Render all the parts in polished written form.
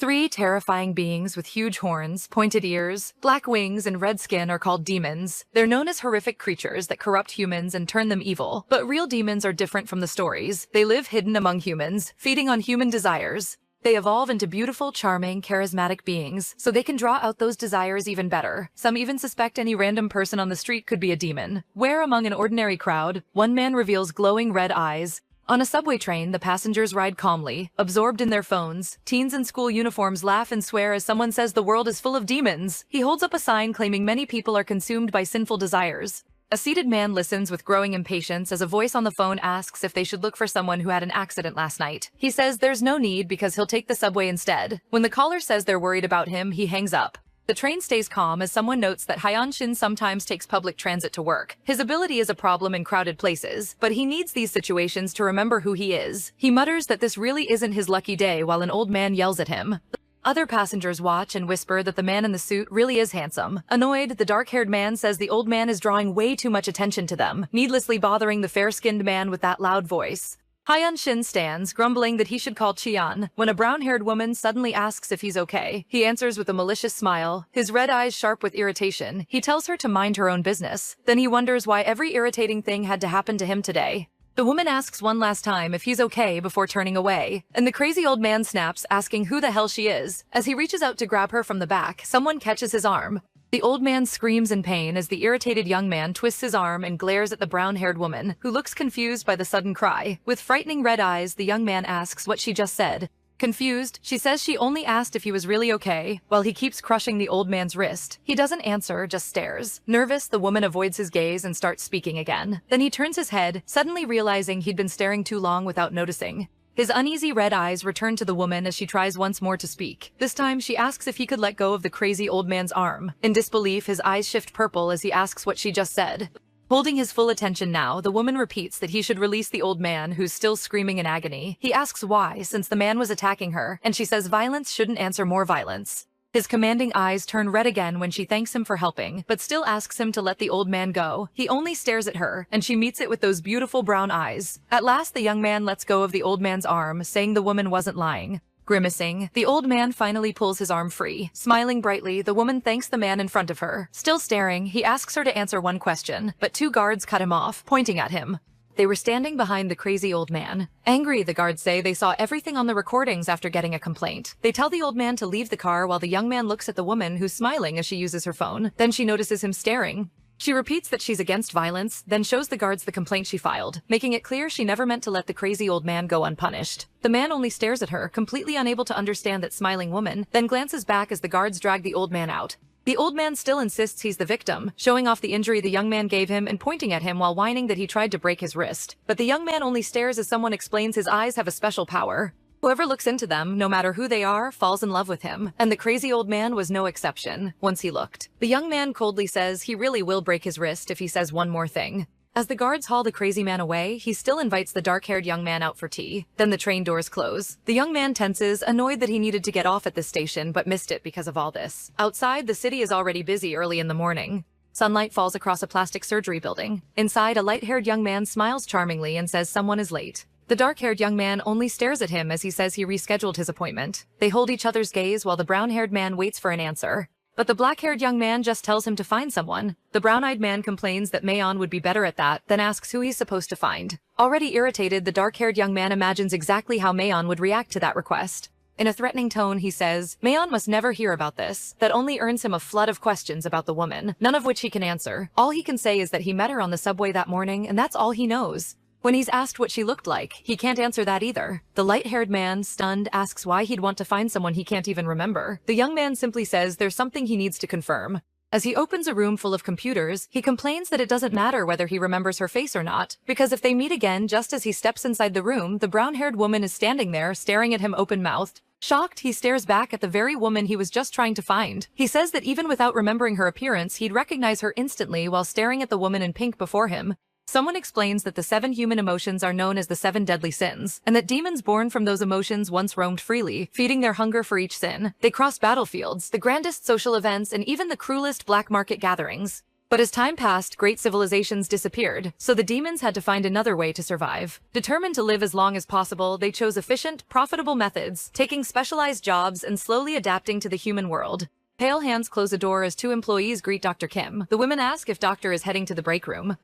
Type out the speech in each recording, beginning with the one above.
Three terrifying beings with huge horns, pointed ears, black wings, and red skin are called demons. They're known as horrific creatures that corrupt humans and turn them evil. But real demons are different from the stories. They live hidden among humans, feeding on human desires. They evolve into beautiful, charming, charismatic beings, so they can draw out those desires even better. Some even suspect any random person on the street could be a demon. Where among an ordinary crowd, one man reveals glowing red eyes. On a subway train, the passengers ride calmly, absorbed in their phones. Teens in school uniforms laugh and swear as someone says the world is full of demons. He holds up a sign claiming many people are consumed by sinful desires. A seated man listens with growing impatience as a voice on the phone asks if they should look for someone who had an accident last night. He says there's no need because he'll take the subway instead. When the caller says they're worried about him, he hangs up. The train stays calm as someone notes that Hyeon-jin sometimes takes public transit to work. His ability is a problem in crowded places, but he needs these situations to remember who he is. He mutters that this really isn't his lucky day while an old man yells at him. Other passengers watch and whisper that the man in the suit really is handsome. Annoyed, the dark-haired man says the old man is drawing way too much attention to them, needlessly bothering the fair-skinned man with that loud voice. Hyeon-jin stands, grumbling that he should call Cheon, when a brown-haired woman suddenly asks if he's okay. He answers with a malicious smile, his red eyes sharp with irritation. He tells her to mind her own business. Then he wonders why every irritating thing had to happen to him today. The woman asks one last time if he's okay before turning away, and the crazy old man snaps, asking who the hell she is. As he reaches out to grab her from the back, someone catches his arm. The old man screams in pain as the irritated young man twists his arm and glares at the brown-haired woman, who looks confused by the sudden cry. With frightening red eyes, the young man asks what she just said. Confused, she says she only asked if he was really okay, while he keeps crushing the old man's wrist. He doesn't answer, just stares. Nervous, the woman avoids his gaze and starts speaking again. Then he turns his head, suddenly realizing he'd been staring too long without noticing. His uneasy red eyes return to the woman as she tries once more to speak. This time, she asks if he could let go of the crazy old man's arm. In disbelief, his eyes shift purple as he asks what she just said. Holding his full attention now, the woman repeats that he should release the old man, who's still screaming in agony. He asks why, since the man was attacking her, and she says violence shouldn't answer more violence. His commanding eyes turn red again when she thanks him for helping, but still asks him to let the old man go. He only stares at her, and she meets it with those beautiful brown eyes. At last, the young man lets go of the old man's arm, saying the woman wasn't lying. Grimacing, the old man finally pulls his arm free. Smiling brightly, the woman thanks the man in front of her. Still staring, he asks her to answer one question, but two guards cut him off, pointing at him. They were standing behind the crazy old man. Angry, the guards say they saw everything on the recordings after getting a complaint. They tell the old man to leave the car while the young man looks at the woman who's smiling as she uses her phone. Then she notices him staring. She repeats that she's against violence, then shows the guards the complaint she filed, making it clear she never meant to let the crazy old man go unpunished. The man only stares at her, completely unable to understand that smiling woman, then glances back as the guards drag the old man out. The old man still insists he's the victim, showing off the injury the young man gave him and pointing at him while whining that he tried to break his wrist. But the young man only stares as someone explains his eyes have a special power. Whoever looks into them, no matter who they are, falls in love with him, and the crazy old man was no exception, once he looked. The young man coldly says he really will break his wrist if he says one more thing. As the guards haul the crazy man away, he still invites the dark-haired young man out for tea. Then the train doors close. The young man tenses, annoyed that he needed to get off at this station but missed it because of all this. Outside, the city is already busy early in the morning. Sunlight falls across a plastic surgery building. Inside, a light-haired young man smiles charmingly and says someone is late. The dark-haired young man only stares at him as he says he rescheduled his appointment. They hold each other's gaze while the brown-haired man waits for an answer. But the black-haired young man just tells him to find someone. The brown-eyed man complains that Mayon would be better at that, then asks who he's supposed to find. Already irritated, the dark-haired young man imagines exactly how Mayon would react to that request. In a threatening tone, he says, Mayon must never hear about this. That only earns him a flood of questions about the woman, none of which he can answer. All he can say is that he met her on the subway that morning, and that's all he knows. When he's asked what she looked like, he can't answer that either. The light-haired man, stunned, asks why he'd want to find someone he can't even remember. The young man simply says there's something he needs to confirm. As he opens a room full of computers, he complains that it doesn't matter whether he remembers her face or not, because if they meet again just as he steps inside the room, the brown-haired woman is standing there, staring at him open-mouthed. Shocked, he stares back at the very woman he was just trying to find. He says that even without remembering her appearance, he'd recognize her instantly while staring at the woman in pink before him. Someone explains that the 7 human emotions are known as the 7 deadly sins, and that demons born from those emotions once roamed freely, feeding their hunger for each sin. They cross battlefields, the grandest social events, and even the cruelest black market gatherings. But as time passed, great civilizations disappeared, so the demons had to find another way to survive. Determined to live as long as possible, they chose efficient, profitable methods, taking specialized jobs and slowly adapting to the human world. Pale hands close a door as two employees greet Dr. Kim. The women ask if Doctor is heading to the break room.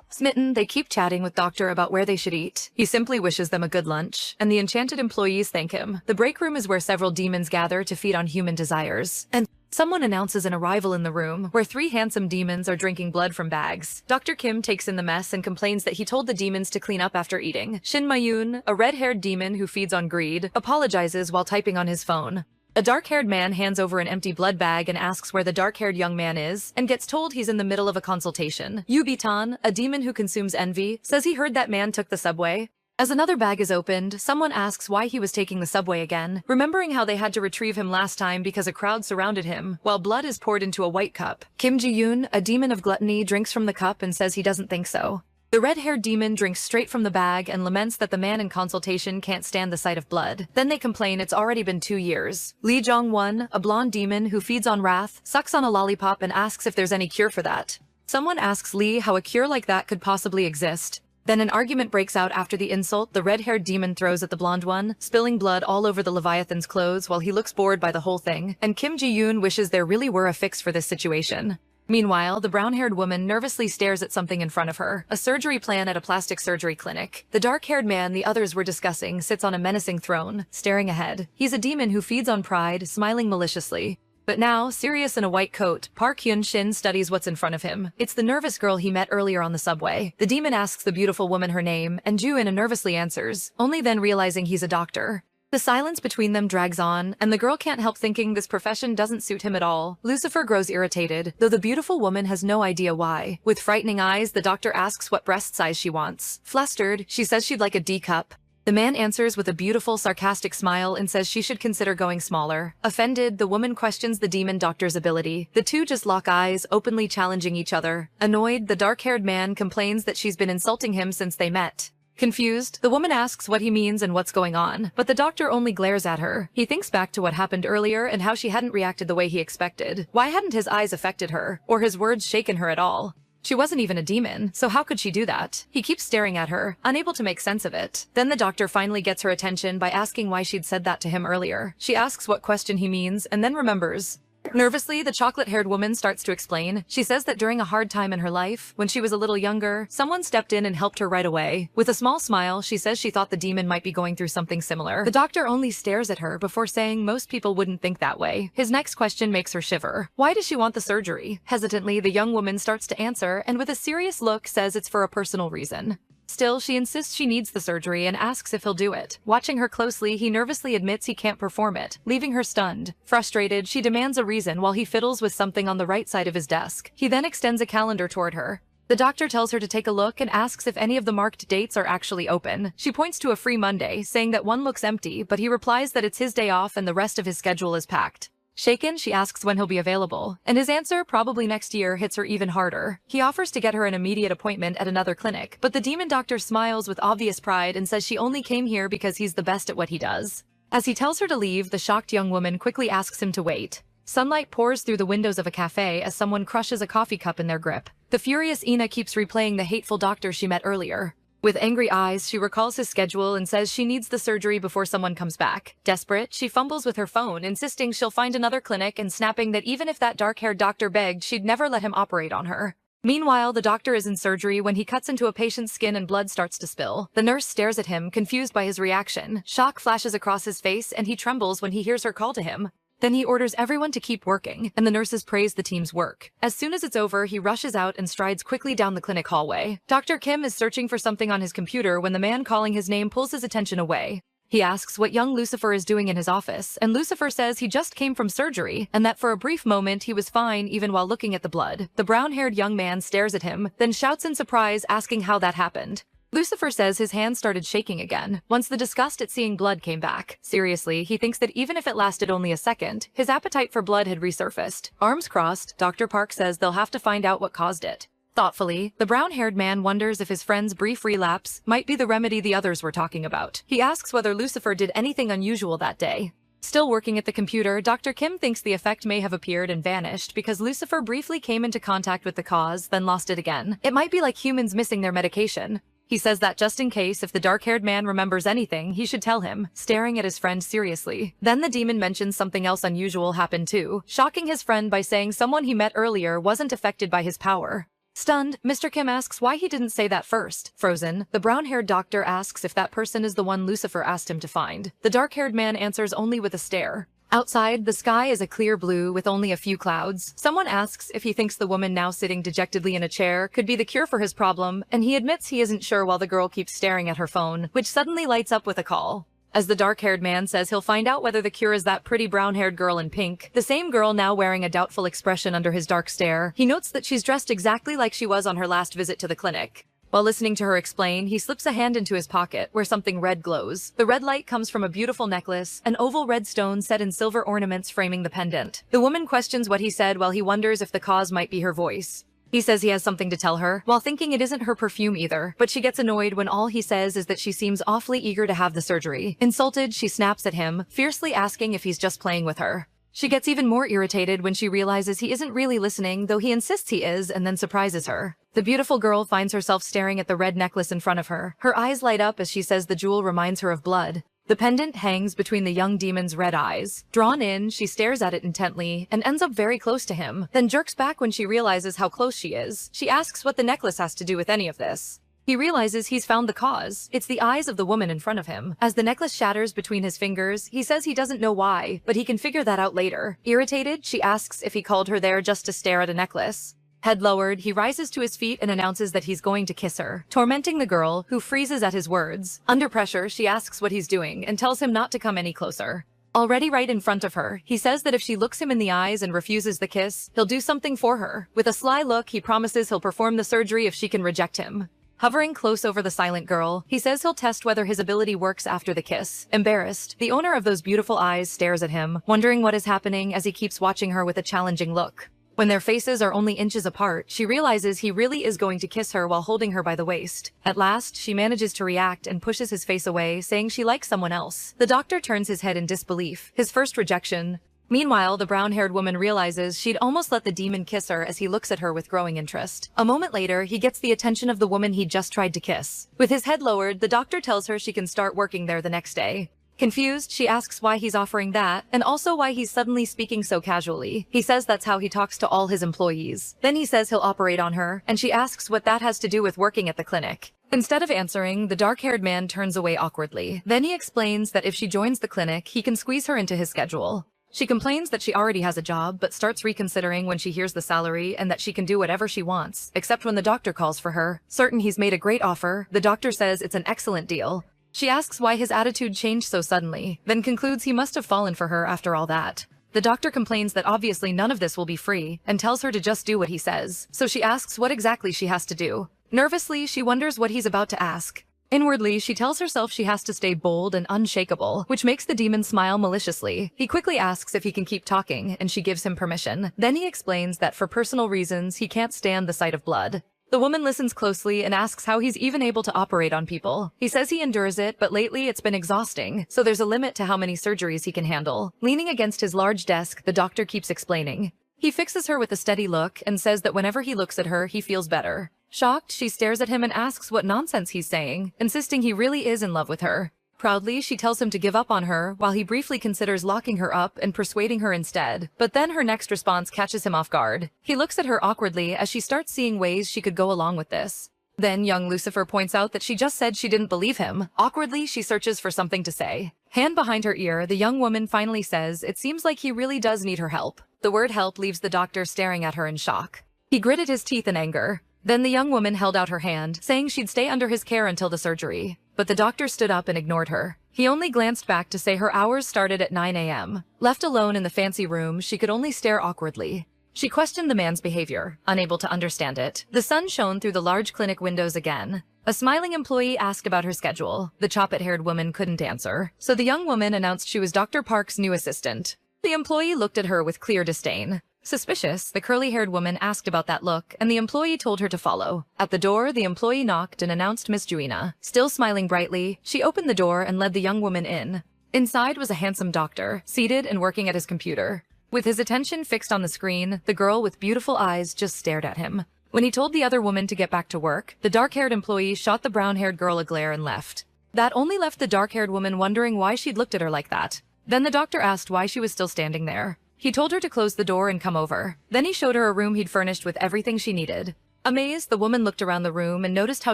Smitten, they keep chatting with Doctor about where they should eat. He simply wishes them a good lunch, and the enchanted employees thank him. The break room is where several demons gather to feed on human desires. And someone announces an arrival in the room, where three handsome demons are drinking blood from bags. Dr. Kim takes in the mess and complains that he told the demons to clean up after eating. Shin Ma-yoon, a red-haired demon who feeds on greed, apologizes while typing on his phone. A dark-haired man hands over an empty blood bag and asks where the dark-haired young man is, and gets told he's in the middle of a consultation. Yu-bi-tan, a demon who consumes envy, says he heard that man took the subway. As another bag is opened, someone asks why he was taking the subway again, remembering how they had to retrieve him last time because a crowd surrounded him, while blood is poured into a white cup. Kim Ji-yoon, a demon of gluttony, drinks from the cup and says he doesn't think so. The red-haired demon drinks straight from the bag and laments that the man in consultation can't stand the sight of blood. Then they complain it's already been 2 years. Lee Jong-won, a blonde demon who feeds on wrath, sucks on a lollipop and asks if there's any cure for that. Someone asks Lee how a cure like that could possibly exist. Then an argument breaks out after the insult the red-haired demon throws at the blonde one, spilling blood all over the Leviathan's clothes while he looks bored by the whole thing, and Kim Ji-yoon wishes there really were a fix for this situation. Meanwhile, the brown-haired woman nervously stares at something in front of her, a surgery plan at a plastic surgery clinic. The dark-haired man the others were discussing sits on a menacing throne, staring ahead. He's a demon who feeds on pride, smiling maliciously. But now, serious in a white coat, Park Hyun-shin studies what's in front of him. It's the nervous girl he met earlier on the subway. The demon asks the beautiful woman her name, and Ju-in nervously answers, only then realizing he's a doctor. The silence between them drags on, and the girl can't help thinking this profession doesn't suit him at all. Lucifer grows irritated, though the beautiful woman has no idea why. With frightening eyes, the doctor asks what breast size she wants. Flustered, she says she'd like a D cup. The man answers with a beautiful, sarcastic smile and says she should consider going smaller. Offended, the woman questions the demon doctor's ability. The two just lock eyes, openly challenging each other. Annoyed, the dark-haired man complains that she's been insulting him since they met. Confused, the woman asks what he means and what's going on, but the doctor only glares at her. He thinks back to what happened earlier and how she hadn't reacted the way he expected. Why hadn't his eyes affected her, or his words shaken her at all? She wasn't even a demon, so how could she do that? He keeps staring at her, unable to make sense of it. Then the doctor finally gets her attention by asking why she'd said that to him earlier. She asks what question he means, and then remembers. Nervously, the chocolate-haired woman starts to explain. She says that during a hard time in her life, when she was a little younger, someone stepped in and helped her right away. With a small smile, she says she thought the demon might be going through something similar. The doctor only stares at her before saying most people wouldn't think that way. His next question makes her shiver. Why does she want the surgery? Hesitantly, the young woman starts to answer, and with a serious look says it's for a personal reason. Still, she insists she needs the surgery and asks if he'll do it. Watching her closely, he nervously admits he can't perform it, leaving her stunned. Frustrated, she demands a reason while he fiddles with something on the right side of his desk. He then extends a calendar toward her. The doctor tells her to take a look and asks if any of the marked dates are actually open. She points to a free Monday, saying that one looks empty, but he replies that it's his day off and the rest of his schedule is packed. Shaken, she asks when he'll be available, and his answer, probably next year, hits her even harder. He offers to get her an immediate appointment at another clinic, but the demon doctor smiles with obvious pride and says she only came here because he's the best at what he does. As he tells her to leave, the shocked young woman quickly asks him to wait. Sunlight pours through the windows of a cafe as someone crushes a coffee cup in their grip. The furious Ina keeps replaying the hateful doctor she met earlier. With angry eyes, she recalls his schedule and says she needs the surgery before someone comes back. Desperate, she fumbles with her phone, insisting she'll find another clinic and snapping that even if that dark-haired doctor begged, she'd never let him operate on her. Meanwhile, the doctor is in surgery when he cuts into a patient's skin and blood starts to spill. The nurse stares at him, confused by his reaction. Shock flashes across his face and he trembles when he hears her call to him. Then he orders everyone to keep working, and the nurses praise the team's work. As soon as it's over, he rushes out and strides quickly down the clinic hallway. Dr. Kim is searching for something on his computer when the man calling his name pulls his attention away. He asks what young Lucifer is doing in his office, and Lucifer says he just came from surgery, and that for a brief moment he was fine even while looking at the blood. The brown-haired young man stares at him, then shouts in surprise, asking how that happened. Lucifer says his hands started shaking again, once the disgust at seeing blood came back. Seriously, he thinks that even if it lasted only a second, his appetite for blood had resurfaced. Arms crossed, Dr. Park says they'll have to find out what caused it. Thoughtfully, the brown-haired man wonders if his friend's brief relapse might be the remedy the others were talking about. He asks whether Lucifer did anything unusual that day. Still working at the computer, Dr. Kim thinks the effect may have appeared and vanished because Lucifer briefly came into contact with the cause, then lost it again. It might be like humans missing their medication. He says that just in case if the dark-haired man remembers anything, he should tell him, staring at his friend seriously. Then the demon mentions something else unusual happened too, shocking his friend by saying someone he met earlier wasn't affected by his power. Stunned, Mr. Kim asks why he didn't say that first. Frozen, the brown-haired doctor asks if that person is the one Lucifer asked him to find. The dark-haired man answers only with a stare. Outside, the sky is a clear blue with only a few clouds. Someone asks if he thinks the woman now sitting dejectedly in a chair could be the cure for his problem, and he admits he isn't sure while the girl keeps staring at her phone, which suddenly lights up with a call. As the dark-haired man says he'll find out whether the cure is that pretty brown-haired girl in pink, the same girl now wearing a doubtful expression under his dark stare, he notes that she's dressed exactly like she was on her last visit to the clinic. While listening to her explain, he slips a hand into his pocket, where something red glows. The red light comes from a beautiful necklace, an oval red stone set in silver ornaments framing the pendant. The woman questions what he said while he wonders if the cause might be her voice. He says he has something to tell her, while thinking it isn't her perfume either, but she gets annoyed when all he says is that she seems awfully eager to have the surgery. Insulted, she snaps at him, fiercely asking if he's just playing with her. She gets even more irritated when she realizes he isn't really listening, though he insists he is, and then surprises her. The beautiful girl finds herself staring at the red necklace in front of her. Her eyes light up as she says the jewel reminds her of blood. The pendant hangs between the young demon's red eyes. Drawn in, she stares at it intently and ends up very close to him, then jerks back when she realizes how close she is. She asks what the necklace has to do with any of this. He realizes he's found the cause. It's the eyes of the woman in front of him. As the necklace shatters between his fingers, he says he doesn't know why, but he can figure that out later. Irritated, she asks if he called her there just to stare at a necklace. Head lowered, he rises to his feet and announces that he's going to kiss her, tormenting the girl, who freezes at his words. Under pressure, she asks what he's doing and tells him not to come any closer. Already right in front of her, he says that if she looks him in the eyes and refuses the kiss, he'll do something for her. With a sly look, he promises he'll perform the surgery if she can reject him. Hovering close over the silent girl, he says he'll test whether his ability works after the kiss. Embarrassed, the owner of those beautiful eyes stares at him, wondering what is happening as he keeps watching her with a challenging look. When their faces are only inches apart, she realizes he really is going to kiss her while holding her by the waist. At last, she manages to react and pushes his face away, saying she likes someone else. The doctor turns his head in disbelief, his first rejection. Meanwhile, the brown-haired woman realizes she'd almost let the demon kiss her as he looks at her with growing interest. A moment later, he gets the attention of the woman he just tried to kiss. With his head lowered, the doctor tells her she can start working there the next day. Confused, she asks why he's offering that, and also why he's suddenly speaking so casually. He says that's how he talks to all his employees. Then he says he'll operate on her, and she asks what that has to do with working at the clinic. Instead of answering, the dark-haired man turns away awkwardly. Then he explains that if she joins the clinic, he can squeeze her into his schedule. She complains that she already has a job, but starts reconsidering when she hears the salary and that she can do whatever she wants, except when the doctor calls for her. Certain he's made a great offer, the doctor says it's an excellent deal. She asks why his attitude changed so suddenly, then concludes he must have fallen for her after all that. The doctor complains that obviously none of this will be free, and tells her to just do what he says, so she asks what exactly she has to do. Nervously, she wonders what he's about to ask. Inwardly, she tells herself she has to stay bold and unshakable, which makes the demon smile maliciously. He quickly asks if he can keep talking, and she gives him permission. Then he explains that for personal reasons, he can't stand the sight of blood. The woman listens closely and asks how he's even able to operate on people. He says he endures it, but lately it's been exhausting, so there's a limit to how many surgeries he can handle. Leaning against his large desk, the doctor keeps explaining. He fixes her with a steady look and says that whenever he looks at her, he feels better. Shocked, she stares at him and asks what nonsense he's saying, insisting he really is in love with her. Proudly, she tells him to give up on her, while he briefly considers locking her up and persuading her instead. But then her next response catches him off guard. He looks at her awkwardly as she starts seeing ways she could go along with this. Then young Lucifer points out that she just said she didn't believe him. Awkwardly, she searches for something to say. Hand behind her ear, the young woman finally says it seems like he really does need her help. The word help leaves the doctor staring at her in shock. He gritted his teeth in anger. Then the young woman held out her hand, saying she'd stay under his care until the surgery. But the doctor stood up and ignored her. He only glanced back to say her hours started at 9 a.m. Left alone in the fancy room, she could only stare awkwardly. She questioned the man's behavior, unable to understand it. The sun shone through the large clinic windows again. A smiling employee asked about her schedule. The choppet-haired woman couldn't answer, so the young woman announced she was Dr. Park's new assistant. The employee looked at her with clear disdain. Suspicious, the curly-haired woman asked about that look, and the employee told her to follow. At the door, the employee knocked and announced Miss Juina. Still smiling brightly, she opened the door and led the young woman in. Inside was a handsome doctor, seated and working at his computer. With his attention fixed on the screen, the girl with beautiful eyes just stared at him. When he told the other woman to get back to work, the dark-haired employee shot the brown-haired girl a glare and left. That only left the dark-haired woman wondering why she'd looked at her like that. Then the doctor asked why she was still standing there. He told her to close the door and come over. Then he showed her a room he'd furnished with everything she needed. Amazed, the woman looked around the room and noticed how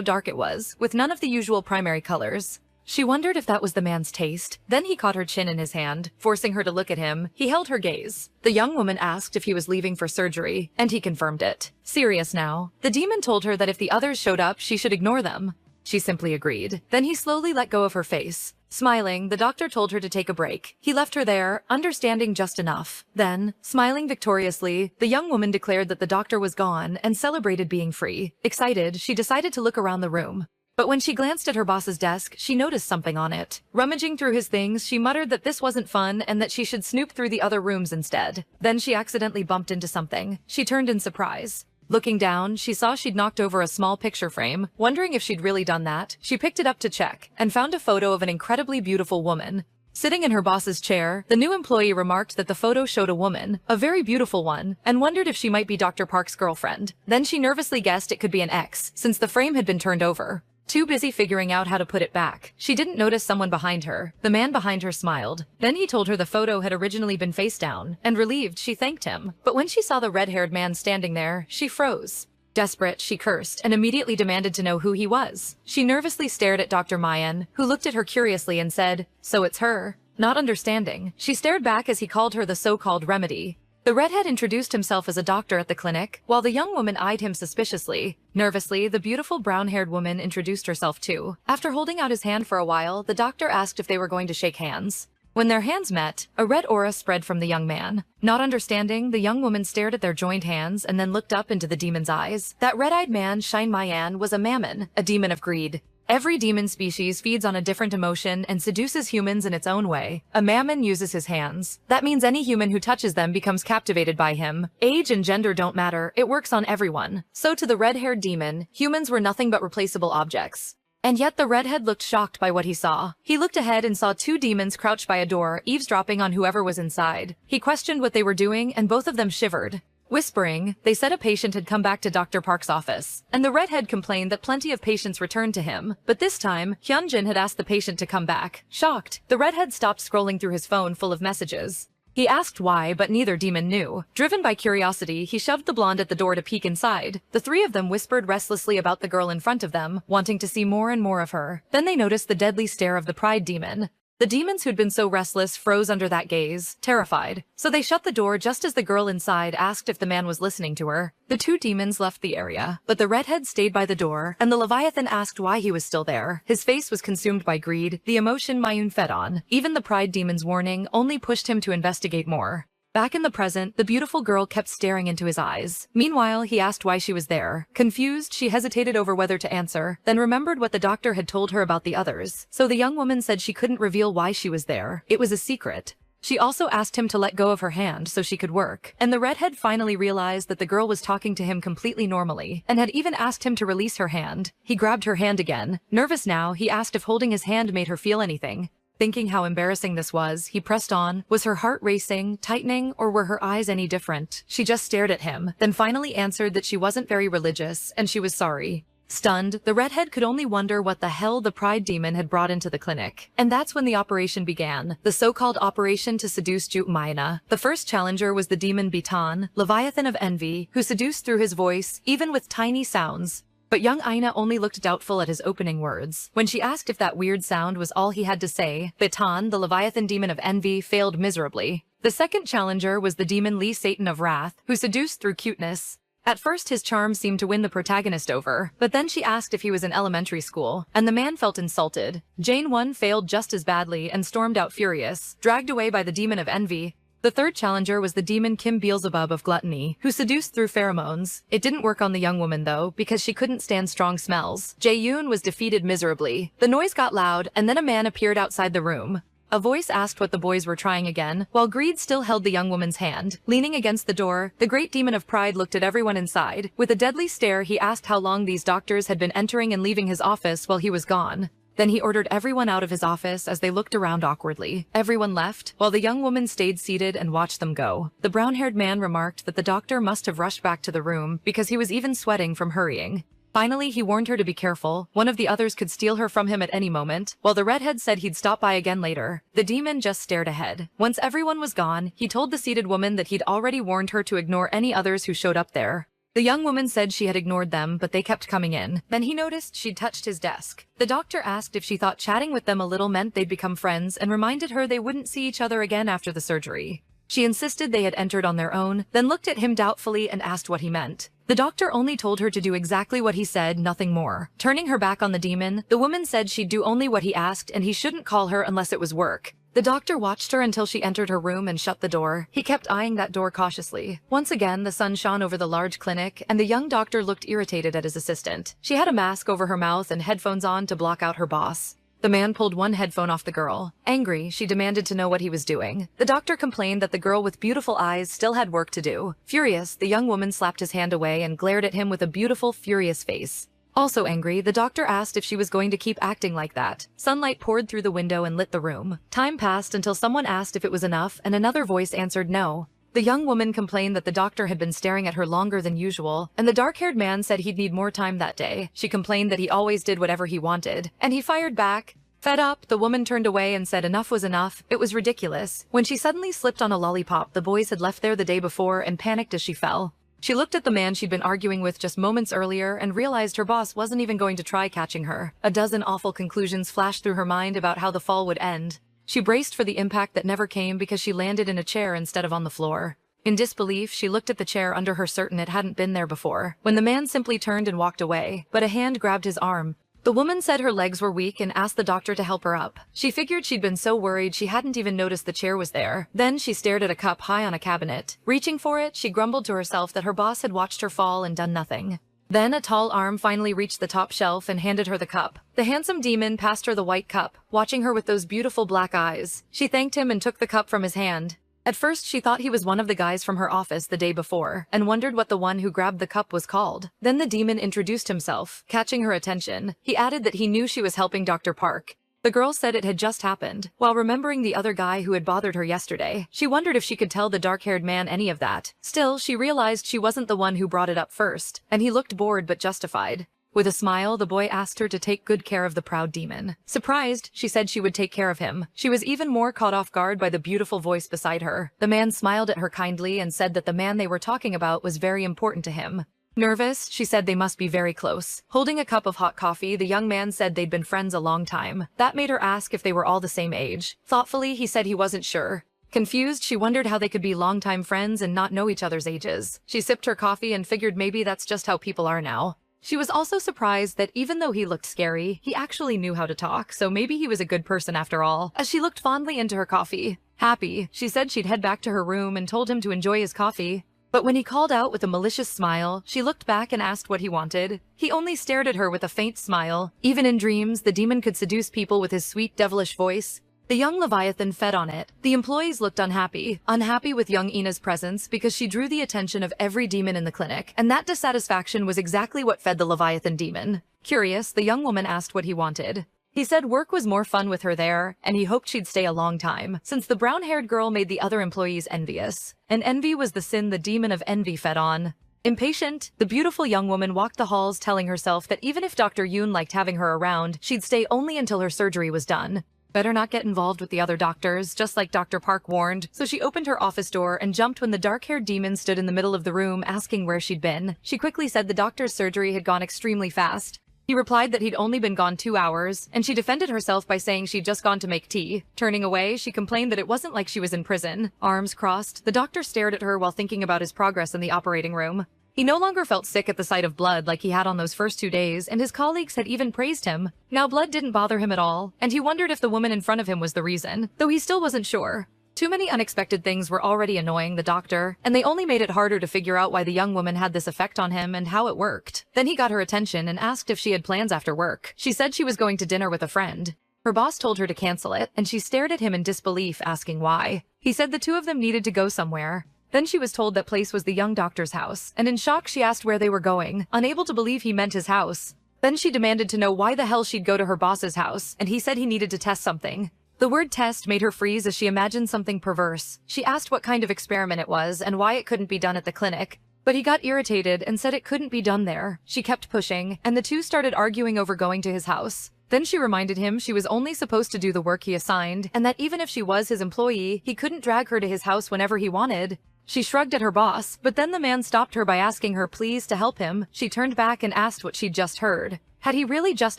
dark it was, with none of the usual primary colors. She wondered if that was the man's taste. Then he caught her chin in his hand, forcing her to look at him. He held her gaze. The young woman asked if he was leaving for surgery, and he confirmed it. Serious now. The demon told her that if the others showed up, she should ignore them. She simply agreed. Then he slowly let go of her face. Smiling, the doctor told her to take a break. He left her there, understanding just enough. Then, smiling victoriously, the young woman declared that the doctor was gone and celebrated being free. Excited, she decided to look around the room. But when she glanced at her boss's desk, she noticed something on it. Rummaging through his things, she muttered that this wasn't fun and that she should snoop through the other rooms instead. Then she accidentally bumped into something. She turned in surprise. Looking down, she saw she'd knocked over a small picture frame. Wondering if she'd really done that, she picked it up to check, and found a photo of an incredibly beautiful woman. Sitting in her boss's chair, the new employee remarked that the photo showed a woman, a very beautiful one, and wondered if she might be Dr. Park's girlfriend. Then she nervously guessed it could be an ex, since the frame had been turned over. Too busy figuring out how to put it back, she didn't notice someone behind her. The man behind her smiled. Then he told her the photo had originally been face down, and relieved, she thanked him. But when she saw the red-haired man standing there, she froze. Desperate, she cursed, and immediately demanded to know who he was. She nervously stared at Dr. Mayan, who looked at her curiously and said, "So it's her." Not understanding, she stared back as he called her the so-called remedy. The redhead introduced himself as a doctor at the clinic, while the young woman eyed him suspiciously. Nervously, the beautiful brown-haired woman introduced herself too. After holding out his hand for a while, the doctor asked if they were going to shake hands. When their hands met, a red aura spread from the young man. Not understanding, the young woman stared at their joined hands and then looked up into the demon's eyes. That red-eyed man, Shine Mayan, was a mammon, a demon of greed. Every demon species feeds on a different emotion and seduces humans in its own way. A mammon uses his hands. That means any human who touches them becomes captivated by him. Age and gender don't matter, it works on everyone. So to the red-haired demon, humans were nothing but replaceable objects. And yet the redhead looked shocked by what he saw. He looked ahead and saw two demons crouched by a door, eavesdropping on whoever was inside. He questioned what they were doing, and both of them shivered. Whispering, they said a patient had come back to Dr. Park's office, and the redhead complained that plenty of patients returned to him. But this time, Hyun-jin had asked the patient to come back. Shocked, the redhead stopped scrolling through his phone full of messages. He asked why, but neither demon knew. Driven by curiosity, he shoved the blonde at the door to peek inside. The three of them whispered restlessly about the girl in front of them, wanting to see more and more of her. Then they noticed the deadly stare of the pride demon. The demons who'd been so restless froze under that gaze, terrified. So they shut the door just as the girl inside asked if the man was listening to her. The two demons left the area, but the redhead stayed by the door, and the Leviathan asked why he was still there. His face was consumed by greed, the emotion Mayun fed on. Even the pride demon's warning only pushed him to investigate more. Back in the present, the beautiful girl kept staring into his eyes. Meanwhile, he asked why she was there. Confused, she hesitated over whether to answer, then remembered what the doctor had told her about the others. So the young woman said she couldn't reveal why she was there. It was a secret. She also asked him to let go of her hand so she could work. And the redhead finally realized that the girl was talking to him completely normally, and had even asked him to release her hand. He grabbed her hand again. Nervous now, he asked if holding his hand made her feel anything. Thinking how embarrassing this was, he pressed on. Was her heart racing, tightening, or were her eyes any different? She just stared at him, then finally answered that she wasn't very religious, and she was sorry. Stunned, the redhead could only wonder what the hell the pride demon had brought into the clinic. And that's when the operation began, the so-called operation to seduce Jutmaina. The first challenger was the demon Bitan, Leviathan of Envy, who seduced through his voice, even with tiny sounds. But young Aina only looked doubtful at his opening words. When she asked if that weird sound was all he had to say, Bitan, the Leviathan demon of envy, failed miserably. The second challenger was the demon Lee Satan of Wrath, who seduced through cuteness. At first his charm seemed to win the protagonist over, but then she asked if he was in elementary school, and the man felt insulted. Jane 1 failed just as badly and stormed out furious, dragged away by the demon of envy. The third challenger was the demon Kim Beelzebub of Gluttony, who seduced through pheromones. It didn't work on the young woman though, because she couldn't stand strong smells. Jae-yoon was defeated miserably. The noise got loud, and then a man appeared outside the room. A voice asked what the boys were trying again, while greed still held the young woman's hand. Leaning against the door, the great demon of pride looked at everyone inside. With a deadly stare, he asked how long these doctors had been entering and leaving his office while he was gone. Then he ordered everyone out of his office as they looked around awkwardly. Everyone left, while the young woman stayed seated and watched them go. The brown-haired man remarked that the doctor must have rushed back to the room because he was even sweating from hurrying. Finally, he warned her to be careful. One of the others could steal her from him at any moment, while the redhead said he'd stop by again later. The demon just stared ahead. Once everyone was gone, he told the seated woman that he'd already warned her to ignore any others who showed up there. The young woman said she had ignored them, but they kept coming in. Then he noticed she'd touched his desk. The doctor asked if she thought chatting with them a little meant they'd become friends and reminded her they wouldn't see each other again after the surgery. She insisted they had entered on their own, then looked at him doubtfully and asked what he meant. The doctor only told her to do exactly what he said, nothing more. Turning her back on the demon, the woman said she'd do only what he asked and he shouldn't call her unless it was work. The doctor watched her until she entered her room and shut the door. He kept eyeing that door cautiously. Once again, the sun shone over the large clinic, and the young doctor looked irritated at his assistant. She had a mask over her mouth and headphones on to block out her boss. The man pulled one headphone off the girl. Angry, she demanded to know what he was doing. The doctor complained that the girl with beautiful eyes still had work to do. Furious, the young woman slapped his hand away and glared at him with a beautiful, furious face. Also angry, the doctor asked if she was going to keep acting like that. Sunlight poured through the window and lit the room. Time passed until someone asked if it was enough, and another voice answered no. The young woman complained that the doctor had been staring at her longer than usual, and the dark-haired man said he'd need more time that day. She complained that he always did whatever he wanted, and he fired back. Fed up, the woman turned away and said enough was enough. It was ridiculous. When she suddenly slipped on a lollipop the boys had left there the day before and panicked as she fell. She looked at the man she'd been arguing with just moments earlier and realized her boss wasn't even going to try catching her. A dozen awful conclusions flashed through her mind about how the fall would end. She braced for the impact that never came because she landed in a chair instead of on the floor. In disbelief, she looked at the chair under her, certain it hadn't been there before, when the man simply turned and walked away, but a hand grabbed his arm. The woman said her legs were weak and asked the doctor to help her up. She figured she'd been so worried she hadn't even noticed the chair was there. Then she stared at a cup high on a cabinet. Reaching for it, she grumbled to herself that her boss had watched her fall and done nothing. Then a tall arm finally reached the top shelf and handed her the cup. The handsome demon passed her the white cup, watching her with those beautiful black eyes. She thanked him and took the cup from his hand. At first, she thought he was one of the guys from her office the day before, and wondered what the one who grabbed the cup was called. Then the demon introduced himself, catching her attention. He added that he knew she was helping Dr. Park. The girl said it had just happened. While remembering the other guy who had bothered her yesterday, she wondered if she could tell the dark-haired man any of that. Still, she realized she wasn't the one who brought it up first, and he looked bored but justified. With a smile, the boy asked her to take good care of the proud demon. Surprised, she said she would take care of him. She was even more caught off guard by the beautiful voice beside her. The man smiled at her kindly and said that the man they were talking about was very important to him. Nervous, she said they must be very close. Holding a cup of hot coffee, the young man said they'd been friends a long time. That made her ask if they were all the same age. Thoughtfully, he said he wasn't sure. Confused, she wondered how they could be longtime friends and not know each other's ages. She sipped her coffee and figured maybe that's just how people are now. She was also surprised that even though he looked scary, he actually knew how to talk, so maybe he was a good person after all. As she looked fondly into her coffee, happy, she said she'd head back to her room and told him to enjoy his coffee. But when he called out with a malicious smile, she looked back and asked what he wanted. He only stared at her with a faint smile. Even in dreams, the demon could seduce people with his sweet, devilish voice. The young Leviathan fed on it. The employees looked unhappy with young Ina's presence because she drew the attention of every demon in the clinic, and that dissatisfaction was exactly what fed the Leviathan demon. Curious, the young woman asked what he wanted. He said work was more fun with her there, and he hoped she'd stay a long time, since the brown-haired girl made the other employees envious. And envy was the sin the demon of envy fed on. Impatient, the beautiful young woman walked the halls telling herself that even if Dr. Yoon liked having her around, she'd stay only until her surgery was done. Better not get involved with the other doctors, just like Dr. Park warned, so she opened her office door and jumped when the dark-haired demon stood in the middle of the room asking where she'd been. She quickly said the doctor's surgery had gone extremely fast. He replied that he'd only been gone 2 hours, and she defended herself by saying she'd just gone to make tea. Turning away, she complained that it wasn't like she was in prison. Arms crossed, the doctor stared at her while thinking about his progress in the operating room. He no longer felt sick at the sight of blood like he had on those first 2 days, and his colleagues had even praised him. Now blood didn't bother him at all, and he wondered if the woman in front of him was the reason, though he still wasn't sure. Too many unexpected things were already annoying the doctor, and they only made it harder to figure out why the young woman had this effect on him and how it worked. Then he got her attention and asked if she had plans after work. She said she was going to dinner with a friend. Her boss told her to cancel it, and she stared at him in disbelief, asking why. He said the two of them needed to go somewhere. Then she was told that place was the young doctor's house, and in shock she asked where they were going, unable to believe he meant his house. Then she demanded to know why the hell she'd go to her boss's house, and he said he needed to test something. The word test made her freeze as she imagined something perverse. She asked what kind of experiment it was and why it couldn't be done at the clinic. But he got irritated and said it couldn't be done there. She kept pushing, and the two started arguing over going to his house. Then she reminded him she was only supposed to do the work he assigned, and that even if she was his employee, he couldn't drag her to his house whenever he wanted. She shrugged at her boss, but then the man stopped her by asking her please to help him. She turned back and asked what she'd just heard. Had he really just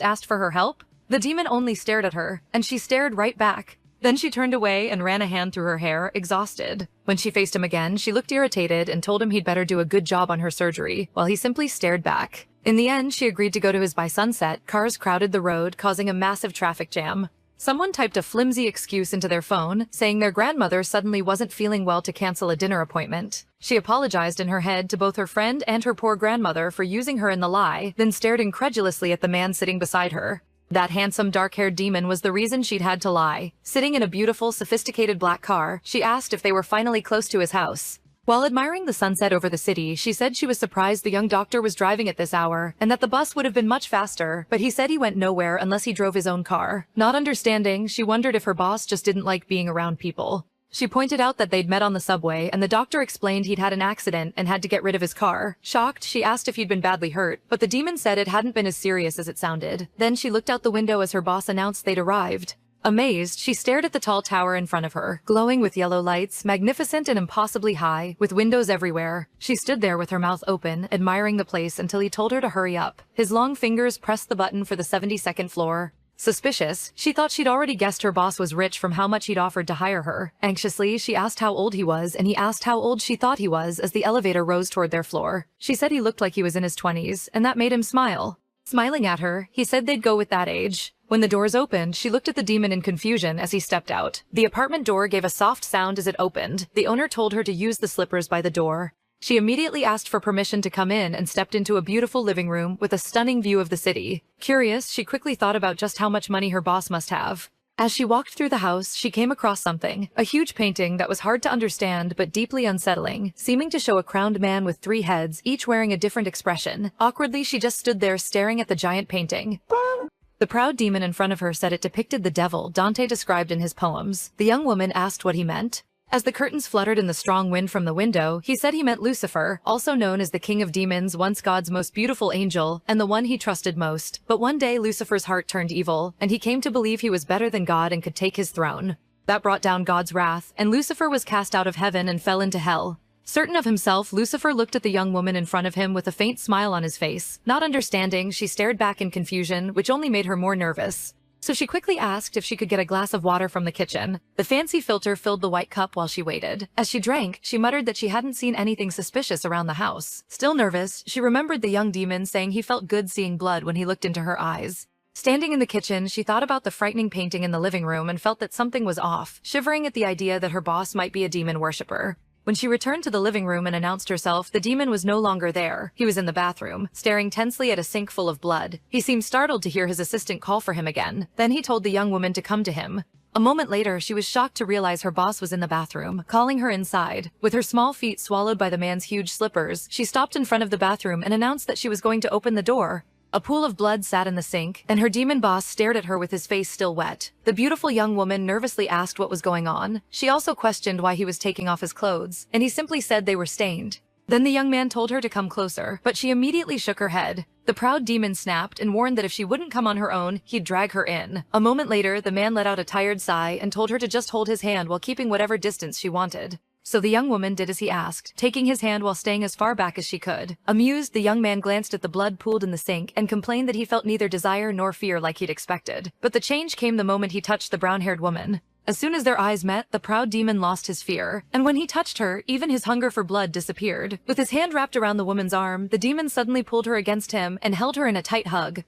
asked for her help? The demon only stared at her, and she stared right back. Then she turned away and ran a hand through her hair, exhausted. When she faced him again, she looked irritated and told him he'd better do a good job on her surgery, while he simply stared back. In the end, she agreed to go to his by sunset. Cars crowded the road, causing a massive traffic jam. Someone typed a flimsy excuse into their phone, saying their grandmother suddenly wasn't feeling well to cancel a dinner appointment. She apologized in her head to both her friend and her poor grandmother for using her in the lie, then stared incredulously at the man sitting beside her. That handsome dark-haired demon was the reason she'd had to lie. Sitting in a beautiful, sophisticated black car, she asked if they were finally close to his house. While admiring the sunset over the city, she said she was surprised the young doctor was driving at this hour, and that the bus would have been much faster, but he said he went nowhere unless he drove his own car. Not understanding, she wondered if her boss just didn't like being around people. She pointed out that they'd met on the subway, and the doctor explained he'd had an accident and had to get rid of his car. Shocked, she asked if he'd been badly hurt, but the demon said it hadn't been as serious as it sounded. Then she looked out the window as her boss announced they'd arrived. Amazed, she stared at the tall tower in front of her, glowing with yellow lights, magnificent and impossibly high, with windows everywhere. She stood there with her mouth open, admiring the place until he told her to hurry up. His long fingers pressed the button for the 72nd floor. Suspicious, she thought she'd already guessed her boss was rich from how much he'd offered to hire her. Anxiously, she asked how old he was, and he asked how old she thought he was as the elevator rose toward their floor. She said he looked like he was in his 20s, and that made him smile. Smiling at her, he said they'd go with that age. When the doors opened, she looked at the demon in confusion as he stepped out. The apartment door gave a soft sound as it opened. The owner told her to use the slippers by the door. She immediately asked for permission to come in and stepped into a beautiful living room with a stunning view of the city. Curious, she quickly thought about just how much money her boss must have. As she walked through the house, she came across something, a huge painting that was hard to understand but deeply unsettling, seeming to show a crowned man with 3 heads, each wearing a different expression. Awkwardly, she just stood there staring at the giant painting. The proud demon in front of her said it depicted the devil Dante described in his poems. The young woman asked what he meant. As the curtains fluttered in the strong wind from the window, he said he meant Lucifer, also known as the king of demons, once God's most beautiful angel, and the one he trusted most. But one day Lucifer's heart turned evil, and he came to believe he was better than God and could take his throne. That brought down God's wrath, and Lucifer was cast out of heaven and fell into hell. Certain of himself, Lucifer looked at the young woman in front of him with a faint smile on his face. Not understanding, she stared back in confusion, which only made her more nervous. So she quickly asked if she could get a glass of water from the kitchen. The fancy filter filled the white cup while she waited. As she drank, she muttered that she hadn't seen anything suspicious around the house. Still nervous, she remembered the young demon saying he felt good seeing blood when he looked into her eyes. Standing in the kitchen, she thought about the frightening painting in the living room and felt that something was off, shivering at the idea that her boss might be a demon worshipper. When she returned to the living room and announced herself, the demon was no longer there. He was in the bathroom, staring tensely at a sink full of blood. He seemed startled to hear his assistant call for him again. Then he told the young woman to come to him. A moment later, she was shocked to realize her boss was in the bathroom, calling her inside. With her small feet swallowed by the man's huge slippers, she stopped in front of the bathroom and announced that she was going to open the door. A pool of blood sat in the sink, and her demon boss stared at her with his face still wet. The beautiful young woman nervously asked what was going on. She also questioned why he was taking off his clothes, and he simply said they were stained. Then the young man told her to come closer, but she immediately shook her head. The proud demon snapped and warned that if she wouldn't come on her own, he'd drag her in. A moment later, the man let out a tired sigh and told her to just hold his hand while keeping whatever distance she wanted. So the young woman did as he asked, taking his hand while staying as far back as she could. Amused, the young man glanced at the blood pooled in the sink and complained that he felt neither desire nor fear like he'd expected. But the change came the moment he touched the brown-haired woman. As soon as their eyes met, the proud demon lost his fear, and when he touched her, even his hunger for blood disappeared. With his hand wrapped around the woman's arm, the demon suddenly pulled her against him and held her in a tight hug.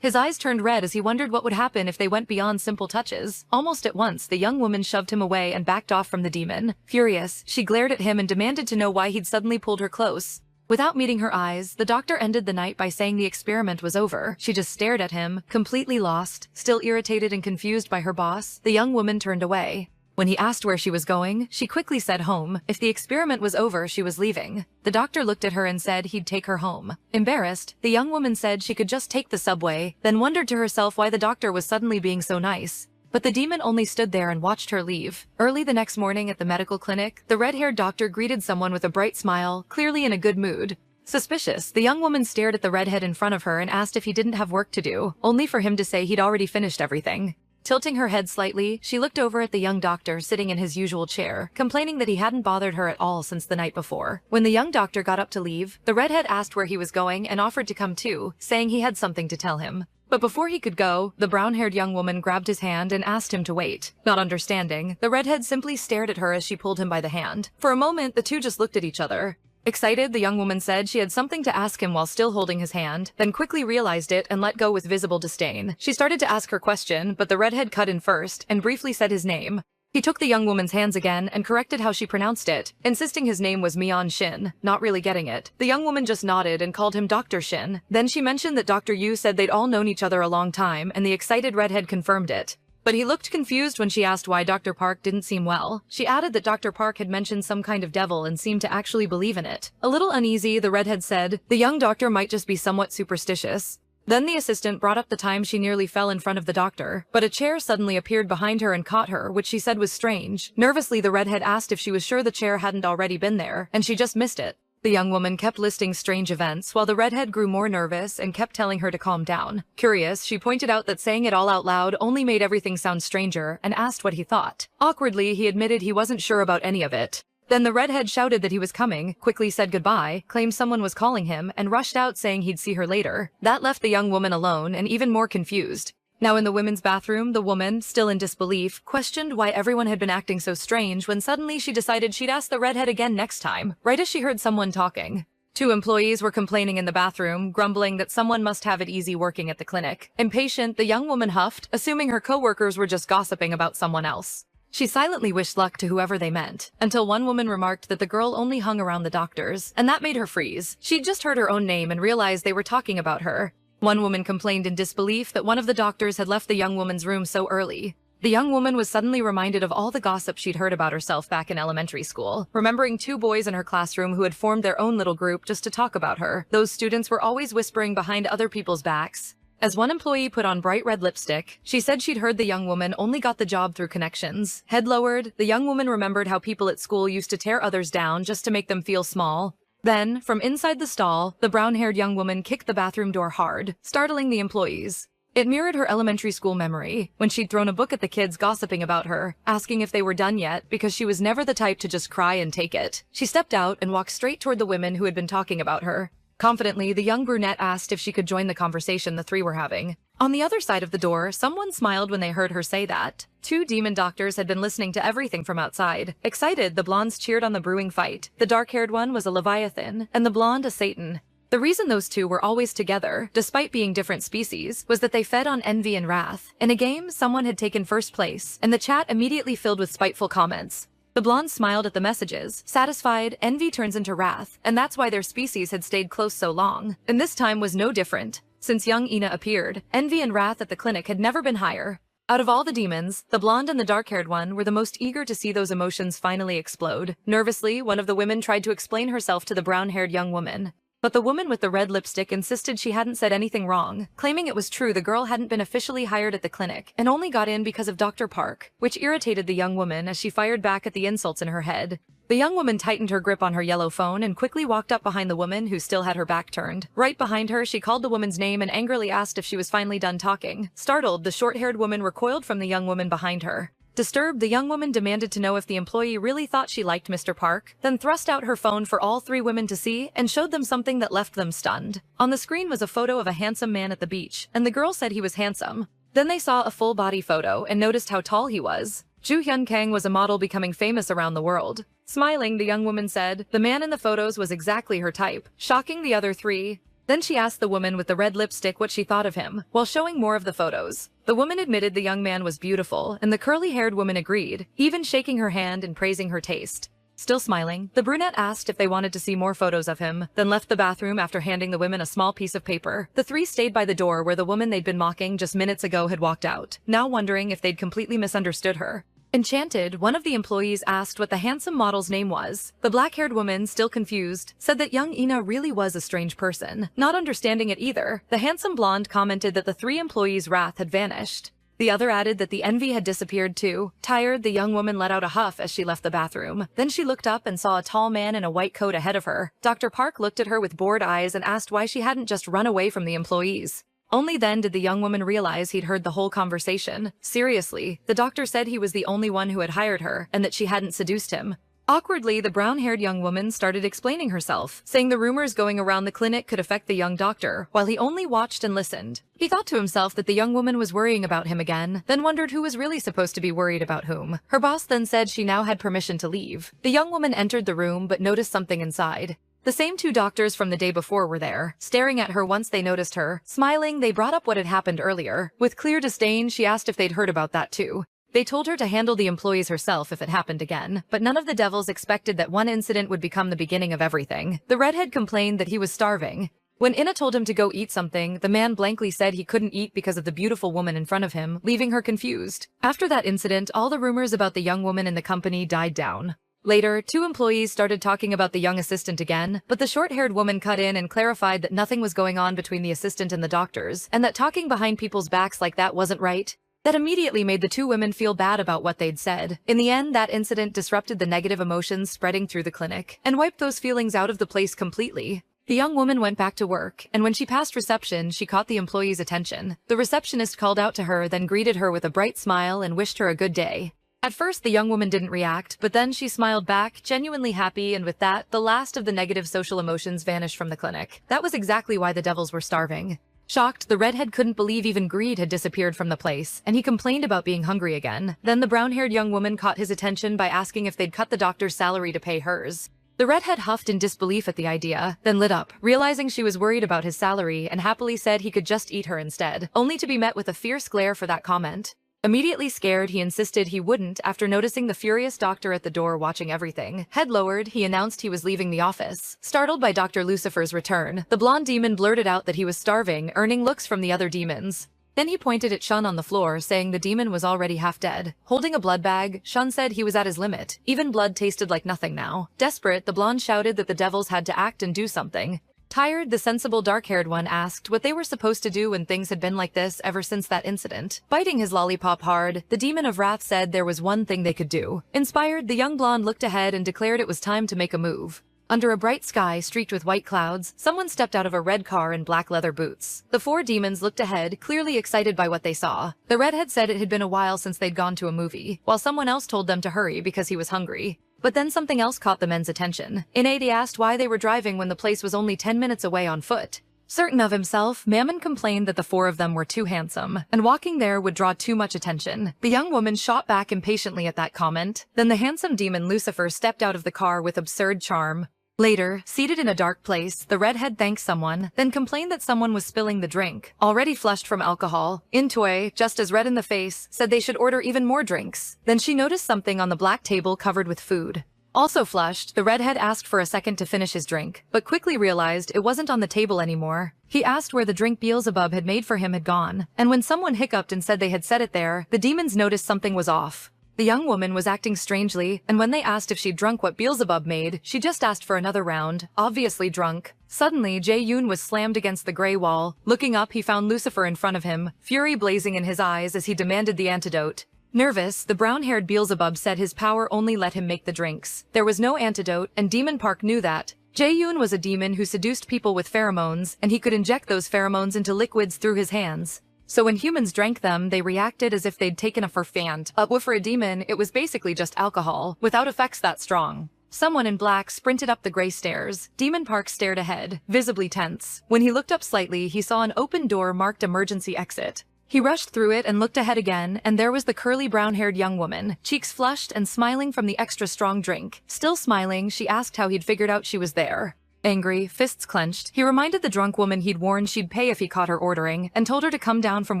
His eyes turned red as he wondered what would happen if they went beyond simple touches. Almost at once, the young woman shoved him away and backed off from the demon. Furious, she glared at him and demanded to know why he'd suddenly pulled her close. Without meeting her eyes, the doctor ended the night by saying the experiment was over. She just stared at him, completely lost. Still irritated and confused by her boss, the young woman turned away. When he asked where she was going, she quickly said home. If the experiment was over, she was leaving. The doctor looked at her and said he'd take her home. Embarrassed, the young woman said she could just take the subway, then wondered to herself why the doctor was suddenly being so nice. But the demon only stood there and watched her leave. Early the next morning at the medical clinic, the red-haired doctor greeted someone with a bright smile, clearly in a good mood. Suspicious, the young woman stared at the redhead in front of her and asked if he didn't have work to do, only for him to say he'd already finished everything. Tilting her head slightly, she looked over at the young doctor sitting in his usual chair, complaining that he hadn't bothered her at all since the night before. When the young doctor got up to leave, the redhead asked where he was going and offered to come too, saying he had something to tell him. But before he could go, the brown-haired young woman grabbed his hand and asked him to wait. Not understanding, the redhead simply stared at her as she pulled him by the hand. For a moment, the two just looked at each other. Excited, the young woman said she had something to ask him while still holding his hand, then quickly realized it and let go with visible disdain. She started to ask her question, but the redhead cut in first and briefly said his name. He took the young woman's hands again and corrected how she pronounced it, insisting his name was Shin. Not really getting it, the young woman just nodded and called him Dr. Shin. Then she mentioned that Dr. Yu said they'd all known each other a long time, and the excited redhead confirmed it. But he looked confused when she asked why Dr. Park didn't seem well. She added that Dr. Park had mentioned some kind of devil and seemed to actually believe in it. A little uneasy, the redhead said, the young doctor might just be somewhat superstitious. Then the assistant brought up the time she nearly fell in front of the doctor, but a chair suddenly appeared behind her and caught her, which she said was strange. Nervously, the redhead asked if she was sure the chair hadn't already been there, and she just missed it. The young woman kept listing strange events while the redhead grew more nervous and kept telling her to calm down. Curious, she pointed out that saying it all out loud only made everything sound stranger and asked what he thought. Awkwardly, he admitted he wasn't sure about any of it. Then the redhead shouted that he was coming, quickly said goodbye, claimed someone was calling him, and rushed out saying he'd see her later. That left the young woman alone and even more confused. Now in the women's bathroom, the woman, still in disbelief, questioned why everyone had been acting so strange when suddenly she decided she'd ask the redhead again next time, right as she heard someone talking. 2 employees were complaining in the bathroom, grumbling that someone must have it easy working at the clinic. Impatient, the young woman huffed, assuming her co-workers were just gossiping about someone else. She silently wished luck to whoever they meant, until one woman remarked that the girl only hung around the doctors, and that made her freeze. She'd just heard her own name and realized they were talking about her. One woman complained in disbelief that one of the doctors had left the young woman's room so early. The young woman was suddenly reminded of all the gossip she'd heard about herself back in elementary school, remembering 2 boys in her classroom who had formed their own little group just to talk about her. Those students were always whispering behind other people's backs. As one employee put on bright red lipstick, she said she'd heard the young woman only got the job through connections. Head lowered, the young woman remembered how people at school used to tear others down just to make them feel small. Then, from inside the stall, the brown-haired young woman kicked the bathroom door hard, startling the employees. It mirrored her elementary school memory, when she'd thrown a book at the kids gossiping about her, asking if they were done yet because she was never the type to just cry and take it. She stepped out and walked straight toward the women who had been talking about her. Confidently, the young brunette asked if she could join the conversation the 3 were having. On the other side of the door, someone smiled when they heard her say that. 2 demon doctors had been listening to everything from outside. Excited, the blondes cheered on the brewing fight. The dark-haired one was a Leviathan, and the blonde a Satan. The reason those 2 were always together, despite being different species, was that they fed on envy and wrath. In a game, someone had taken first place, and the chat immediately filled with spiteful comments. The blonde smiled at the messages. Satisfied, envy turns into wrath, and that's why their species had stayed close so long. And this time was no different. Since young Ina appeared, envy and wrath at the clinic had never been higher. Out of all the demons, the blonde and the dark-haired one were the most eager to see those emotions finally explode. Nervously, one of the women tried to explain herself to the brown-haired young woman. But the woman with the red lipstick insisted she hadn't said anything wrong, claiming it was true the girl hadn't been officially hired at the clinic and only got in because of Dr. Park, which irritated the young woman as she fired back at the insults in her head. The young woman tightened her grip on her yellow phone and quickly walked up behind the woman who still had her back turned. Right behind her, she called the woman's name and angrily asked if she was finally done talking. Startled, the short-haired woman recoiled from the young woman behind her. Disturbed, the young woman demanded to know if the employee really thought she liked Mr. Park, then thrust out her phone for all 3 women to see and showed them something that left them stunned. On the screen was a photo of a handsome man at the beach, and the girl said he was handsome. Then they saw a full-body photo and noticed how tall he was. Ju Hyun Kang was a model becoming famous around the world. Smiling, the young woman said the man in the photos was exactly her type, shocking the other 3. Then she asked the woman with the red lipstick what she thought of him, while showing more of the photos. The woman admitted the young man was beautiful, and the curly-haired woman agreed, even shaking her hand and praising her taste. Still smiling, the brunette asked if they wanted to see more photos of him, then left the bathroom after handing the women a small piece of paper. The 3 stayed by the door where the woman they'd been mocking just minutes ago had walked out, now wondering if they'd completely misunderstood her. Enchanted, one of the employees asked what the handsome model's name was. The black-haired woman, still confused, said that young Ina really was a strange person. Not understanding it either, the handsome blonde commented that the three employees' wrath had vanished. The other added that the envy had disappeared too. Tired, the young woman let out a huff as she left the bathroom. Then she looked up and saw a tall man in a white coat ahead of her. Dr. Park looked at her with bored eyes and asked why she hadn't just run away from the employees. Only then did the young woman realize he'd heard the whole conversation. Seriously, the doctor said he was the only one who had hired her, and that she hadn't seduced him. Awkwardly, the brown-haired young woman started explaining herself, saying the rumors going around the clinic could affect the young doctor, while he only watched and listened. He thought to himself that the young woman was worrying about him again, then wondered who was really supposed to be worried about whom. Her boss then said she now had permission to leave. The young woman entered the room but noticed something inside. The same two doctors from the day before were there, staring at her once they noticed her. Smiling, they brought up what had happened earlier. With clear disdain, she asked if they'd heard about that too. They told her to handle the employees herself if it happened again, but none of the devils expected that one incident would become the beginning of everything. The redhead complained that he was starving. When Ina told him to go eat something, the man blankly said he couldn't eat because of the beautiful woman in front of him, leaving her confused. After that incident, all the rumors about the young woman in the company died down. Later, two employees started talking about the young assistant again, but the short-haired woman cut in and clarified that nothing was going on between the assistant and the doctors, and that talking behind people's backs like that wasn't right. That immediately made the two women feel bad about what they'd said. In the end, that incident disrupted the negative emotions spreading through the clinic, and wiped those feelings out of the place completely. The young woman went back to work, and when she passed reception, she caught the employee's attention. The receptionist called out to her, then greeted her with a bright smile and wished her a good day. At first, the young woman didn't react, but then she smiled back, genuinely happy, and with that, the last of the negative social emotions vanished from the clinic. That was exactly why the devils were starving. Shocked, the redhead couldn't believe even greed had disappeared from the place, and he complained about being hungry again. Then the brown-haired young woman caught his attention by asking if they'd cut the doctor's salary to pay hers. The redhead huffed in disbelief at the idea, then lit up, realizing she was worried about his salary, and happily said he could just eat her instead, only to be met with a fierce glare for that comment. Immediately scared, he insisted he wouldn't after noticing the furious doctor at the door watching everything. Head lowered, he announced he was leaving the office. Startled by Dr. Lucifer's return, the blonde demon blurted out that he was starving, earning looks from the other demons. Then he pointed at Shun on the floor, saying the demon was already half dead. Holding a blood bag, Shun said he was at his limit. Even blood tasted like nothing now. Desperate, the blonde shouted that the devils had to act and do something. Tired, the sensible dark-haired one asked what they were supposed to do when things had been like this ever since that incident. Biting his lollipop hard, the demon of wrath said there was one thing they could do. Inspired, the young blonde looked ahead and declared it was time to make a move. Under a bright sky streaked with white clouds, someone stepped out of a red car in black leather boots. The four demons looked ahead, clearly excited by what they saw. The redhead said it had been a while since they'd gone to a movie, while someone else told them to hurry because he was hungry. But then something else caught the men's attention. He asked why they were driving when the place was only 10 minutes away on foot. Certain of himself, Mammon complained that the four of them were too handsome, and walking there would draw too much attention. The young woman shot back impatiently at that comment. Then the handsome demon Lucifer stepped out of the car with absurd charm. Later, seated in a dark place, the redhead thanked someone, then complained that someone was spilling the drink. Already flushed from alcohol, Intoy, just as red in the face, said they should order even more drinks. Then she noticed something on the black table covered with food. Also flushed, the redhead asked for a second to finish his drink, but quickly realized it wasn't on the table anymore. He asked where the drink Beelzebub had made for him had gone, and when someone hiccuped and said they had set it there, the demons noticed something was off. The young woman was acting strangely, and when they asked if she'd drunk what Beelzebub made, she just asked for another round, obviously drunk. Suddenly, Jae-yoon was slammed against the gray wall. Looking up, he found Lucifer in front of him, fury blazing in his eyes as he demanded the antidote. Nervous, the brown-haired Beelzebub said his power only let him make the drinks. There was no antidote, and Demon Park knew that. Jae-yoon was a demon who seduced people with pheromones, and he could inject those pheromones into liquids through his hands. So when humans drank them, they reacted as if they'd taken a furfant. But for a demon, it was basically just alcohol, without effects that strong. Someone in black sprinted up the gray stairs. Demon Park stared ahead, visibly tense. When he looked up slightly, he saw an open door marked emergency exit. He rushed through it and looked ahead again, and there was the curly brown-haired young woman, cheeks flushed and smiling from the extra strong drink. Still smiling, she asked how he'd figured out she was there. Angry, fists clenched, he reminded the drunk woman he'd warned she'd pay if he caught her ordering, and told her to come down from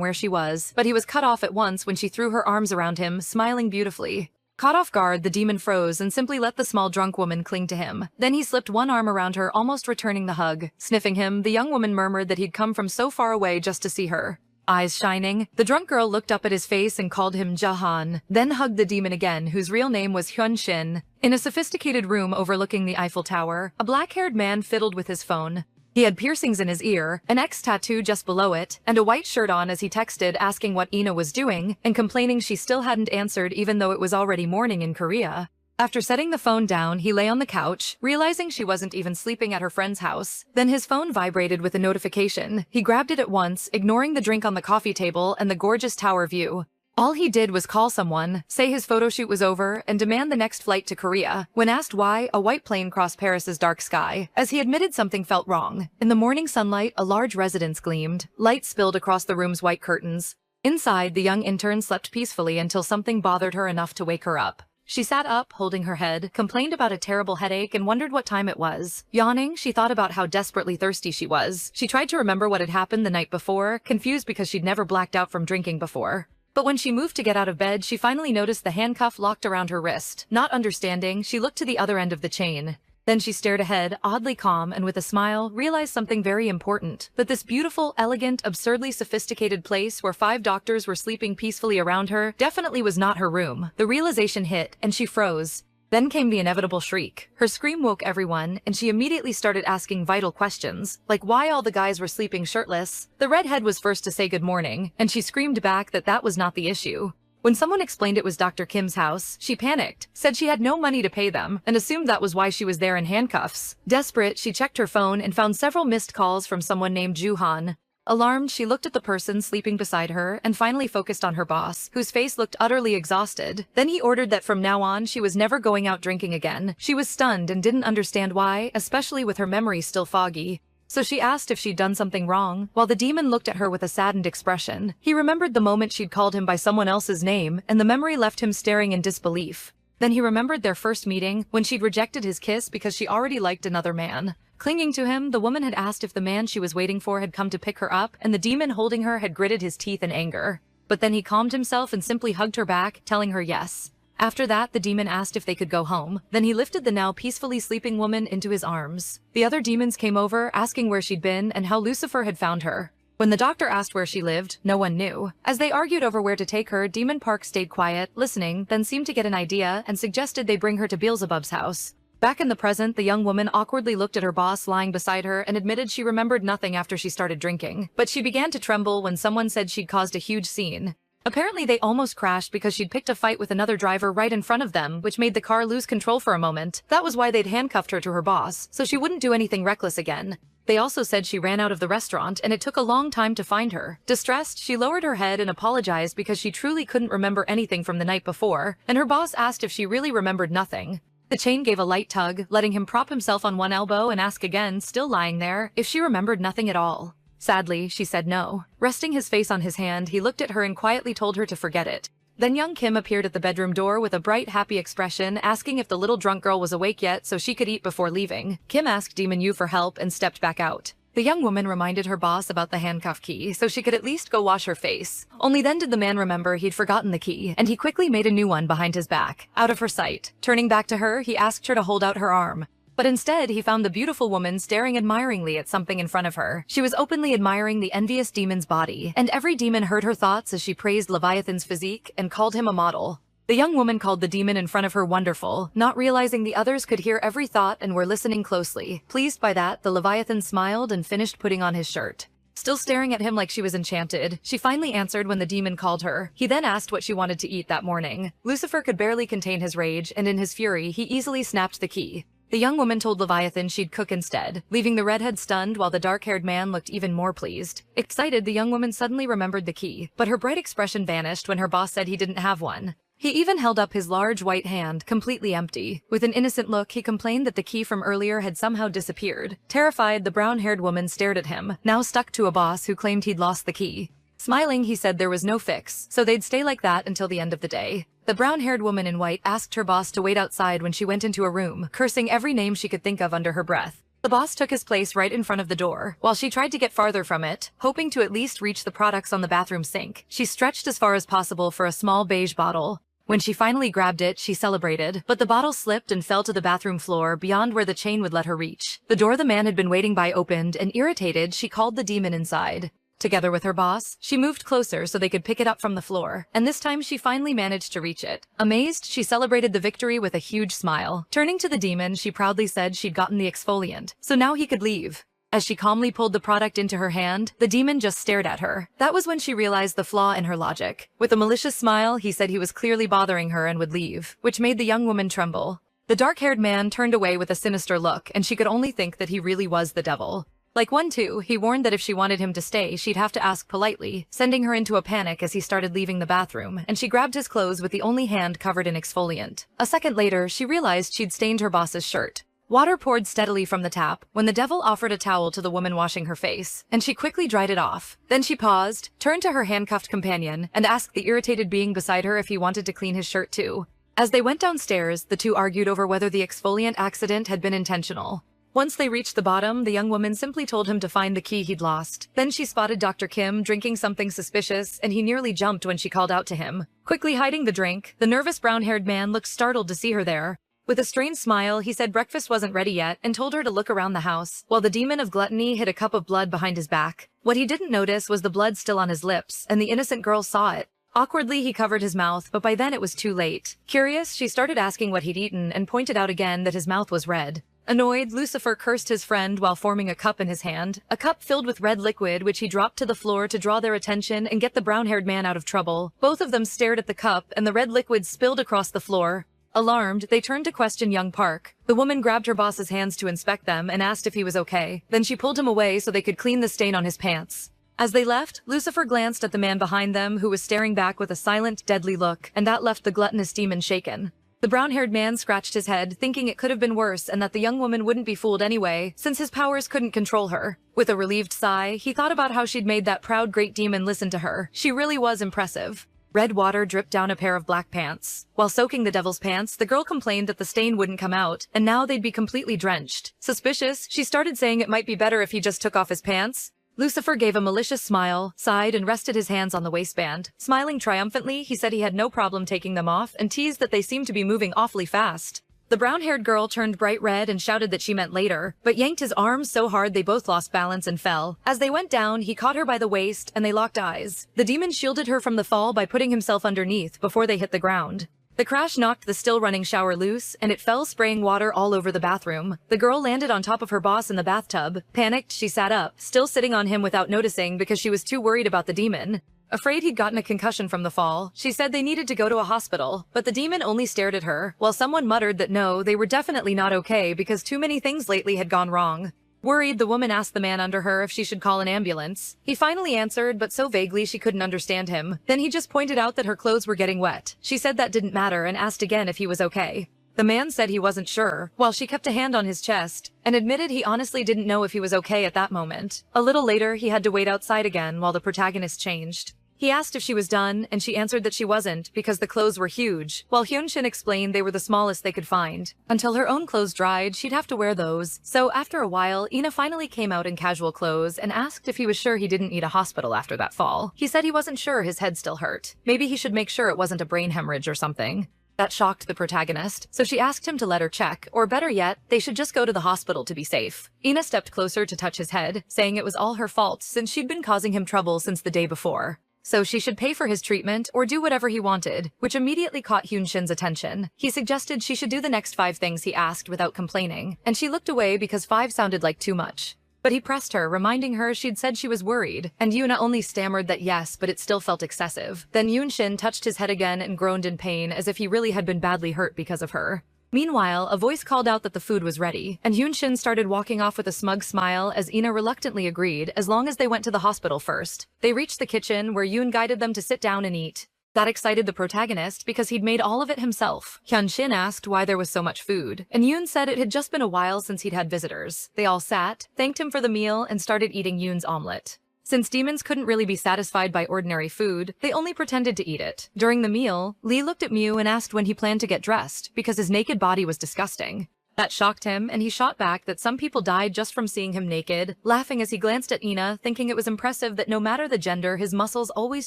where she was, but he was cut off at once when she threw her arms around him, smiling beautifully. Caught off guard, the demon froze and simply let the small drunk woman cling to him. Then he slipped one arm around her, almost returning the hug. Sniffing him, the young woman murmured that he'd come from so far away just to see her. Eyes shining, the drunk girl looked up at his face and called him Jahan, then hugged the demon again, whose real name was Hyun-shin. In a sophisticated room overlooking the Eiffel Tower, a black-haired man fiddled with his phone. He had piercings in his ear, an X tattoo just below it, and a white shirt on as he texted asking what Ina was doing, and complaining she still hadn't answered even though it was already morning in Korea. After setting the phone down, he lay on the couch, realizing she wasn't even sleeping at her friend's house. Then his phone vibrated with a notification. He grabbed it at once, ignoring the drink on the coffee table and the gorgeous tower view. All he did was call someone, say his photo shoot was over, and demand the next flight to Korea. When asked why, a white plane crossed Paris's dark sky, as he admitted something felt wrong. In the morning sunlight, a large residence gleamed. Light spilled across the room's white curtains. Inside, the young intern slept peacefully until something bothered her enough to wake her up. She sat up, holding her head, complained about a terrible headache, and wondered what time it was. Yawning, she thought about how desperately thirsty she was. She tried to remember what had happened the night before, confused because she'd never blacked out from drinking before. But when she moved to get out of bed, she finally noticed the handcuff locked around her wrist. Not understanding, she looked to the other end of the chain. Then she stared ahead, oddly calm, and with a smile, realized something very important. That this beautiful, elegant, absurdly sophisticated place where 5 doctors were sleeping peacefully around her definitely was not her room. The realization hit, and she froze. Then came the inevitable shriek. Her scream woke everyone, and she immediately started asking vital questions, like why all the guys were sleeping shirtless. The redhead was first to say good morning, and she screamed back that that was not the issue. When someone explained it was Dr. Kim's house, she panicked, said she had no money to pay them, and assumed that was why she was there in handcuffs. Desperate, she checked her phone and found several missed calls from someone named Juhan. Alarmed, she looked at the person sleeping beside her and finally focused on her boss, whose face looked utterly exhausted. Then he ordered that from now on she was never going out drinking again. She was stunned and didn't understand why, especially with her memory still foggy. So she asked if she'd done something wrong, while the demon looked at her with a saddened expression. He remembered the moment she'd called him by someone else's name, and the memory left him staring in disbelief. Then he remembered their first meeting, when she'd rejected his kiss because she already liked another man. Clinging to him, the woman had asked if the man she was waiting for had come to pick her up, and the demon holding her had gritted his teeth in anger. But then he calmed himself and simply hugged her back, telling her yes. After that, the demon asked if they could go home. Then he lifted the now peacefully sleeping woman into his arms. The other demons came over, asking where she'd been and how Lucifer had found her. When the doctor asked where she lived, no one knew. As they argued over where to take her, Demon Park stayed quiet, listening, then seemed to get an idea and suggested they bring her to Beelzebub's house. Back in the present, the young woman awkwardly looked at her boss lying beside her and admitted she remembered nothing after she started drinking. But she began to tremble when someone said she'd caused a huge scene. Apparently they almost crashed because she'd picked a fight with another driver right in front of them, which made the car lose control for a moment. That was why they'd handcuffed her to her boss, so she wouldn't do anything reckless again. They also said she ran out of the restaurant and it took a long time to find her. Distressed, she lowered her head and apologized because she truly couldn't remember anything from the night before, and her boss asked if she really remembered nothing. The chain gave a light tug, letting him prop himself on one elbow and ask again, still lying there, if she remembered nothing at all. Sadly, she said no. Resting his face on his hand, he looked at her and quietly told her to forget it. Then young Kim appeared at the bedroom door with a bright, happy expression, asking if the little drunk girl was awake yet so she could eat before leaving. Kim asked Demon Yu for help and stepped back out. The young woman reminded her boss about the handcuff key so she could at least go wash her face. Only then did the man remember he'd forgotten the key, and he quickly made a new one behind his back, out of her sight. Turning back to her, he asked her to hold out her arm. But instead, he found the beautiful woman staring admiringly at something in front of her. She was openly admiring the envious demon's body, and every demon heard her thoughts as she praised Leviathan's physique and called him a model. The young woman called the demon in front of her wonderful, not realizing the others could hear every thought and were listening closely. Pleased by that, the Leviathan smiled and finished putting on his shirt. Still staring at him like she was enchanted, she finally answered when the demon called her. He then asked what she wanted to eat that morning. Lucifer could barely contain his rage, and in his fury, he easily snapped the key. The young woman told Leviathan she'd cook instead, leaving the redhead stunned while the dark-haired man looked even more pleased. Excited, the young woman suddenly remembered the key, but her bright expression vanished when her boss said he didn't have one. He even held up his large white hand, completely empty. With an innocent look, he complained that the key from earlier had somehow disappeared. Terrified, the brown-haired woman stared at him, now stuck to a boss who claimed he'd lost the key. Smiling, he said there was no fix, so they'd stay like that until the end of the day. The brown-haired woman in white asked her boss to wait outside when she went into a room, cursing every name she could think of under her breath. The boss took his place right in front of the door, while she tried to get farther from it, hoping to at least reach the products on the bathroom sink. She stretched as far as possible for a small beige bottle. When she finally grabbed it, she celebrated, but the bottle slipped and fell to the bathroom floor beyond where the chain would let her reach. The door the man had been waiting by opened, and irritated, she called the demon inside. Together with her boss, she moved closer so they could pick it up from the floor, and this time she finally managed to reach it. Amazed, she celebrated the victory with a huge smile. Turning to the demon, she proudly said she'd gotten the exfoliant, so now he could leave. As she calmly pulled the product into her hand, the demon just stared at her. That was when she realized the flaw in her logic. With a malicious smile, he said he was clearly bothering her and would leave, which made the young woman tremble. The dark-haired man turned away with a sinister look, and she could only think that he really was the devil. Like one too, he warned that if she wanted him to stay, she'd have to ask politely, sending her into a panic as he started leaving the bathroom, and she grabbed his clothes with the only hand covered in exfoliant. A second later, she realized she'd stained her boss's shirt. Water poured steadily from the tap when the devil offered a towel to the woman washing her face, and she quickly dried it off. Then she paused, turned to her handcuffed companion, and asked the irritated being beside her if he wanted to clean his shirt too. As they went downstairs, the two argued over whether the exfoliant accident had been intentional. Once they reached the bottom, the young woman simply told him to find the key he'd lost. Then she spotted Dr. Kim drinking something suspicious, and he nearly jumped when she called out to him. Quickly hiding the drink, the nervous brown-haired man looked startled to see her there. With a strained smile, he said breakfast wasn't ready yet and told her to look around the house, while the demon of gluttony hid a cup of blood behind his back. What he didn't notice was the blood still on his lips, and the innocent girl saw it. Awkwardly, he covered his mouth, but by then it was too late. Curious, she started asking what he'd eaten and pointed out again that his mouth was red. Annoyed, Lucifer cursed his friend while forming a cup in his hand, a cup filled with red liquid which he dropped to the floor to draw their attention and get the brown-haired man out of trouble. Both of them stared at the cup, and the red liquid spilled across the floor. Alarmed, they turned to question young Park. The woman grabbed her boss's hands to inspect them and asked if he was okay. Then she pulled him away so they could clean the stain on his pants. As they left, Lucifer glanced at the man behind them who was staring back with a silent, deadly look, and that left the gluttonous demon shaken. The brown-haired man scratched his head, thinking it could have been worse and that the young woman wouldn't be fooled anyway, since his powers couldn't control her. With a relieved sigh, he thought about how she'd made that proud great demon listen to her. She really was impressive. Red water dripped down a pair of black pants. While soaking the devil's pants, the girl complained that the stain wouldn't come out, and now they'd be completely drenched. Suspicious, she started saying it might be better if he just took off his pants. Lucifer gave a malicious smile, sighed, and rested his hands on the waistband. Smiling triumphantly, he said he had no problem taking them off and teased that they seemed to be moving awfully fast. The brown-haired girl turned bright red and shouted that she meant later, but yanked his arms so hard they both lost balance and fell. As they went down, he caught her by the waist, and they locked eyes. The demon shielded her from the fall by putting himself underneath before they hit the ground. The crash knocked the still-running shower loose, and it fell spraying water all over the bathroom. The girl landed on top of her boss in the bathtub. Panicked, she sat up, still sitting on him without noticing because she was too worried about the demon. Afraid he'd gotten a concussion from the fall, she said they needed to go to a hospital, but the demon only stared at her, while someone muttered that no, they were definitely not okay because too many things lately had gone wrong. Worried, the woman asked the man under her if she should call an ambulance. He finally answered, but so vaguely she couldn't understand him. Then he just pointed out that her clothes were getting wet. She said that didn't matter and asked again if he was okay. The man said he wasn't sure, while she kept a hand on his chest, and admitted he honestly didn't know if he was okay at that moment. A little later, he had to wait outside again while the protagonist changed. He asked if she was done, and she answered that she wasn't because the clothes were huge, while Hyeon-jin explained they were the smallest they could find. Until her own clothes dried, she'd have to wear those. So after a while, Ina finally came out in casual clothes and asked if he was sure he didn't need a hospital after that fall. He said he wasn't sure his head still hurt. Maybe he should make sure it wasn't a brain hemorrhage or something. That shocked the protagonist, so she asked him to let her check, or better yet, they should just go to the hospital to be safe. Ina stepped closer to touch his head, saying it was all her fault since she'd been causing him trouble since the day before. So she should pay for his treatment or do whatever he wanted, which immediately caught Hyun-shin's attention. He suggested she should do the next 5 things he asked without complaining, and she looked away because 5 sounded like too much. But he pressed her, reminding her she'd said she was worried, and Yuna only stammered that yes, but it still felt excessive. Then Hyun-shin touched his head again and groaned in pain as if he really had been badly hurt because of her. Meanwhile, a voice called out that the food was ready, and Hyun-shin started walking off with a smug smile as Ina reluctantly agreed as long as they went to the hospital first. They reached the kitchen where Yoon guided them to sit down and eat. That excited the protagonist because he'd made all of it himself. Hyun-shin asked why there was so much food, and Yoon said it had just been a while since he'd had visitors. They all sat, thanked him for the meal, and started eating Yoon's omelet. Since demons couldn't really be satisfied by ordinary food, they only pretended to eat it. During the meal, Lee looked at Mew and asked when he planned to get dressed, because his naked body was disgusting. That shocked him, and he shot back that some people died just from seeing him naked, laughing as he glanced at Ina, thinking it was impressive that no matter the gender, his muscles always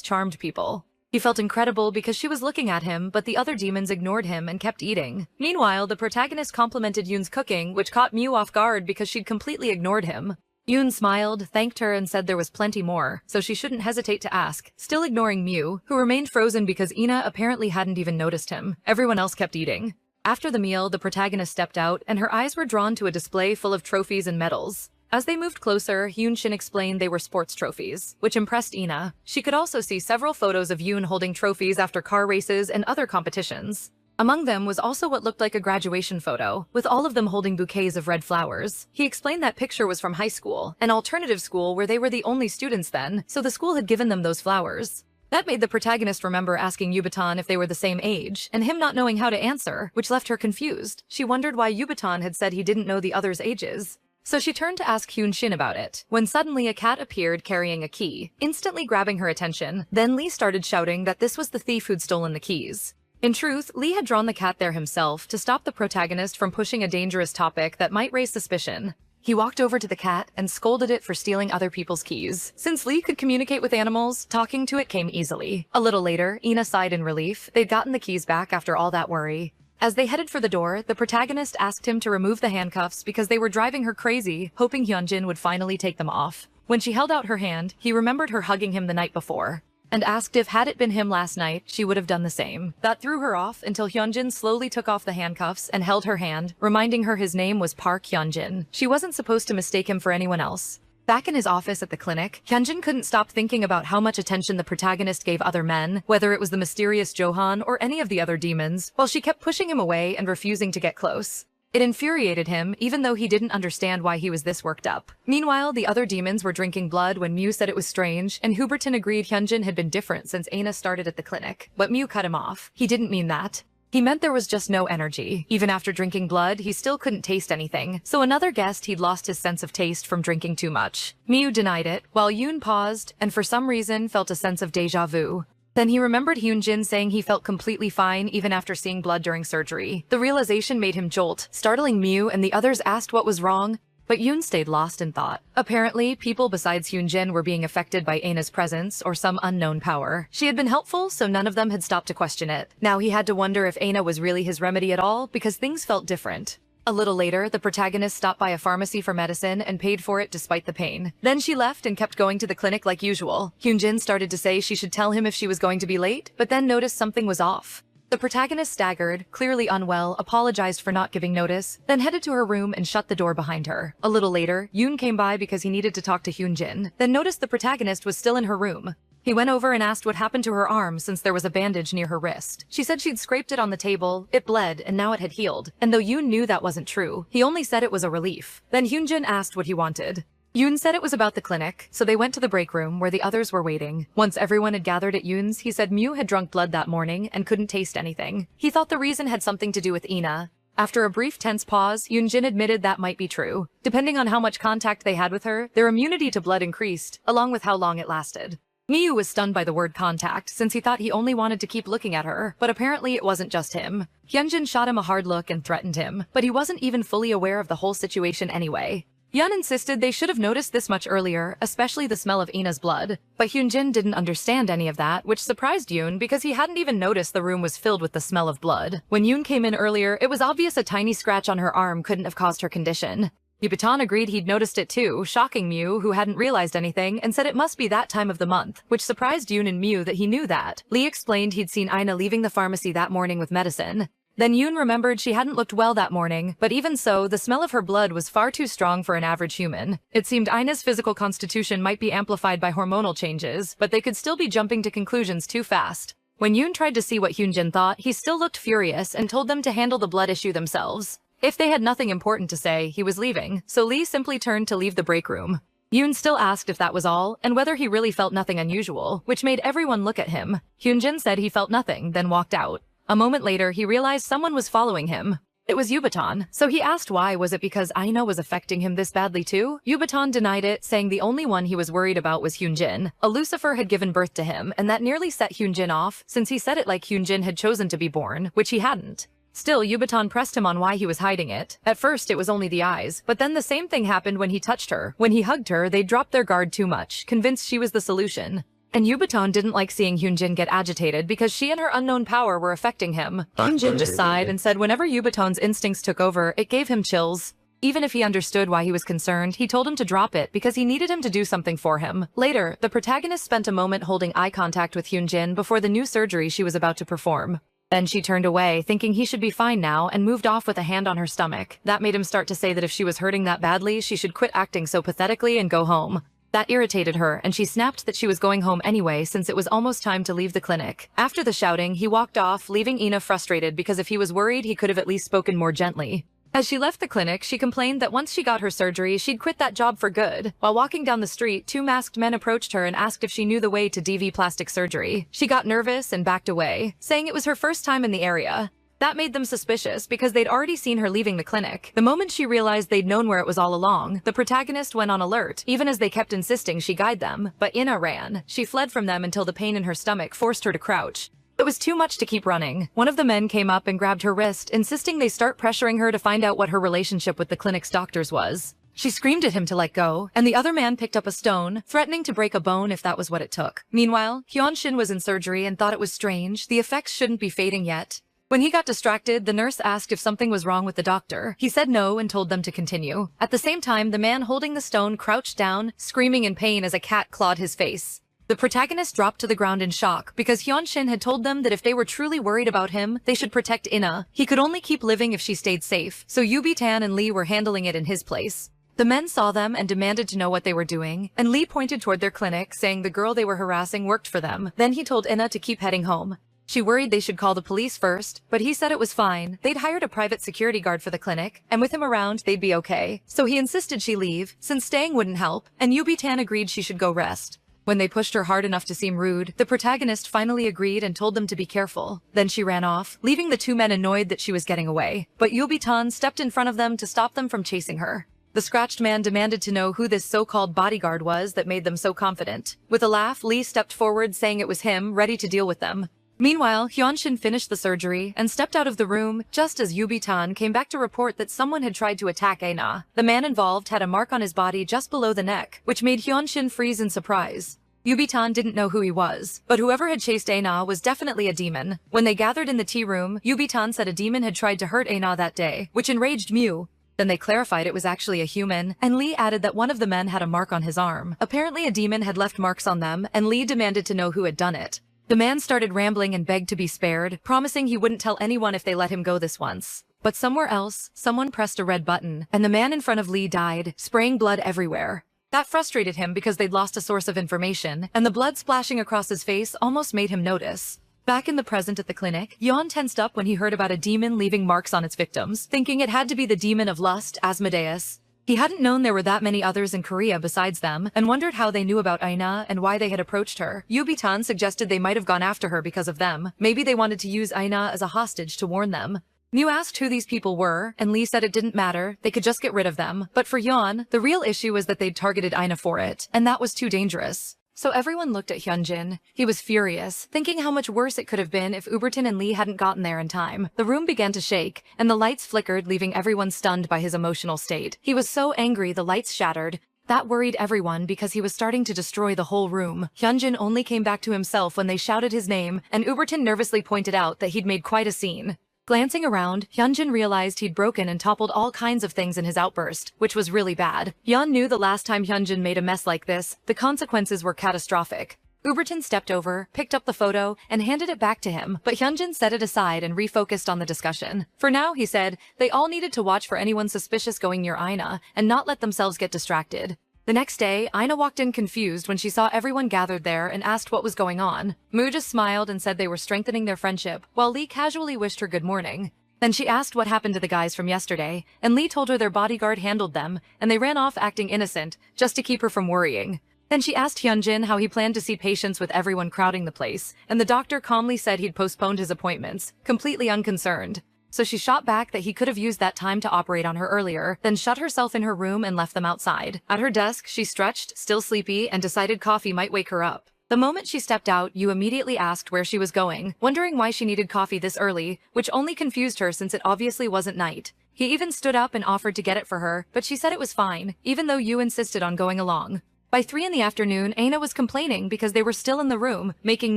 charmed people. He felt incredible because she was looking at him, but the other demons ignored him and kept eating. Meanwhile, the protagonist complimented Yoon's cooking, which caught Mew off guard because she'd completely ignored him. Yoon smiled, thanked her, and said there was plenty more, so she shouldn't hesitate to ask, still ignoring Mew, who remained frozen because Ina apparently hadn't even noticed him. Everyone else kept eating. After the meal, the protagonist stepped out, and her eyes were drawn to a display full of trophies and medals. As they moved closer, Hyun-shin explained they were sports trophies, which impressed Ina. She could also see several photos of Yoon holding trophies after car races and other competitions. Among them was also what looked like a graduation photo, with all of them holding bouquets of red flowers. He explained that picture was from high school, an alternative school where they were the only students then, so the school had given them those flowers. That made the protagonist remember asking Yubaton if they were the same age, and him not knowing how to answer, which left her confused. She wondered why Yubaton had said he didn't know the others' ages. So she turned to ask Hyun-shin about it, when suddenly a cat appeared carrying a key, instantly grabbing her attention. Then Lee started shouting that this was the thief who'd stolen the keys. In truth, Lee had drawn the cat there himself to stop the protagonist from pushing a dangerous topic that might raise suspicion. He walked over to the cat and scolded it for stealing other people's keys. Since Lee could communicate with animals, talking to it came easily. A little later, Ina sighed in relief. They'd gotten the keys back after all that worry. As they headed for the door, the protagonist asked him to remove the handcuffs because they were driving her crazy, hoping Hyun-jin would finally take them off. When she held out her hand, he remembered her hugging him the night before, and asked if had it been him last night, she would have done the same. That threw her off until Hyun-jin slowly took off the handcuffs and held her hand, reminding her his name was Park Hyun-jin. She wasn't supposed to mistake him for anyone else. Back in his office at the clinic, Hyun-jin couldn't stop thinking about how much attention the protagonist gave other men, whether it was the mysterious Johan or any of the other demons, while she kept pushing him away and refusing to get close. It infuriated him, even though he didn't understand why he was this worked up. Meanwhile, the other demons were drinking blood when Mew said it was strange, and Huberton agreed Hyun-jin had been different since Aina started at the clinic. But Mew cut him off. He didn't mean that. He meant there was just no energy. Even after drinking blood, he still couldn't taste anything. So another guessed he'd lost his sense of taste from drinking too much. Mew denied it, while Yoon paused, and for some reason felt a sense of deja vu. Then he remembered Hyun-jin saying he felt completely fine even after seeing blood during surgery. The realization made him jolt, startling Mew, and the others asked what was wrong, but Yoon stayed lost in thought. Apparently, people besides Hyun-jin were being affected by Aina's presence or some unknown power. She had been helpful, so none of them had stopped to question it. Now he had to wonder if Aina was really his remedy at all, because things felt different. A little later, the protagonist stopped by a pharmacy for medicine and paid for it despite the pain. Then she left and kept going to the clinic like usual. Hyun-jin started to say she should tell him if she was going to be late, but then noticed something was off. The protagonist staggered, clearly unwell, apologized for not giving notice, then headed to her room and shut the door behind her. A little later, Yoon came by because he needed to talk to Hyun-jin, then noticed the protagonist was still in her room. He went over and asked what happened to her arm since there was a bandage near her wrist. She said she'd scraped it on the table, it bled, and now it had healed. And though Yoon knew that wasn't true, he only said it was a relief. Then Hyun-jin asked what he wanted. Yoon said it was about the clinic, so they went to the break room where the others were waiting. Once everyone had gathered at Yoon's, he said Mew had drunk blood that morning and couldn't taste anything. He thought the reason had something to do with Ina. After a brief tense pause, Hyun-jin admitted that might be true. Depending on how much contact they had with her, their immunity to blood increased, along with how long it lasted. Mew was stunned by the word contact, since he thought he only wanted to keep looking at her, but apparently it wasn't just him. Hyun-jin shot him a hard look and threatened him, but he wasn't even fully aware of the whole situation anyway. Hyun insisted they should have noticed this much earlier, especially the smell of Ina's blood. But Hyun-jin didn't understand any of that, which surprised Yoon because he hadn't even noticed the room was filled with the smell of blood. When Yoon came in earlier, it was obvious a tiny scratch on her arm couldn't have caused her condition. Yubitan agreed he'd noticed it too, shocking Mew, who hadn't realized anything, and said it must be that time of the month, which surprised Yoon and Mew that he knew that. Lee explained he'd seen Ina leaving the pharmacy that morning with medicine. Then Yoon remembered she hadn't looked well that morning, but even so, the smell of her blood was far too strong for an average human. It seemed Ina's physical constitution might be amplified by hormonal changes, but they could still be jumping to conclusions too fast. When Yoon tried to see what Hyun-jin thought, he still looked furious and told them to handle the blood issue themselves. If they had nothing important to say, he was leaving, so Lee simply turned to leave the break room. Yoon still asked if that was all, and whether he really felt nothing unusual, which made everyone look at him. Hyun-jin said he felt nothing, then walked out. A moment later, he realized someone was following him. It was Yubitan, so he asked why. Was it because Ina was affecting him this badly too? Yubitan denied it, saying the only one he was worried about was Hyun-jin. A Lucifer had given birth to him, and that nearly set Hyun-jin off, since he said it like Hyun-jin had chosen to be born, which he hadn't. Still, Yubitan pressed him on why he was hiding it. At first, it was only the eyes, but then the same thing happened when he touched her. When he hugged her, they dropped their guard too much, convinced she was the solution. And Yubitan didn't like seeing Hyun-jin get agitated because she and her unknown power were affecting him. Hyun-jin just sighed and said whenever Yubitan's instincts took over, it gave him chills. Even if he understood why he was concerned, he told him to drop it because he needed him to do something for him. Later, the protagonist spent a moment holding eye contact with Hyun-jin before the new surgery she was about to perform. Then she turned away, thinking he should be fine now, and moved off with a hand on her stomach. That made him start to say that if she was hurting that badly, she should quit acting so pathetically and go home. That irritated her, and she snapped that she was going home anyway since it was almost time to leave the clinic. After the shouting, he walked off, leaving Ina frustrated because if he was worried, he could have at least spoken more gently. As she left the clinic, she complained that once she got her surgery, she'd quit that job for good. While walking down the street, two masked men approached her and asked if she knew the way to DV plastic surgery. She got nervous and backed away, saying it was her first time in the area. That made them suspicious because they'd already seen her leaving the clinic. The moment she realized they'd known where it was all along, the protagonist went on alert, even as they kept insisting she guide them. But Ina ran. She fled from them until the pain in her stomach forced her to crouch. It was too much to keep running. One of the men came up and grabbed her wrist, insisting they start pressuring her to find out what her relationship with the clinic's doctors was. She screamed at him to let go, and the other man picked up a stone, threatening to break a bone if that was what it took. Meanwhile, Hyun-jin was in surgery and thought it was strange. The effects shouldn't be fading yet. When he got distracted, the nurse asked if something was wrong with the doctor. He said no and told them to continue. At the same time, the man holding the stone crouched down, screaming in pain as a cat clawed his face. The protagonist dropped to the ground in shock because Hyun-jin had told them that if they were truly worried about him, they should protect Ina. He could only keep living if she stayed safe, so Yubi-tan and Lee were handling it in his place. The men saw them and demanded to know what they were doing, and Lee pointed toward their clinic, saying the girl they were harassing worked for them. Then he told Ina to keep heading home. She worried they should call the police first, but he said it was fine. They'd hired a private security guard for the clinic, and with him around, they'd be okay. So he insisted she leave, since staying wouldn't help, and Yubi-tan agreed she should go rest. When they pushed her hard enough to seem rude, the protagonist finally agreed and told them to be careful. Then she ran off, leaving the two men annoyed that she was getting away. But Yubi-tan stepped in front of them to stop them from chasing her. The scratched man demanded to know who this so-called bodyguard was that made them so confident. With a laugh, Lee stepped forward saying it was him, ready to deal with them. Meanwhile, Hyun-jin finished the surgery and stepped out of the room just as Yubi-tan came back to report that someone had tried to attack Aina. The man involved had a mark on his body just below the neck, which made Hyun-jin freeze in surprise. Yubi-tan didn't know who he was, but whoever had chased Aina was definitely a demon. When they gathered in the tea room, Yubi-tan said a demon had tried to hurt Aina that day, which enraged Mew. Then they clarified it was actually a human, and Lee added that one of the men had a mark on his arm. Apparently a demon had left marks on them, and Lee demanded to know who had done it. The man started rambling and begged to be spared, promising he wouldn't tell anyone if they let him go this once. But somewhere else, someone pressed a red button, and the man in front of Lee died, spraying blood everywhere. That frustrated him because they'd lost a source of information, and the blood splashing across his face almost made him notice. Back in the present at the clinic, Yeon tensed up when he heard about a demon leaving marks on its victims, thinking it had to be the demon of lust, Asmodeus. He hadn't known there were that many others in Korea besides them, and wondered how they knew about Aina and why they had approached her. Yubi-tan suggested they might have gone after her because of them. Maybe they wanted to use Aina as a hostage to warn them. Mew asked who these people were, and Lee said it didn't matter, they could just get rid of them. But for Yeon, the real issue was that they'd targeted Aina for it, and that was too dangerous. So everyone looked at Hyun-jin. He was furious, thinking how much worse it could have been if Uberton and Lee hadn't gotten there in time. The room began to shake, and the lights flickered, leaving everyone stunned by his emotional state. He was so angry the lights shattered. That worried everyone because he was starting to destroy the whole room. Hyun-jin only came back to himself when they shouted his name, and Uberton nervously pointed out that he'd made quite a scene. Glancing around, Hyun-jin realized he'd broken and toppled all kinds of things in his outburst, which was really bad. Yeon knew the last time Hyun-jin made a mess like this, the consequences were catastrophic. Uberton stepped over, picked up the photo, and handed it back to him, but Hyun-jin set it aside and refocused on the discussion. For now, he said, they all needed to watch for anyone suspicious going near Aina, and not let themselves get distracted. The next day, Aina walked in confused when she saw everyone gathered there and asked what was going on. Moo just smiled and said they were strengthening their friendship, while Lee casually wished her good morning. Then she asked what happened to the guys from yesterday, and Lee told her their bodyguard handled them, and they ran off acting innocent, just to keep her from worrying. Then she asked Hyun-jin how he planned to see patients with everyone crowding the place, and the doctor calmly said he'd postponed his appointments, completely unconcerned. So she shot back that he could have used that time to operate on her earlier, then shut herself in her room and left them outside. At her desk, she stretched, still sleepy, and decided coffee might wake her up. The moment she stepped out, Yu immediately asked where she was going, wondering why she needed coffee this early, which only confused her since it obviously wasn't night. He even stood up and offered to get it for her, but she said it was fine, even though Yu insisted on going along. By 3 in the afternoon, Aina was complaining because they were still in the room, making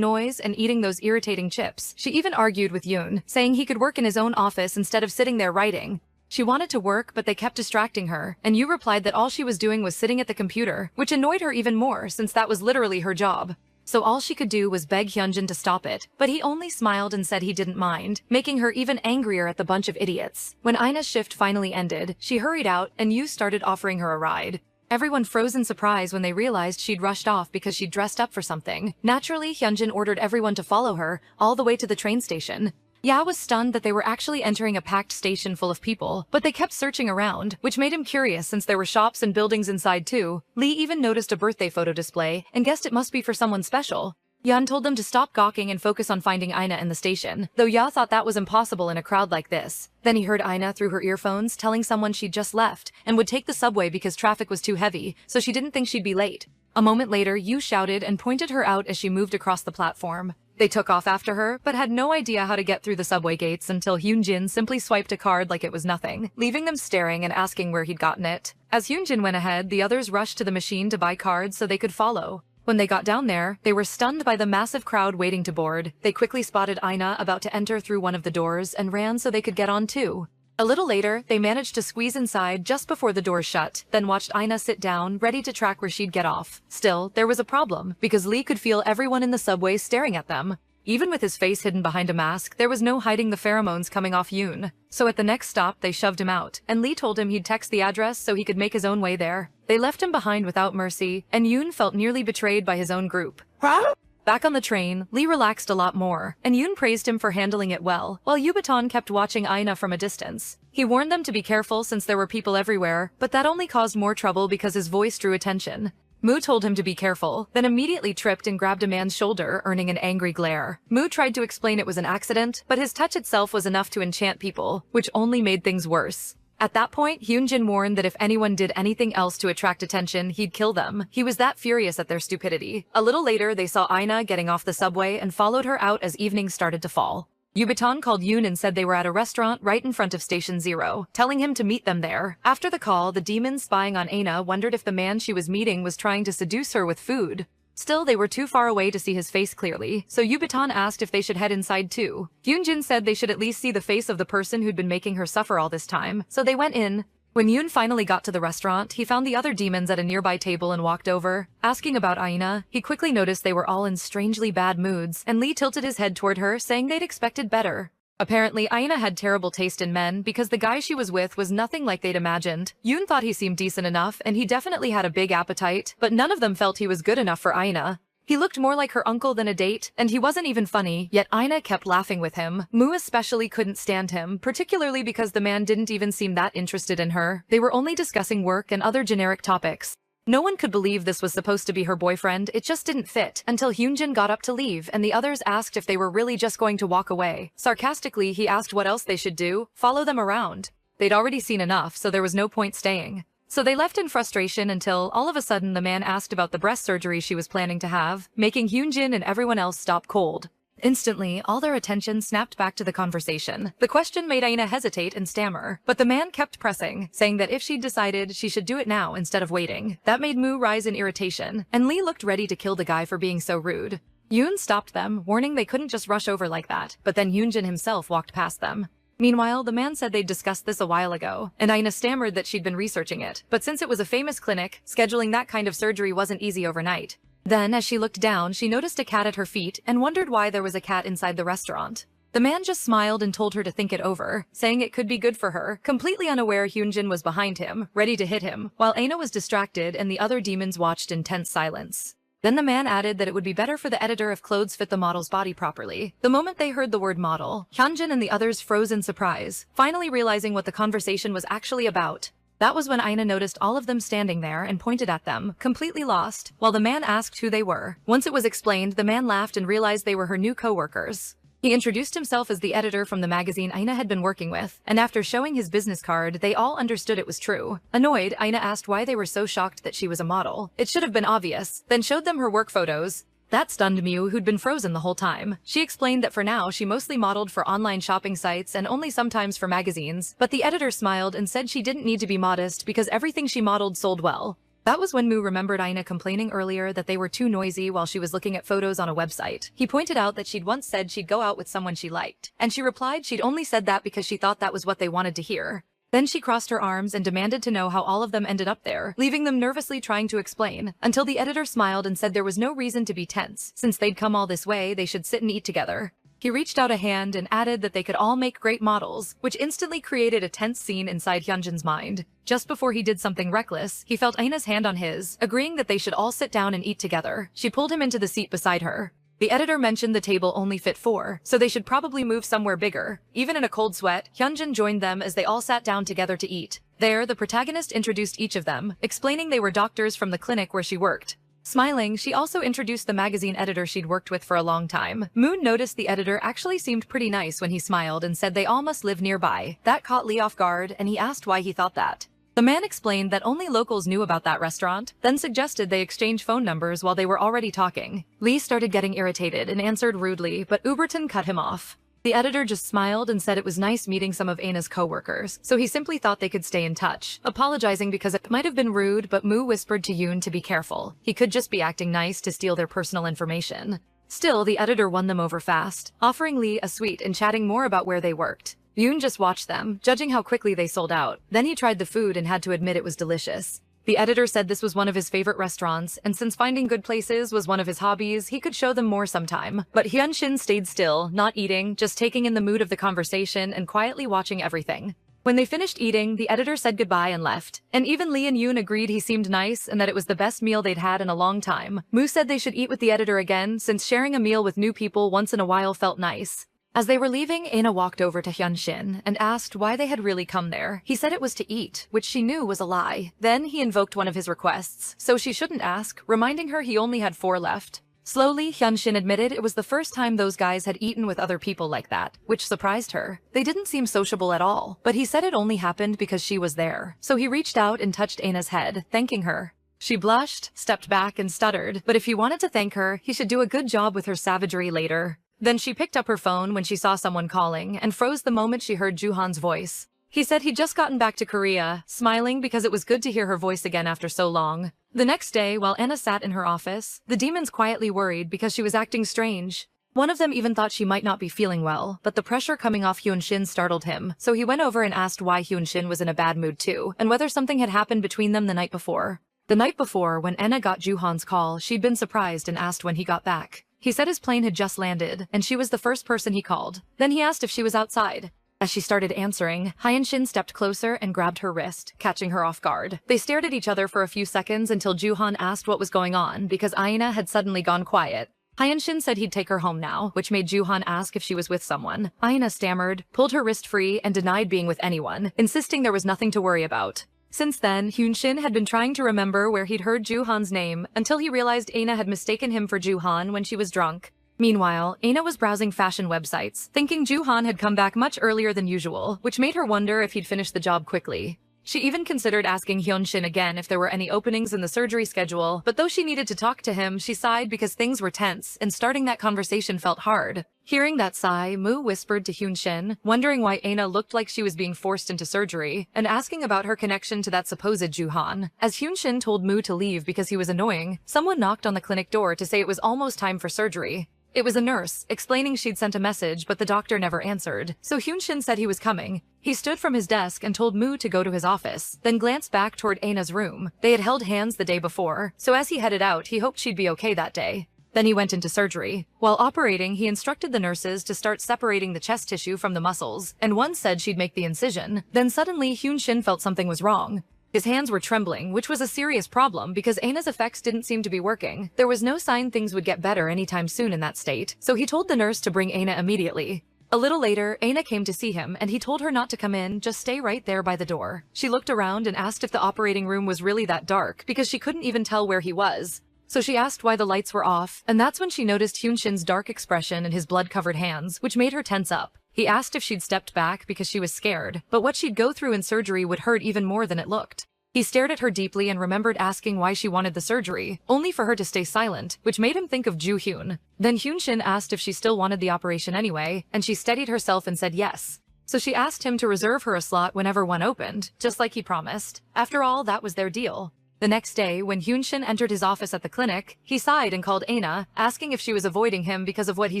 noise and eating those irritating chips. She even argued with Yoon, saying he could work in his own office instead of sitting there writing. She wanted to work, but they kept distracting her, and Yu replied that all she was doing was sitting at the computer, which annoyed her even more since that was literally her job. So all she could do was beg Hyunjin to stop it, but he only smiled and said he didn't mind, making her even angrier at the bunch of idiots. When Ina's shift finally ended, she hurried out, and Yu started offering her a ride. Everyone froze in surprise when they realized she'd rushed off because she'd dressed up for something. Naturally, Hyunjin ordered everyone to follow her, all the way to the train station. Ya was stunned that they were actually entering a packed station full of people, but they kept searching around, which made him curious since there were shops and buildings inside too. Lee even noticed a birthday photo display and guessed it must be for someone special. Yan told them to stop gawking and focus on finding Ina in the station, though Ya thought that was impossible in a crowd like this. Then he heard Ina through her earphones telling someone she'd just left and would take the subway because traffic was too heavy, so she didn't think she'd be late. A moment later, Yu shouted and pointed her out as she moved across the platform. They took off after her, but had no idea how to get through the subway gates until Hyunjin simply swiped a card like it was nothing, leaving them staring and asking where he'd gotten it. As Hyunjin went ahead, the others rushed to the machine to buy cards so they could follow. When they got down there, they were stunned by the massive crowd waiting to board. They quickly spotted Ina about to enter through one of the doors and ran so they could get on too. A little later, they managed to squeeze inside just before the doors shut, then watched Ina sit down, ready to track where she'd get off. Still, there was a problem, because Lee could feel everyone in the subway staring at them. Even with his face hidden behind a mask, there was no hiding the pheromones coming off Yoon. So at the next stop, they shoved him out, and Lee told him he'd text the address so he could make his own way there. They left him behind without mercy, and Yoon felt nearly betrayed by his own group. Huh? Back on the train, Lee relaxed a lot more, and Yoon praised him for handling it well, while Yubaton kept watching Ina from a distance. He warned them to be careful since there were people everywhere, but that only caused more trouble because his voice drew attention. Mu told him to be careful, then immediately tripped and grabbed a man's shoulder, earning an angry glare. Mu tried to explain it was an accident, but his touch itself was enough to enchant people, which only made things worse. At that point, Hyunjin warned that if anyone did anything else to attract attention, he'd kill them. He was that furious at their stupidity. A little later, they saw Ina getting off the subway and followed her out as evening started to fall. Yubaton called Yoon and said they were at a restaurant right in front of Station 0, telling him to meet them there. After the call, the demons spying on Ina wondered if the man she was meeting was trying to seduce her with food. Still, they were too far away to see his face clearly, so Yubaton asked if they should head inside too. Hyunjin said they should at least see the face of the person who'd been making her suffer all this time, so they went in. When Yoon finally got to the restaurant, he found the other demons at a nearby table and walked over. Asking about Ina, he quickly noticed they were all in strangely bad moods, and Lee tilted his head toward her, saying they'd expected better. Apparently, Ina had terrible taste in men because the guy she was with was nothing like they'd imagined. Yoon thought he seemed decent enough, and he definitely had a big appetite, but none of them felt he was good enough for Ina. He looked more like her uncle than a date, and he wasn't even funny, yet Ina kept laughing with him. Mu especially couldn't stand him, particularly because the man didn't even seem that interested in her. They were only discussing work and other generic topics. No one could believe this was supposed to be her boyfriend, it just didn't fit, until Hyunjin got up to leave and the others asked if they were really just going to walk away. Sarcastically, he asked what else they should do, follow them around. They'd already seen enough, so there was no point staying. So they left in frustration until, all of a sudden, the man asked about the breast surgery she was planning to have, making Hyunjin and everyone else stop cold. Instantly, all their attention snapped back to the conversation. The question made Ina hesitate and stammer, but the man kept pressing, saying that if she'd decided, she should do it now instead of waiting. That made Mu rise in irritation, and Lee looked ready to kill the guy for being so rude. Yoon stopped them, warning they couldn't just rush over like that, but then Hyunjin himself walked past them. Meanwhile, the man said they'd discussed this a while ago, and Ina stammered that she'd been researching it, but since it was a famous clinic, scheduling that kind of surgery wasn't easy overnight. Then, as she looked down, she noticed a cat at her feet and wondered why there was a cat inside the restaurant. The man just smiled and told her to think it over, saying it could be good for her, completely unaware Hyunjin was behind him, ready to hit him, while Ina was distracted and the other demons watched in tense silence. Then the man added that it would be better for the editor if clothes fit the model's body properly. The moment they heard the word model, Hyunjin and the others froze in surprise, finally realizing what the conversation was actually about. That was when Ina noticed all of them standing there and pointed at them, completely lost, while the man asked who they were. Once it was explained, the man laughed and realized they were her new co-workers. He introduced himself as the editor from the magazine Ina had been working with, and after showing his business card, they all understood it was true. Annoyed, Ina asked why they were so shocked that she was a model. It should have been obvious, then showed them her work photos. That stunned Mew, who'd been frozen the whole time. She explained that for now she mostly modeled for online shopping sites and only sometimes for magazines, but the editor smiled and said she didn't need to be modest because everything she modeled sold well. That was when Mu remembered Ina complaining earlier that they were too noisy while she was looking at photos on a website. He pointed out that she'd once said she'd go out with someone she liked, and she replied she'd only said that because she thought that was what they wanted to hear. Then she crossed her arms and demanded to know how all of them ended up there, leaving them nervously trying to explain, until the editor smiled and said there was no reason to be tense. Since they'd come all this way, they should sit and eat together. He reached out a hand and added that they could all make great models, which instantly created a tense scene inside Hyunjin's mind. Just before he did something reckless, he felt Aina's hand on his, agreeing that they should all sit down and eat together. She pulled him into the seat beside her. The editor mentioned the table only fit 4, so they should probably move somewhere bigger. Even in a cold sweat, Hyunjin joined them as they all sat down together to eat. There, the protagonist introduced each of them, explaining they were doctors from the clinic where she worked. Smiling, she also introduced the magazine editor she'd worked with for a long time. Moon noticed the editor actually seemed pretty nice when he smiled and said they all must live nearby. That caught Lee off guard, and he asked why he thought that. The man explained that only locals knew about that restaurant, then suggested they exchange phone numbers while they were already talking. Lee started getting irritated and answered rudely, but Uberton cut him off. The editor just smiled and said it was nice meeting some of Aina's co-workers, so he simply thought they could stay in touch, apologizing because it might have been rude, but Moo whispered to Yoon to be careful. He could just be acting nice to steal their personal information. Still, the editor won them over fast, offering Lee a sweet and chatting more about where they worked. Yoon just watched them, judging how quickly they sold out. Then he tried the food and had to admit it was delicious. The editor said this was one of his favorite restaurants, and since finding good places was one of his hobbies, he could show them more sometime. But Hyunshin stayed still, not eating, just taking in the mood of the conversation and quietly watching everything. When they finished eating, the editor said goodbye and left. And even Lee and Yoon agreed he seemed nice and that it was the best meal they'd had in a long time. Moo said they should eat with the editor again, since sharing a meal with new people once in a while felt nice. As they were leaving, Aina walked over to Hyunshin and asked why they had really come there. He said it was to eat, which she knew was a lie. Then he invoked one of his requests, so she shouldn't ask, reminding her he only had 4 left. Slowly, Hyunshin admitted it was the first time those guys had eaten with other people like that, which surprised her. They didn't seem sociable at all, but he said it only happened because she was there. So he reached out and touched Aina's head, thanking her. She blushed, stepped back, and stuttered, but if he wanted to thank her, he should do a good job with her savagery later. Then she picked up her phone when she saw someone calling and froze the moment she heard Juhan's voice. He said he'd just gotten back to Korea, smiling because it was good to hear her voice again after so long. The next day, while Anna sat in her office, the demons quietly worried because she was acting strange. One of them even thought she might not be feeling well, but the pressure coming off Hyunshin startled him, so he went over and asked why Hyunshin was in a bad mood too, and whether something had happened between them the night before. The night before, when Anna got Juhan's call, she'd been surprised and asked when he got back. He said his plane had just landed, and she was the first person he called. Then he asked if she was outside. As she started answering, Hyunshin stepped closer and grabbed her wrist, catching her off guard. They stared at each other for a few seconds until Juhan asked what was going on, because Aina had suddenly gone quiet. Hyunshin said he'd take her home now, which made Juhan ask if she was with someone. Aina stammered, pulled her wrist free, and denied being with anyone, insisting there was nothing to worry about. Since then, Hyunshin had been trying to remember where he'd heard Juhan's name until he realized Aina had mistaken him for Juhan when she was drunk. Meanwhile, Aina was browsing fashion websites, thinking Juhan had come back much earlier than usual, which made her wonder if he'd finished the job quickly. She even considered asking Hyunshin again if there were any openings in the surgery schedule, but though she needed to talk to him, she sighed because things were tense, and starting that conversation felt hard. Hearing that sigh, Moo whispered to Hyunshin, wondering why Aina looked like she was being forced into surgery, and asking about her connection to that supposed Juhan. As Hyunshin told Moo to leave because he was annoying, someone knocked on the clinic door to say it was almost time for surgery. It was a nurse, explaining she'd sent a message but the doctor never answered, so Hyunshin said he was coming. He stood from his desk and told Moo to go to his office, then glanced back toward Aina's room. They had held hands the day before, so as he headed out, he hoped she'd be okay that day. Then he went into surgery. While operating, he instructed the nurses to start separating the chest tissue from the muscles, and one said she'd make the incision. Then suddenly, Hyunshin felt something was wrong. His hands were trembling, which was a serious problem because Aina's effects didn't seem to be working. There was no sign things would get better anytime soon in that state, so he told the nurse to bring Aina immediately. A little later, Aina came to see him, and he told her not to come in, just stay right there by the door. She looked around and asked if the operating room was really that dark, because she couldn't even tell where he was. So she asked why the lights were off, and that's when she noticed Hyunshin's dark expression and his blood-covered hands, which made her tense up. He asked if she'd stepped back because she was scared, but what she'd go through in surgery would hurt even more than it looked. He stared at her deeply and remembered asking why she wanted the surgery, only for her to stay silent, which made him think of Ju-hyun. Then Hyunshin asked if she still wanted the operation anyway, and she steadied herself and said yes. So she asked him to reserve her a slot whenever one opened, just like he promised. After all, that was their deal. The next day, when Hyunshin entered his office at the clinic, he sighed and called Aina, asking if she was avoiding him because of what he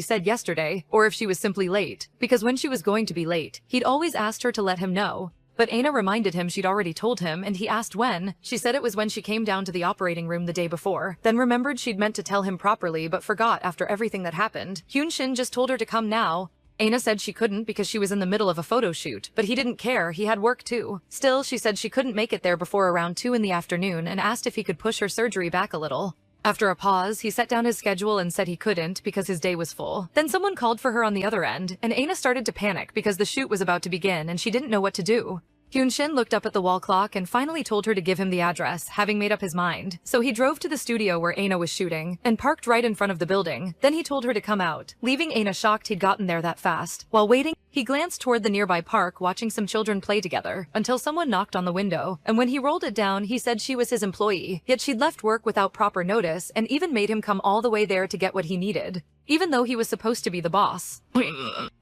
said yesterday, or if she was simply late. Because when she was going to be late, he'd always asked her to let him know. But Aina reminded him she'd already told him, and he asked when. She said it was when she came down to the operating room the day before, then remembered she'd meant to tell him properly but forgot after everything that happened. Hyun-shin just told her to come now. Aina said she couldn't because she was in the middle of a photo shoot, but he didn't care, he had work too. Still, she said she couldn't make it there before around 2 in the afternoon and asked if he could push her surgery back a little. After a pause, he set down his schedule and said he couldn't because his day was full. Then someone called for her on the other end, and Aina started to panic because the shoot was about to begin and she didn't know what to do. Hyun-shin looked up at the wall clock and finally told her to give him the address, having made up his mind. So he drove to the studio where Aina was shooting, and parked right in front of the building. Then he told her to come out, leaving Aina shocked he'd gotten there that fast. While waiting, he glanced toward the nearby park watching some children play together, until someone knocked on the window, and when he rolled it down he said she was his employee, yet she'd left work without proper notice and even made him come all the way there to get what he needed, even though he was supposed to be the boss.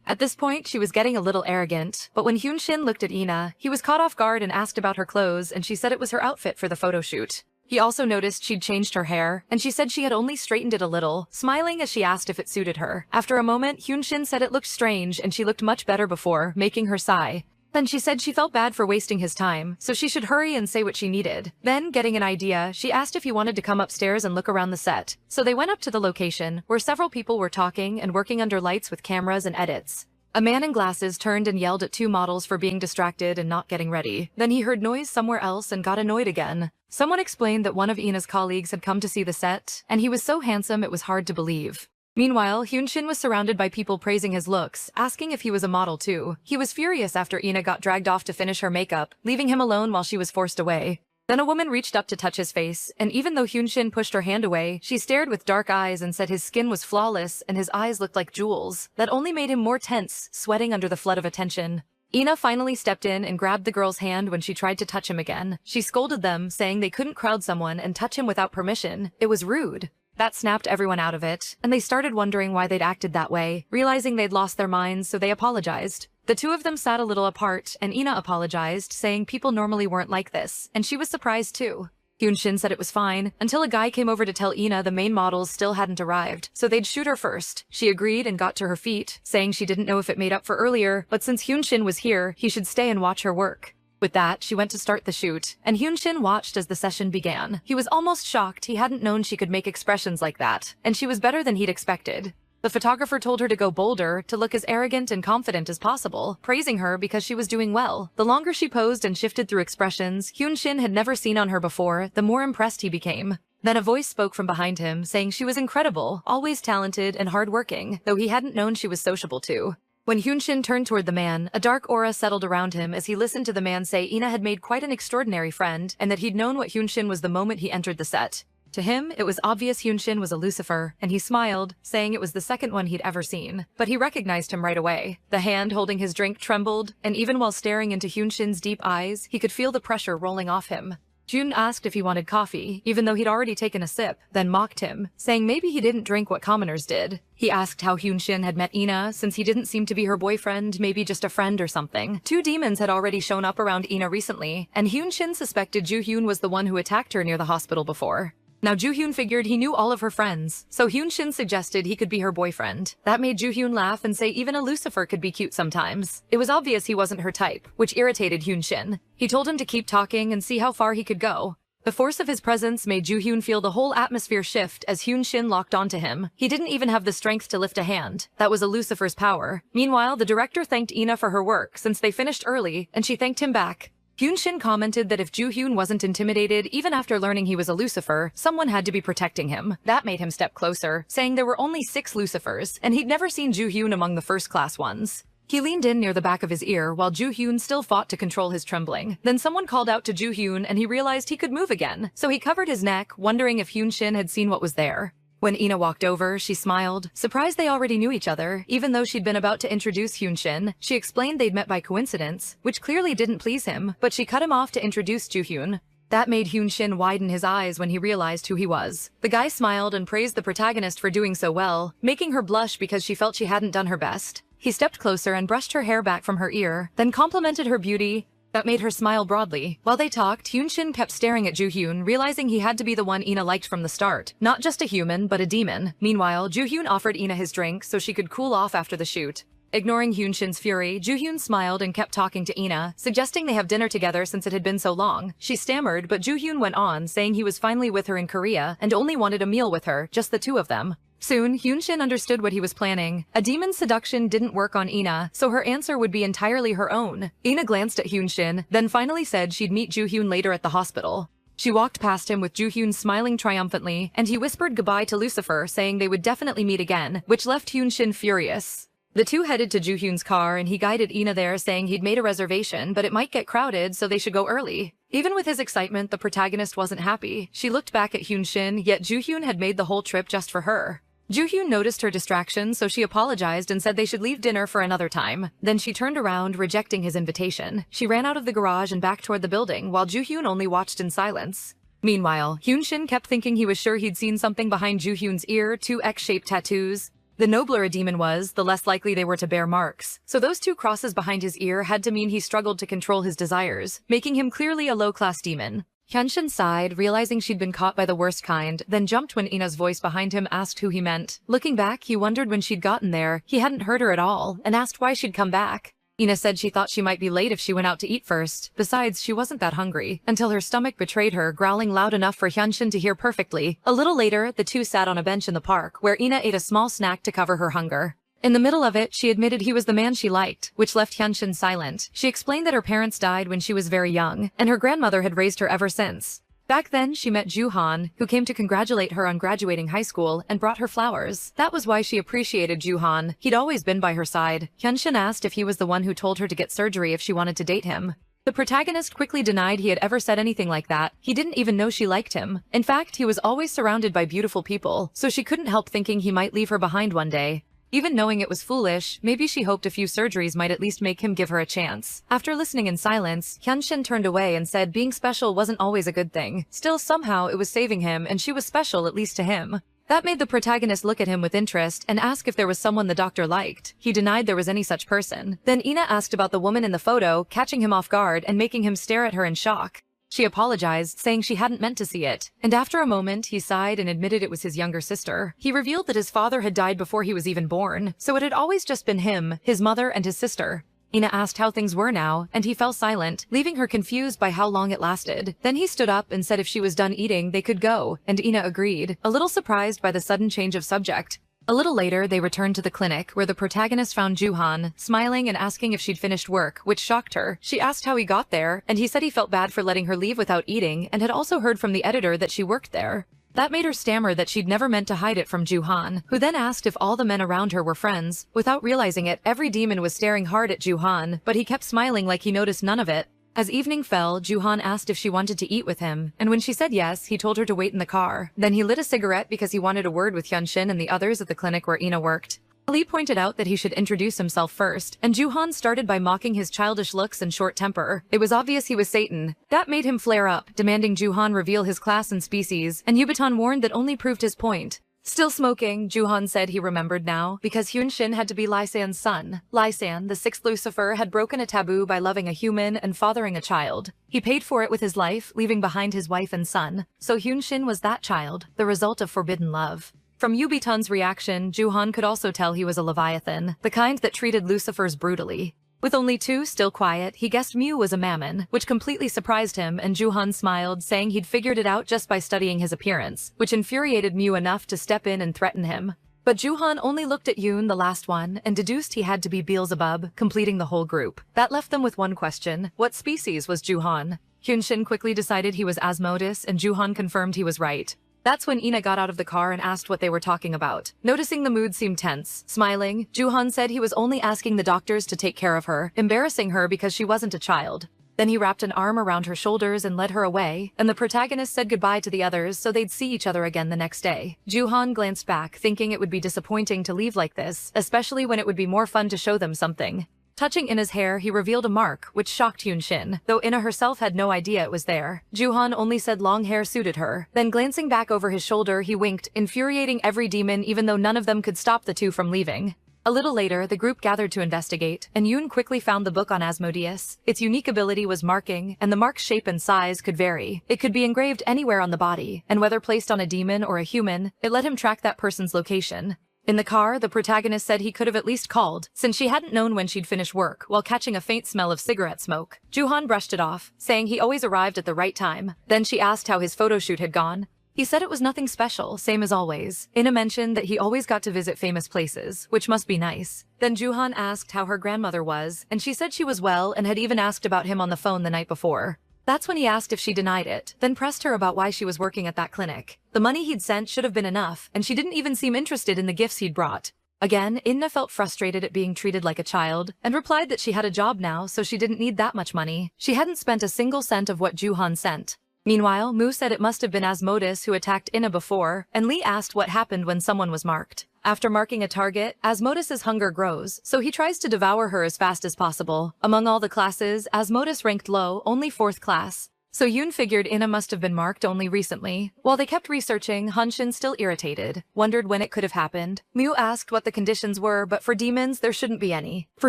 At this point, she was getting a little arrogant, but when Hyun-shin looked at Ina, he was caught off guard and asked about her clothes, and she said it was her outfit for the photo shoot. He also noticed she'd changed her hair, and she said she had only straightened it a little, smiling as she asked if it suited her. After a moment, Hyun-shin said it looked strange and she looked much better before, making her sigh. Then she said she felt bad for wasting his time, so she should hurry and say what she needed. Then, getting an idea, she asked if he wanted to come upstairs and look around the set. So they went up to the location, where several people were talking and working under lights with cameras and edits. A man in glasses turned and yelled at 2 models for being distracted and not getting ready. Then he heard noise somewhere else and got annoyed again. Someone explained that one of Ina's colleagues had come to see the set, and he was so handsome it was hard to believe. Meanwhile, Hyun-shin was surrounded by people praising his looks, asking if he was a model too. He was furious after Ina got dragged off to finish her makeup, leaving him alone while she was forced away. Then a woman reached up to touch his face, and even though Hyun-shin pushed her hand away, she stared with dark eyes and said his skin was flawless and his eyes looked like jewels. That only made him more tense, sweating under the flood of attention. Ina finally stepped in and grabbed the girl's hand when she tried to touch him again. She scolded them, saying they couldn't crowd someone and touch him without permission. It was rude. That snapped everyone out of it, and they started wondering why they'd acted that way, realizing they'd lost their minds, so they apologized. The two of them sat a little apart, and Ina apologized, saying people normally weren't like this, and she was surprised too. Hyun-shin said it was fine, until a guy came over to tell Ina the main models still hadn't arrived, so they'd shoot her first. She agreed and got to her feet, saying she didn't know if it made up for earlier, but since Hyun-shin was here, he should stay and watch her work. With that, she went to start the shoot, and Hyun-shin watched as the session began. He was almost shocked he hadn't known she could make expressions like that, and she was better than he'd expected. The photographer told her to go bolder, to look as arrogant and confident as possible, praising her because she was doing well. The longer she posed and shifted through expressions Hyun-shin had never seen on her before, the more impressed he became. Then a voice spoke from behind him, saying she was incredible, always talented and hardworking, though he hadn't known she was sociable too. When Hyun-shin turned toward the man, a dark aura settled around him as he listened to the man say Ina had made quite an extraordinary friend, and that he'd known what Hyun-shin was the moment he entered the set. To him, it was obvious Hyun-shin was a Lucifer, and he smiled, saying it was the second one he'd ever seen. But he recognized him right away. The hand holding his drink trembled, and even while staring into Hyun-shin's deep eyes, he could feel the pressure rolling off him. Jun asked if he wanted coffee, even though he'd already taken a sip, then mocked him, saying maybe he didn't drink what commoners did. He asked how Hyun-shin had met Ina, since he didn't seem to be her boyfriend, maybe just a friend or something. 2 demons had already shown up around Ina recently, and Hyun-shin suspected Joo-hyun was the one who attacked her near the hospital before. Now Joo-hyun figured he knew all of her friends, so Hyun-shin suggested he could be her boyfriend. That made Joo-hyun laugh and say even a Lucifer could be cute sometimes. It was obvious he wasn't her type, which irritated Hyun-shin. He told him to keep talking and see how far he could go. The force of his presence made Joo-hyun feel the whole atmosphere shift as Hyun-shin locked onto him. He didn't even have the strength to lift a hand. That was a Lucifer's power. Meanwhile, the director thanked Ina for her work since they finished early, and she thanked him back. Hyun-shin commented that if Joo-hyun wasn't intimidated even after learning he was a Lucifer, someone had to be protecting him. That made him step closer, saying there were only 6 Lucifers, and he'd never seen Joo-hyun among the first-class ones. He leaned in near the back of his ear while Joo-hyun still fought to control his trembling. Then someone called out to Joo-hyun and he realized he could move again, so he covered his neck, wondering if Hyun-shin had seen what was there. When Ina walked over, she smiled, surprised they already knew each other. Even though she'd been about to introduce Hyun-shin, she explained they'd met by coincidence, which clearly didn't please him, but she cut him off to introduce Joo-hyun. That made Hyun-shin widen his eyes when he realized who he was. The guy smiled and praised the protagonist for doing so well, making her blush because she felt she hadn't done her best. He stepped closer and brushed her hair back from her ear, then complimented her beauty. That made her smile broadly. While they talked, Hyun-shin kept staring at Joo-hyun, realizing he had to be the one Ina liked from the start. Not just a human, but a demon. Meanwhile, Joo-hyun offered Ina his drink so she could cool off after the shoot. Ignoring Hyunshin's fury, Joo-hyun smiled and kept talking to Ina, suggesting they have dinner together since it had been so long. She stammered, but Joo-hyun went on, saying he was finally with her in Korea and only wanted a meal with her, just the two of them. Soon, Hyunshin understood what he was planning. A demon's seduction didn't work on Ina, so her answer would be entirely her own. Ina glanced at Hyunshin, then finally said she'd meet Joo-hyun later at the hospital. She walked past him with Joo-hyun smiling triumphantly, and he whispered goodbye to Lucifer, saying they would definitely meet again, which left Hyunshin furious. The two headed to Joo-hyun's car and he guided Ina there, saying he'd made a reservation, but it might get crowded, so they should go early. Even with his excitement, the protagonist wasn't happy. She looked back at Hyunshin, yet Joo-hyun had made the whole trip just for her. Joo-hyun noticed her distraction, so she apologized and said they should leave dinner for another time. Then she turned around, rejecting his invitation. She ran out of the garage and back toward the building, while Joo-hyun only watched in silence. Meanwhile, Hyunshin kept thinking he was sure he'd seen something behind Joo-hyun's ear, 2 X-shaped tattoos. The nobler a demon was, the less likely they were to bear marks. So those 2 crosses behind his ear had to mean he struggled to control his desires, making him clearly a low-class demon. Hyunshin sighed, realizing she'd been caught by the worst kind, then jumped when Ina's voice behind him asked who he meant. Looking back, he wondered when she'd gotten there. He hadn't heard her at all, and asked why she'd come back. Ina said she thought she might be late if she went out to eat first. Besides, she wasn't that hungry, until her stomach betrayed her, growling loud enough for Hyunshin to hear perfectly. A little later, the two sat on a bench in the park, where Ina ate a small snack to cover her hunger. In the middle of it, she admitted he was the man she liked, which left Hyunshin silent. She explained that her parents died when she was very young, and her grandmother had raised her ever since. Back then, she met Joo-han, who came to congratulate her on graduating high school, and brought her flowers. That was why she appreciated Joo-han. He'd always been by her side. Hyunshin asked if he was the one who told her to get surgery if she wanted to date him. The protagonist quickly denied he had ever said anything like that. He didn't even know she liked him. In fact, he was always surrounded by beautiful people, so she couldn't help thinking he might leave her behind one day. Even knowing it was foolish, maybe she hoped a few surgeries might at least make him give her a chance. After listening in silence, Hyunshin turned away and said being special wasn't always a good thing. Still, somehow it was saving him, and she was special, at least to him. That made the protagonist look at him with interest and ask if there was someone the doctor liked. He denied there was any such person. Then Ina asked about the woman in the photo, catching him off guard and making him stare at her in shock. She apologized, saying she hadn't meant to see it. And after a moment, he sighed and admitted it was his younger sister. He revealed that his father had died before he was even born, so it had always just been him, his mother, and his sister. Ina asked how things were now, and he fell silent, leaving her confused by how long it lasted. Then he stood up and said if she was done eating, they could go, and Ina agreed, a little surprised by the sudden change of subject. A little later, they returned to the clinic, where the protagonist found Joo-han, smiling and asking if she'd finished work, which shocked her. She asked how he got there, and he said he felt bad for letting her leave without eating, and had also heard from the editor that she worked there. That made her stammer that she'd never meant to hide it from Joo-han, who then asked if all the men around her were friends. Without realizing it, every demon was staring hard at Joo-han, but he kept smiling like he noticed none of it. As evening fell, Joo-han asked if she wanted to eat with him, and when she said yes, he told her to wait in the car. Then he lit a cigarette because he wanted a word with Hyunshin and the others at the clinic where Ina worked. Ali pointed out that he should introduce himself first, and Joo-han started by mocking his childish looks and short temper. It was obvious he was Satan. That made him flare up, demanding Joo-han reveal his class and species, and Yubiton warned that only proved his point. Still smoking, Joo-han said he remembered now, because Hyunshin had to be Lysan's son. Lysan, the 6th Lucifer, had broken a taboo by loving a human and fathering a child. He paid for it with his life, leaving behind his wife and son. So Hyunshin was that child, the result of forbidden love. From Yubiton's reaction, Joo-han could also tell he was a Leviathan, the kind that treated Lucifers brutally. With only 2 still quiet, he guessed Mew was a mammon, which completely surprised him, and Joo-han smiled, saying he'd figured it out just by studying his appearance, which infuriated Mew enough to step in and threaten him. But Joo-han only looked at Yoon, the last one, and deduced he had to be Beelzebub, completing the whole group. That left them with one question: what species was Joo-han? Hyunshin quickly decided he was Asmodeus, and Joo-han confirmed he was right. That's when Ina got out of the car and asked what they were talking about. Noticing the mood seemed tense, smiling, Joo-han said he was only asking the doctors to take care of her, embarrassing her because she wasn't a child. Then he wrapped an arm around her shoulders and led her away, and the protagonist said goodbye to the others so they'd see each other again the next day. Joo-han glanced back, thinking it would be disappointing to leave like this, especially when it would be more fun to show them something. Touching Ina's hair, he revealed a mark, which shocked Hyunshin, though Ina herself had no idea it was there. Joo-han only said long hair suited her. Then glancing back over his shoulder, he winked, infuriating every demon even though none of them could stop the two from leaving. A little later, the group gathered to investigate, and Yoon quickly found the book on Asmodeus. Its unique ability was marking, and the mark's shape and size could vary. It could be engraved anywhere on the body, and whether placed on a demon or a human, it let him track that person's location. In the car, the protagonist said he could have at least called, since she hadn't known when she'd finish work, while catching a faint smell of cigarette smoke. Joo-han brushed it off, saying he always arrived at the right time. Then she asked how his photo shoot had gone. He said it was nothing special, same as always. Ina mentioned that he always got to visit famous places, which must be nice. Then Joo-han asked how her grandmother was, and she said she was well and had even asked about him on the phone the night before. That's when he asked if she denied it, then pressed her about why she was working at that clinic. The money he'd sent should have been enough, and she didn't even seem interested in the gifts he'd brought. Again, Inna felt frustrated at being treated like a child, and replied that she had a job now, so she didn't need that much money. She hadn't spent a single cent of what Joo-han sent. Meanwhile, Moo said it must have been Asmodus who attacked Inna before, and Lee asked what happened when someone was marked. After marking a target, Asmodus's hunger grows, so he tries to devour her as fast as possible. Among all the classes, Asmodus ranked low, only 4th class. So Yoon figured Inna must have been marked only recently. While they kept researching, Hyun-shin, still irritated, wondered when it could have happened. Moo asked what the conditions were, but for demons, there shouldn't be any. For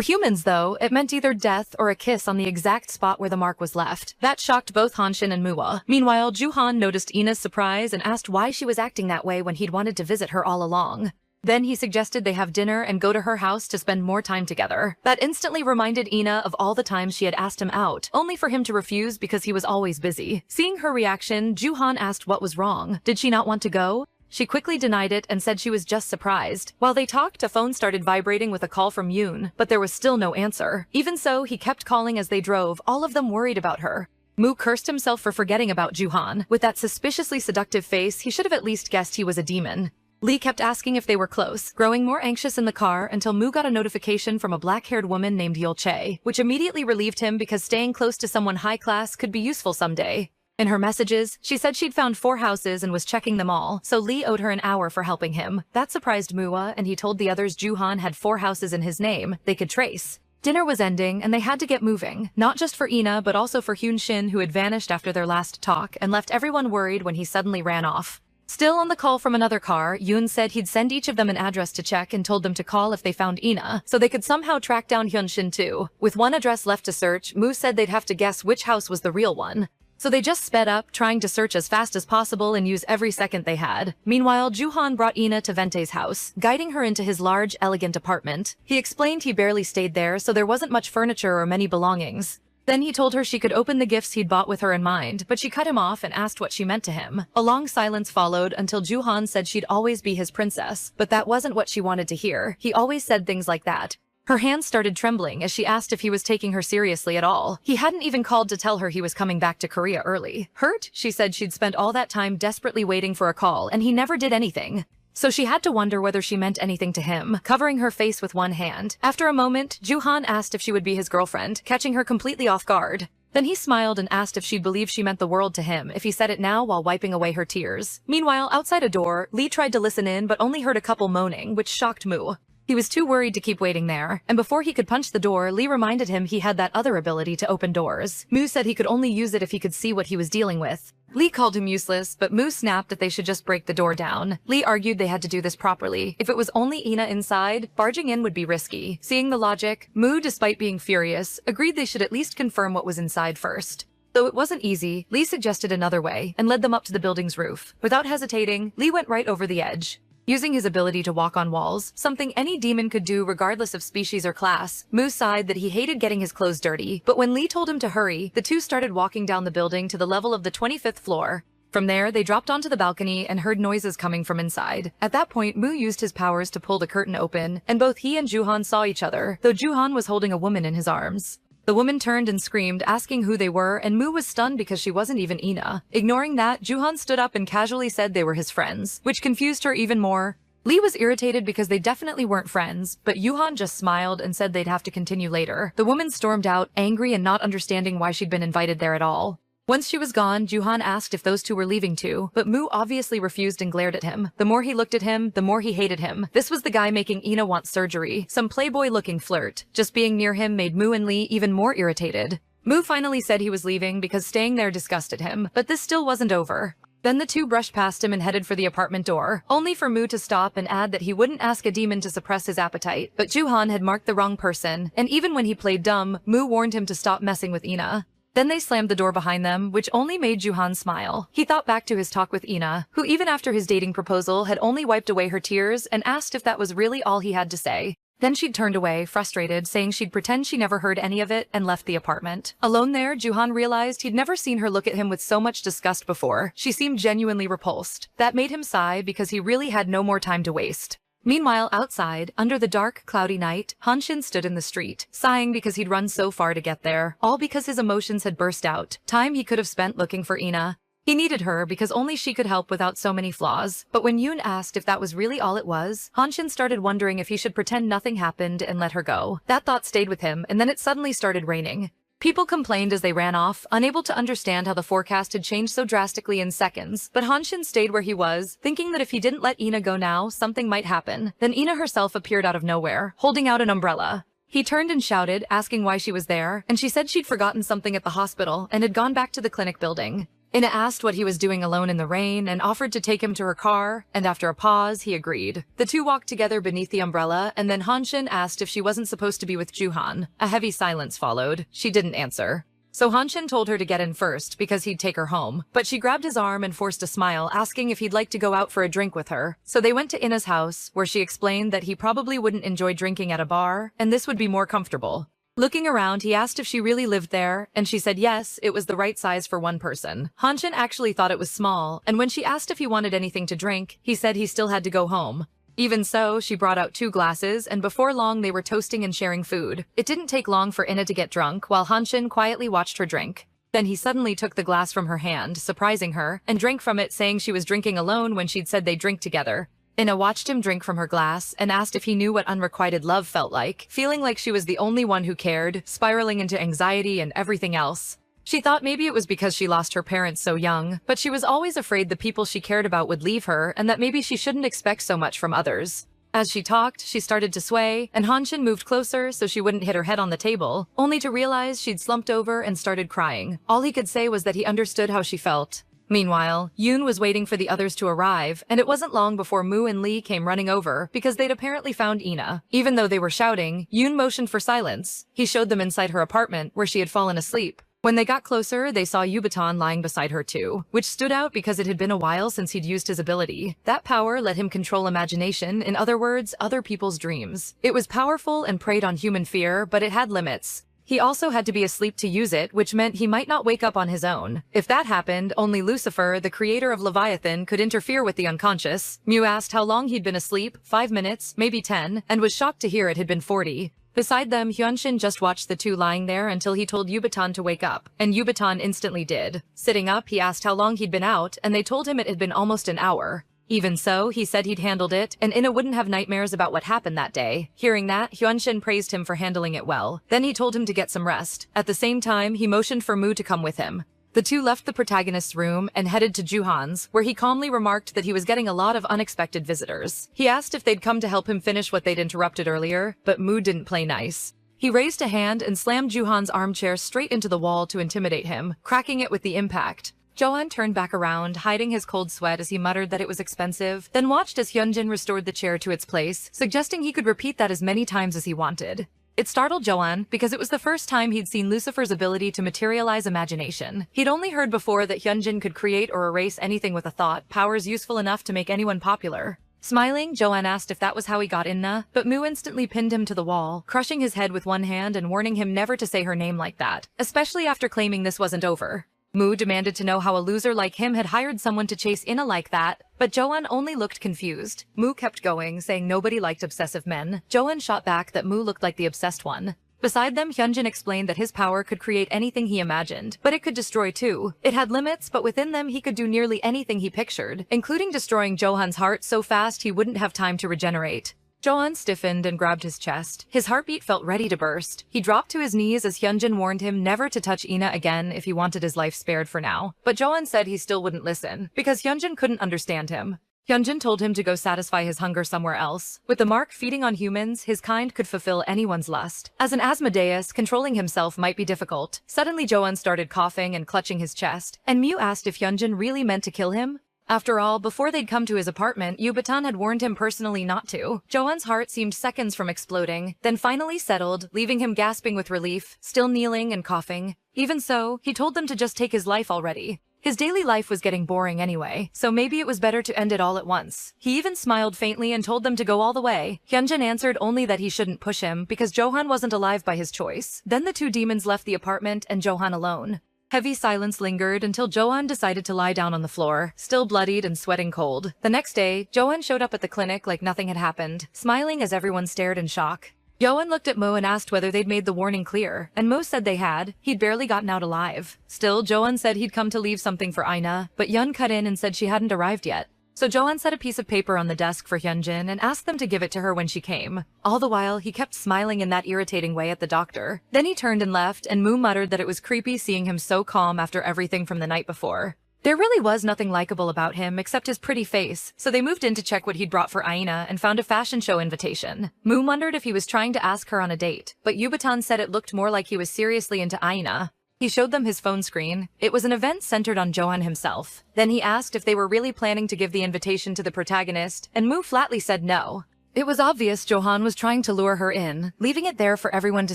humans, though, it meant either death or a kiss on the exact spot where the mark was left. That shocked both Hyun-shin and Muwa. Meanwhile, Joo-han noticed Ina's surprise and asked why she was acting that way when he'd wanted to visit her all along. Then he suggested they have dinner and go to her house to spend more time together. That instantly reminded Ina of all the times she had asked him out, only for him to refuse because he was always busy. Seeing her reaction, Joo-han asked what was wrong. Did she not want to go? She quickly denied it and said she was just surprised. While they talked, a phone started vibrating with a call from Yoon, but there was still no answer. Even so, he kept calling as they drove, all of them worried about her. Moo cursed himself for forgetting about Joo-han. With that suspiciously seductive face, he should have at least guessed he was a demon. Lee kept asking if they were close, growing more anxious in the car until Moo got a notification from a black-haired woman named Josei, which immediately relieved him because staying close to someone high-class could be useful someday. In her messages, she said she'd found 4 houses and was checking them all, so Lee owed her an hour for helping him. That surprised Muwa, and he told the others Joo-han had 4 houses in his name they could trace. Dinner was ending, and they had to get moving, not just for Ina, but also for Hyun-shin, who had vanished after their last talk and left everyone worried when he suddenly ran off. Still on the call from another car, Yoon said he'd send each of them an address to check and told them to call if they found Ina, so they could somehow track down Hyun-shin too. With one address left to search, Moo said they'd have to guess which house was the real one. So they just sped up, trying to search as fast as possible and use every second they had. Meanwhile, Joo-han brought Ina to Vente's house, guiding her into his large, elegant apartment. He explained he barely stayed there, so there wasn't much furniture or many belongings. Then he told her she could open the gifts he'd bought with her in mind, but she cut him off and asked what she meant to him. A long silence followed until Joo-han said she'd always be his princess, but that wasn't what she wanted to hear. He always said things like that. Her hands started trembling as she asked if he was taking her seriously at all. He hadn't even called to tell her he was coming back to Korea early. Hurt? She said she'd spent all that time desperately waiting for a call, and he never did anything. So she had to wonder whether she meant anything to him, covering her face with one hand. After a moment, Joo-han asked if she would be his girlfriend, catching her completely off guard. Then he smiled and asked if she'd believe she meant the world to him if he said it now while wiping away her tears. Meanwhile, outside a door, Lee tried to listen in but only heard a couple moaning, which shocked Moo. He was too worried to keep waiting there, and before he could punch the door, Lee reminded him he had that other ability to open doors. Moo said he could only use it if he could see what he was dealing with. Lee called him useless, but Moo snapped that they should just break the door down. Lee argued they had to do this properly. If it was only Ina inside, barging in would be risky. Seeing the logic, Moo, despite being furious, agreed they should at least confirm what was inside first. Though it wasn't easy, Lee suggested another way and led them up to the building's roof. Without hesitating, Lee went right over the edge. Using his ability to walk on walls, something any demon could do regardless of species or class, Moo sighed that he hated getting his clothes dirty, but when Lee told him to hurry, the two started walking down the building to the level of the 25th floor. From there, they dropped onto the balcony and heard noises coming from inside. At that point, Moo used his powers to pull the curtain open, and both he and Joo-han saw each other, though Joo-han was holding a woman in his arms. The woman turned and screamed, asking who they were, and Moo was stunned because she wasn't even Ina. Ignoring that, Joo-han stood up and casually said they were his friends, which confused her even more. Lee was irritated because they definitely weren't friends, but Yoo-han just smiled and said they'd have to continue later. The woman stormed out, angry and not understanding why she'd been invited there at all. Once she was gone, Joo-han asked if those two were leaving too, but Moo obviously refused and glared at him. The more he looked at him, the more he hated him. This was the guy making Ina want surgery, some playboy-looking flirt. Just being near him made Moo and Lee even more irritated. Moo finally said he was leaving because staying there disgusted him, but this still wasn't over. Then the two brushed past him and headed for the apartment door, only for Moo to stop and add that he wouldn't ask a demon to suppress his appetite. But Joo-han had marked the wrong person, and even when he played dumb, Moo warned him to stop messing with Ina. Then they slammed the door behind them, which only made Juhan smile. He thought back to his talk with Ina, who even after his dating proposal had only wiped away her tears and asked if that was really all he had to say. Then she'd turned away, frustrated, saying she'd pretend she never heard any of it and left the apartment. Alone there, Juhan realized he'd never seen her look at him with so much disgust before. She seemed genuinely repulsed. That made him sigh because he really had no more time to waste. Meanwhile, outside, under the dark, cloudy night, Hyeon-jin stood in the street, sighing because he'd run so far to get there, all because his emotions had burst out. Time he could have spent looking for Ina. He needed her because only she could help without so many flaws. But when Yoon asked if that was really all it was, Hyeon-jin started wondering if he should pretend nothing happened and let her go. That thought stayed with him, and then it suddenly started raining. People complained as they ran off, unable to understand how the forecast had changed so drastically in seconds, but Hyeon-jin stayed where he was, thinking that if he didn't let Ina go now, something might happen. Then Ina herself appeared out of nowhere, holding out an umbrella. He turned and shouted, asking why she was there, and she said she'd forgotten something at the hospital and had gone back to the clinic building. Ina asked what he was doing alone in the rain and offered to take him to her car, and after a pause, he agreed. The two walked together beneath the umbrella, and then Hyeon-jin asked if she wasn't supposed to be with Juhan. A heavy silence followed. She didn't answer. So Hyeon-jin told her to get in first because he'd take her home, but she grabbed his arm and forced a smile, asking if he'd like to go out for a drink with her. So they went to Ina's house, where she explained that he probably wouldn't enjoy drinking at a bar, and this would be more comfortable. Looking around, he asked if she really lived there, and she said yes, it was the right size for one person. Hyeon-jin actually thought it was small, and when she asked if he wanted anything to drink, he said he still had to go home. Even so, she brought out 2 glasses, and before long they were toasting and sharing food. It didn't take long for Ina to get drunk, while Hyeon-jin quietly watched her drink. Then he suddenly took the glass from her hand, surprising her, and drank from it, saying she was drinking alone when she'd said they'd drink together. Ina watched him drink from her glass and asked if he knew what unrequited love felt like, feeling like she was the only one who cared, spiraling into anxiety and everything else. She thought maybe it was because she lost her parents so young, but she was always afraid the people she cared about would leave her and that maybe she shouldn't expect so much from others. As she talked, she started to sway, and Hyeon-jin moved closer so she wouldn't hit her head on the table, only to realize she'd slumped over and started crying. All he could say was that he understood how she felt. Meanwhile, Yoon was waiting for the others to arrive, and it wasn't long before Moo and Lee came running over because they'd apparently found Ina. Even though they were shouting, Yoon motioned for silence. He showed them inside her apartment, where she had fallen asleep. When they got closer, they saw Yubaton lying beside her too, which stood out because it had been a while since he'd used his ability. That power let him control imagination, in other words, other people's dreams. It was powerful and preyed on human fear, but it had limits. He also had to be asleep to use it, which meant he might not wake up on his own. If that happened, only Lucifer, the creator of Leviathan, could interfere with the unconscious. Mew asked how long he'd been asleep, 5 minutes, maybe 10, and was shocked to hear it had been 40. Beside them, Hyeon-jin just watched the two lying there until he told Yubaton to wake up, and Yubaton instantly did. Sitting up, he asked how long he'd been out, and they told him it had been almost an hour. Even so, he said he'd handled it, and Ina wouldn't have nightmares about what happened that day. Hearing that, Hyeon-jin praised him for handling it well. Then he told him to get some rest. At the same time, he motioned for Moo to come with him. The two left the protagonist's room and headed to Juhan's, where he calmly remarked that he was getting a lot of unexpected visitors. He asked if they'd come to help him finish what they'd interrupted earlier, but Moo didn't play nice. He raised a hand and slammed Juhan's armchair straight into the wall to intimidate him, cracking it with the impact. Johan turned back around, hiding his cold sweat as he muttered that it was expensive, then watched as Hyunjin restored the chair to its place, suggesting he could repeat that as many times as he wanted. It startled Johan because it was the first time he'd seen Lucifer's ability to materialize imagination. He'd only heard before that Hyunjin could create or erase anything with a thought, powers useful enough to make anyone popular. Smiling, Johan asked if that was how he got Inna, but Moo instantly pinned him to the wall, crushing his head with one hand and warning him never to say her name like that, especially after claiming this wasn't over. Moo demanded to know how a loser like him had hired someone to chase Inna like that, but Johan only looked confused. Moo kept going, saying nobody liked obsessive men. Johan shot back that Moo looked like the obsessed one. Beside them, Hyunjin explained that his power could create anything he imagined, but it could destroy too. It had limits, but within them he could do nearly anything he pictured, including destroying Johan's heart so fast he wouldn't have time to regenerate. Johan stiffened and grabbed his chest. His heartbeat felt ready to burst. He dropped to his knees as Hyunjin warned him never to touch Ina again if he wanted his life spared for now. But Johan said he still wouldn't listen, because Hyunjin couldn't understand him. Hyunjin told him to go satisfy his hunger somewhere else. With the mark feeding on humans, his kind could fulfill anyone's lust. As an Asmodeus, controlling himself might be difficult. Suddenly Johan started coughing and clutching his chest, and Mew asked if Hyunjin really meant to kill him. After all, before they'd come to his apartment, Yubaton had warned him personally not to. Johan's heart seemed seconds from exploding, then finally settled, leaving him gasping with relief, still kneeling and coughing. Even so, he told them to just take his life already. His daily life was getting boring anyway, so maybe it was better to end it all at once. He even smiled faintly and told them to go all the way. Hyunjin answered only that he shouldn't push him because Johan wasn't alive by his choice. Then the two demons left the apartment and Johan alone. Heavy silence lingered until Johan decided to lie down on the floor, still bloodied and sweating cold. The next day, Johan showed up at the clinic like nothing had happened, smiling as everyone stared in shock. Johan looked at Mo and asked whether they'd made the warning clear, and Mo said they had. He'd barely gotten out alive. Still, Johan said he'd come to leave something for Aina, but Yun cut in and said she hadn't arrived yet. So Johan set a piece of paper on the desk for Hyunjin and asked them to give it to her when she came. All the while, he kept smiling in that irritating way at the doctor. Then he turned and left, and Moo muttered that it was creepy seeing him so calm after everything from the night before. There really was nothing likable about him except his pretty face, so they moved in to check what he'd brought for Aina and found a fashion show invitation. Moo wondered if he was trying to ask her on a date, but Yubitan said it looked more like he was seriously into Aina. He showed them his phone screen. It was an event centered on Johan himself. Then he asked if they were really planning to give the invitation to the protagonist, and Moo flatly said no. It was obvious Johan was trying to lure her in. Leaving it there for everyone to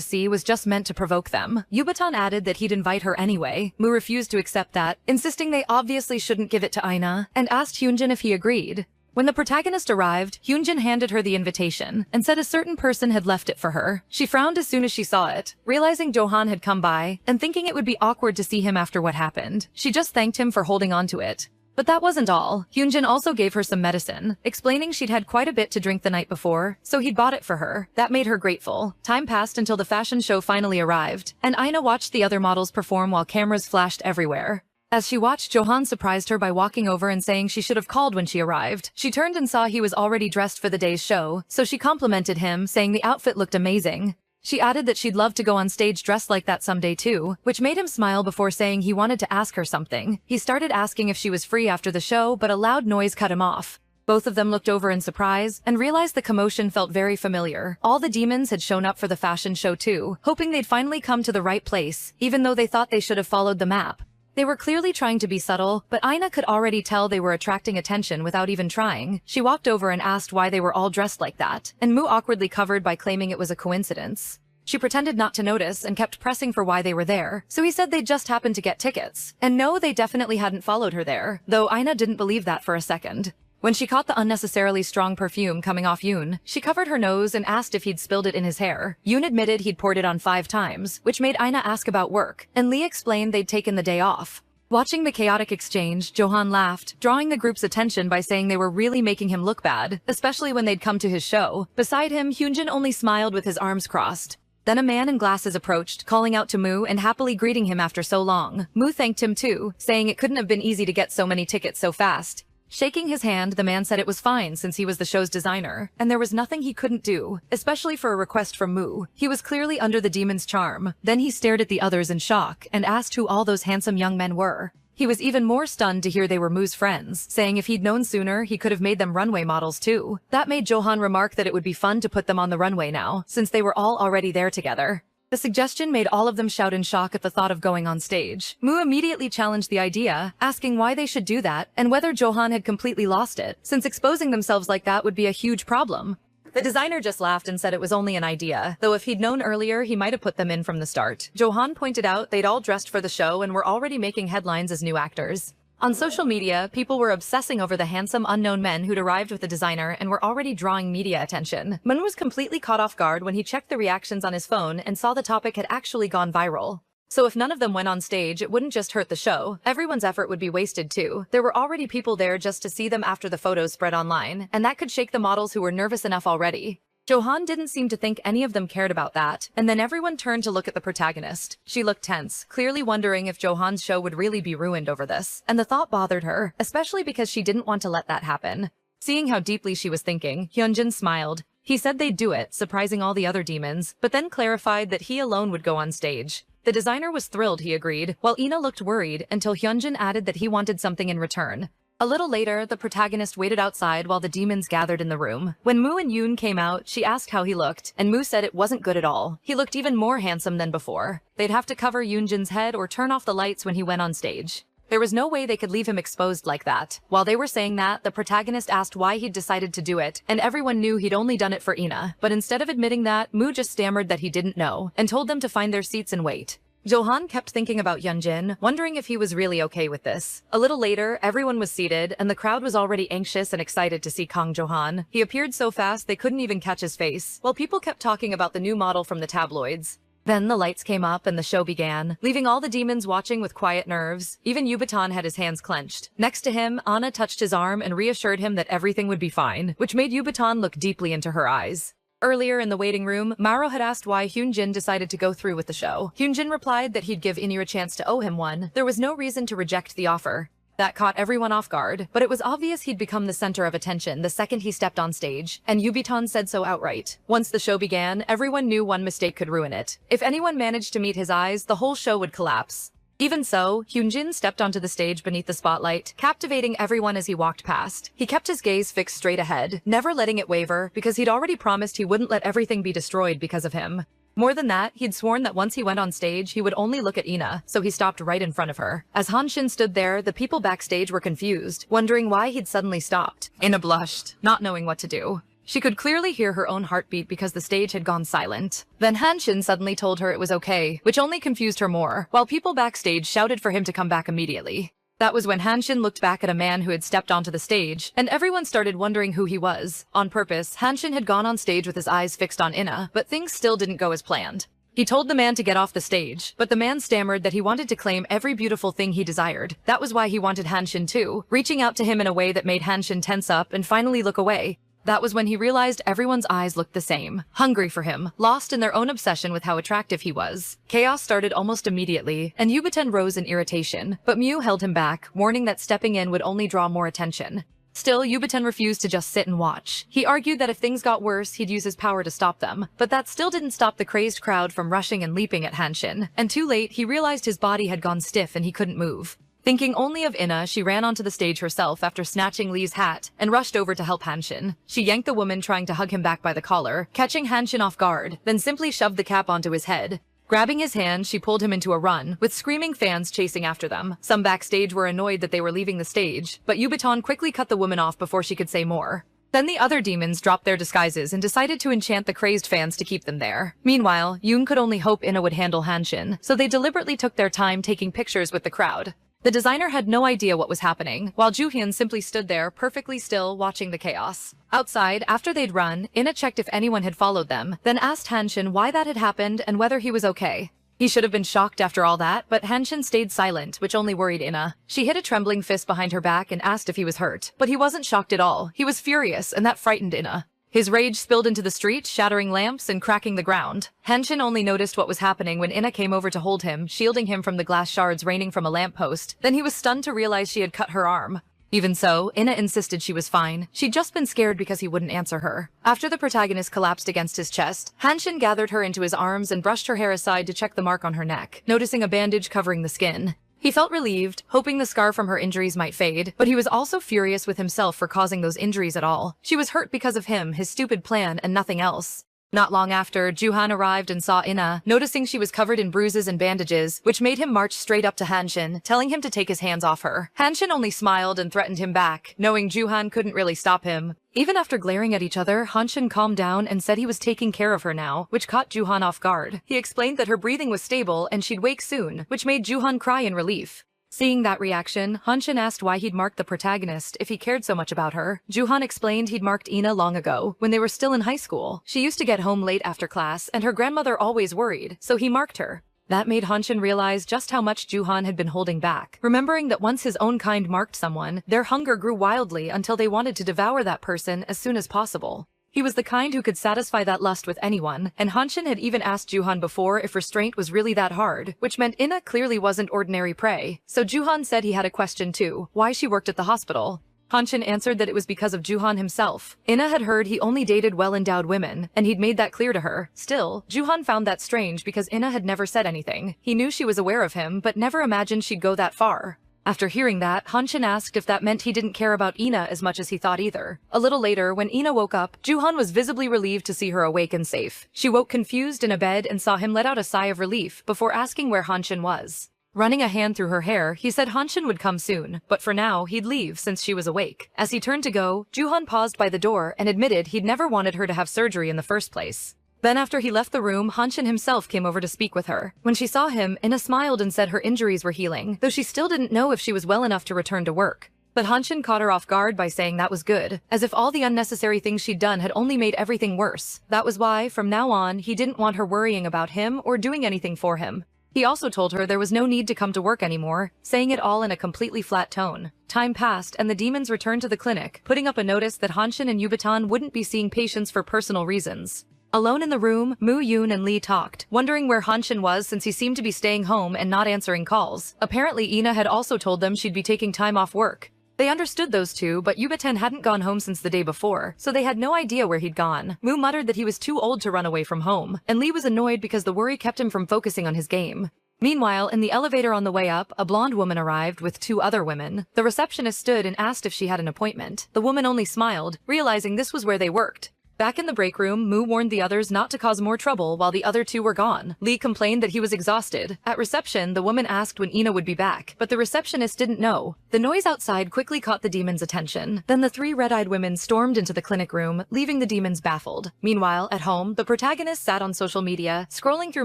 see was just meant to provoke them. Yubitan added that he'd invite her anyway. Moo refused to accept that, insisting they obviously shouldn't give it to Aina, and asked Hyunjin if he agreed. When the protagonist arrived, Hyunjin handed her the invitation and said a certain person had left it for her. She frowned as soon as she saw it, realizing Johan had come by and thinking it would be awkward to see him after what happened. She just thanked him for holding on to it. But that wasn't all. Hyunjin also gave her some medicine, explaining she'd had quite a bit to drink the night before, so he'd bought it for her. That made her grateful. Time passed until the fashion show finally arrived, and Aina watched the other models perform while cameras flashed everywhere. As she watched, Johan surprised her by walking over and saying she should have called when she arrived. She turned and saw he was already dressed for the day's show, so she complimented him, saying the outfit looked amazing. She added that she'd love to go on stage dressed like that someday too, which made him smile before saying he wanted to ask her something. He started asking if she was free after the show, but a loud noise cut him off. Both of them looked over in surprise and realized the commotion felt very familiar. All the demons had shown up for the fashion show too, hoping they'd finally come to the right place, even though they thought they should have followed the map. They were clearly trying to be subtle, but Aina could already tell they were attracting attention without even trying. She walked over and asked why they were all dressed like that, and Moo awkwardly covered by claiming it was a coincidence. She pretended not to notice and kept pressing for why they were there, so he said they'd just happened to get tickets. And no, they definitely hadn't followed her there, though Aina didn't believe that for a second. When she caught the unnecessarily strong perfume coming off Yoon, she covered her nose and asked if he'd spilled it in his hair. Yoon admitted he'd poured it on 5 times, which made Aina ask about work, and Lee explained they'd taken the day off. Watching the chaotic exchange, Johan laughed, drawing the group's attention by saying they were really making him look bad, especially when they'd come to his show. Beside him, Hyunjin only smiled with his arms crossed. Then a man in glasses approached, calling out to Moo and happily greeting him after so long. Moo thanked him too, saying it couldn't have been easy to get so many tickets so fast. Shaking his hand, the man said it was fine since he was the show's designer, and there was nothing he couldn't do, especially for a request from Moo. He was clearly under the demon's charm. Then he stared at the others in shock and asked who all those handsome young men were. He was even more stunned to hear they were Moo's friends, saying if he'd known sooner, he could have made them runway models too. That made Johan remark that it would be fun to put them on the runway now, since they were all already there together. The suggestion made all of them shout in shock at the thought of going on stage. Moo immediately challenged the idea, asking why they should do that and whether Johan had completely lost it, since exposing themselves like that would be a huge problem. The designer just laughed and said it was only an idea, though if he'd known earlier, he might have put them in from the start. Johan pointed out they'd all dressed for the show and were already making headlines as new actors. On social media, people were obsessing over the handsome unknown men who'd arrived with the designer and were already drawing media attention. Moon was completely caught off guard when he checked the reactions on his phone and saw the topic had actually gone viral. So if none of them went on stage, it wouldn't just hurt the show. Everyone's effort would be wasted too. There were already people there just to see them after the photos spread online, and that could shake the models who were nervous enough already. Johan didn't seem to think any of them cared about that, and then everyone turned to look at the protagonist. She looked tense, clearly wondering if Johan's show would really be ruined over this, and the thought bothered her, especially because she didn't want to let that happen. Seeing how deeply she was thinking, Hyunjin smiled. He said they'd do it, surprising all the other demons, but then clarified that he alone would go on stage. The designer was thrilled, he agreed, while Ina looked worried until Hyunjin added that he wanted something in return. A little later, the protagonist waited outside while the demons gathered in the room. When Moo and Yoon came out, she asked how he looked, and Moo said it wasn't good at all. He looked even more handsome than before. They'd have to cover Yoonjin's head or turn off the lights when he went on stage. There was no way they could leave him exposed like that. While they were saying that, the protagonist asked why he'd decided to do it, and everyone knew he'd only done it for Ina. But instead of admitting that, Moo just stammered that he didn't know, and told them to find their seats and wait. Johan kept thinking about Hyun-jin, wondering if he was really okay with this. A little later, everyone was seated, and the crowd was already anxious and excited to see Kang Johan. He appeared so fast they couldn't even catch his face, while people kept talking about the new model from the tabloids. Then the lights came up and the show began, leaving all the demons watching with quiet nerves. Even Yubitan had his hands clenched. Next to him, Anna touched his arm and reassured him that everything would be fine, which made Yubitan look deeply into her eyes. Earlier in the waiting room, Maro had asked why Hyun-jin decided to go through with the show. Hyun-jin replied that he'd give Inir a chance to owe him one. There was no reason to reject the offer. That caught everyone off guard, but it was obvious he'd become the center of attention the second he stepped on stage, and Yubitan said so outright. Once the show began, everyone knew one mistake could ruin it. If anyone managed to meet his eyes, the whole show would collapse. Even so, Hyun-jin stepped onto the stage beneath the spotlight, captivating everyone as he walked past. He kept his gaze fixed straight ahead, never letting it waver, because he'd already promised he wouldn't let everything be destroyed because of him. More than that, he'd sworn that once he went on stage, he would only look at Ina, so he stopped right in front of her. As Han-shin stood there, the people backstage were confused, wondering why he'd suddenly stopped. Ina blushed, not knowing what to do. She could clearly hear her own heartbeat because the stage had gone silent. Then Han-shin suddenly told her it was okay, which only confused her more, while people backstage shouted for him to come back immediately. That was when Han-shin looked back at a man who had stepped onto the stage, and everyone started wondering who he was. On purpose, Han-shin had gone on stage with his eyes fixed on Ina, but things still didn't go as planned. He told the man to get off the stage, but the man stammered that he wanted to claim every beautiful thing he desired. That was why he wanted Han-shin too, reaching out to him in a way that made Han-shin tense up and finally look away. That was when he realized everyone's eyes looked the same, hungry for him, lost in their own obsession with how attractive he was. Chaos started almost immediately, and Yubitan rose in irritation, but Mew held him back, warning that stepping in would only draw more attention. Still, Yubitan refused to just sit and watch. He argued that if things got worse, he'd use his power to stop them. But that still didn't stop the crazed crowd from rushing and leaping at Han-shin. And too late, he realized his body had gone stiff and he couldn't move. Thinking only of Ina, she ran onto the stage herself after snatching Lee's hat and rushed over to help Han-shin. She yanked the woman trying to hug him back by the collar, catching Han-shin off guard, then simply shoved the cap onto his head. Grabbing his hand, she pulled him into a run, with screaming fans chasing after them. Some backstage were annoyed that they were leaving the stage, but Yubitan quickly cut the woman off before she could say more. Then the other demons dropped their disguises and decided to enchant the crazed fans to keep them there. Meanwhile, Yoon could only hope Ina would handle Han-shin, so they deliberately took their time taking pictures with the crowd. The designer had no idea what was happening, while Joo-hyun simply stood there, perfectly still, watching the chaos. Outside, after they'd run, Ina checked if anyone had followed them, then asked Han-shin why that had happened and whether he was okay. He should have been shocked after all that, but Han-shin stayed silent, which only worried Ina. She hid a trembling fist behind her back and asked if he was hurt, but he wasn't shocked at all. He was furious, and that frightened Ina. His rage spilled into the street, shattering lamps and cracking the ground. Han-shin only noticed what was happening when Ina came over to hold him, shielding him from the glass shards raining from a lamppost. Then he was stunned to realize she had cut her arm. Even so, Ina insisted she was fine. She'd just been scared because he wouldn't answer her. After the protagonist collapsed against his chest, Han-shin gathered her into his arms and brushed her hair aside to check the mark on her neck, noticing a bandage covering the skin. He felt relieved, hoping the scar from her injuries might fade, but he was also furious with himself for causing those injuries at all. She was hurt because of him, his stupid plan, and nothing else. Not long after, Joo-han arrived and saw Ina, noticing she was covered in bruises and bandages, which made him march straight up to Han-shin, telling him to take his hands off her. Han-shin only smiled and threatened him back, knowing Joo-han couldn't really stop him. Even after glaring at each other, Han-shin calmed down and said he was taking care of her now, which caught Joo-han off guard. He explained that her breathing was stable and she'd wake soon, which made Joo-han cry in relief. Seeing that reaction, Han-shin asked why he'd marked the protagonist if he cared so much about her. Joo-han explained he'd marked Ina long ago, when they were still in high school. She used to get home late after class, and her grandmother always worried, so he marked her. That made Han-shin realize just how much Joo-han had been holding back, remembering that once his own kind marked someone, their hunger grew wildly until they wanted to devour that person as soon as possible. He was the kind who could satisfy that lust with anyone, and Han-shin had even asked Joo-han before if restraint was really that hard, which meant Ina clearly wasn't ordinary prey. So Joo-han said he had a question too, why she worked at the hospital. Han-shin answered that it was because of Joo-han himself. Ina had heard he only dated well-endowed women, and he'd made that clear to her. Still, Joo-han found that strange because Ina had never said anything. He knew she was aware of him, but never imagined she'd go that far. After hearing that, Han-shin asked if that meant he didn't care about Ina as much as he thought either. A little later, when Ina woke up, Joo-han was visibly relieved to see her awake and safe. She woke confused in a bed and saw him let out a sigh of relief before asking where Han-shin was. Running a hand through her hair, he said Han-shin would come soon, but for now, he'd leave since she was awake. As he turned to go, Joo-han paused by the door and admitted he'd never wanted her to have surgery in the first place. Then after he left the room, Hyeon-jin himself came over to speak with her. When she saw him, Ina smiled and said her injuries were healing, though she still didn't know if she was well enough to return to work. But Hyeon-jin caught her off guard by saying that was good, as if all the unnecessary things she'd done had only made everything worse. That was why, from now on, he didn't want her worrying about him or doing anything for him. He also told her there was no need to come to work anymore, saying it all in a completely flat tone. Time passed and the demons returned to the clinic, putting up a notice that Hyeon-jin and Yubitan wouldn't be seeing patients for personal reasons. Alone in the room, Moo-yoon and Lee talked, wondering where Hyeon-jin was since he seemed to be staying home and not answering calls. Apparently Ina had also told them she'd be taking time off work. They understood those two, but Yubitan hadn't gone home since the day before, so they had no idea where he'd gone. Moo muttered that he was too old to run away from home, and Lee was annoyed because the worry kept him from focusing on his game. Meanwhile, in the elevator on the way up, a blonde woman arrived with two other women. The receptionist stood and asked if she had an appointment. The woman only smiled, realizing this was where they worked. Back in the break room, Moo warned the others not to cause more trouble while the other two were gone. Lee complained that he was exhausted. At reception, the woman asked when Ina would be back, but the receptionist didn't know. The noise outside quickly caught the demons' attention. Then the three red-eyed women stormed into the clinic room, leaving the demons baffled. Meanwhile, at home, the protagonist sat on social media, scrolling through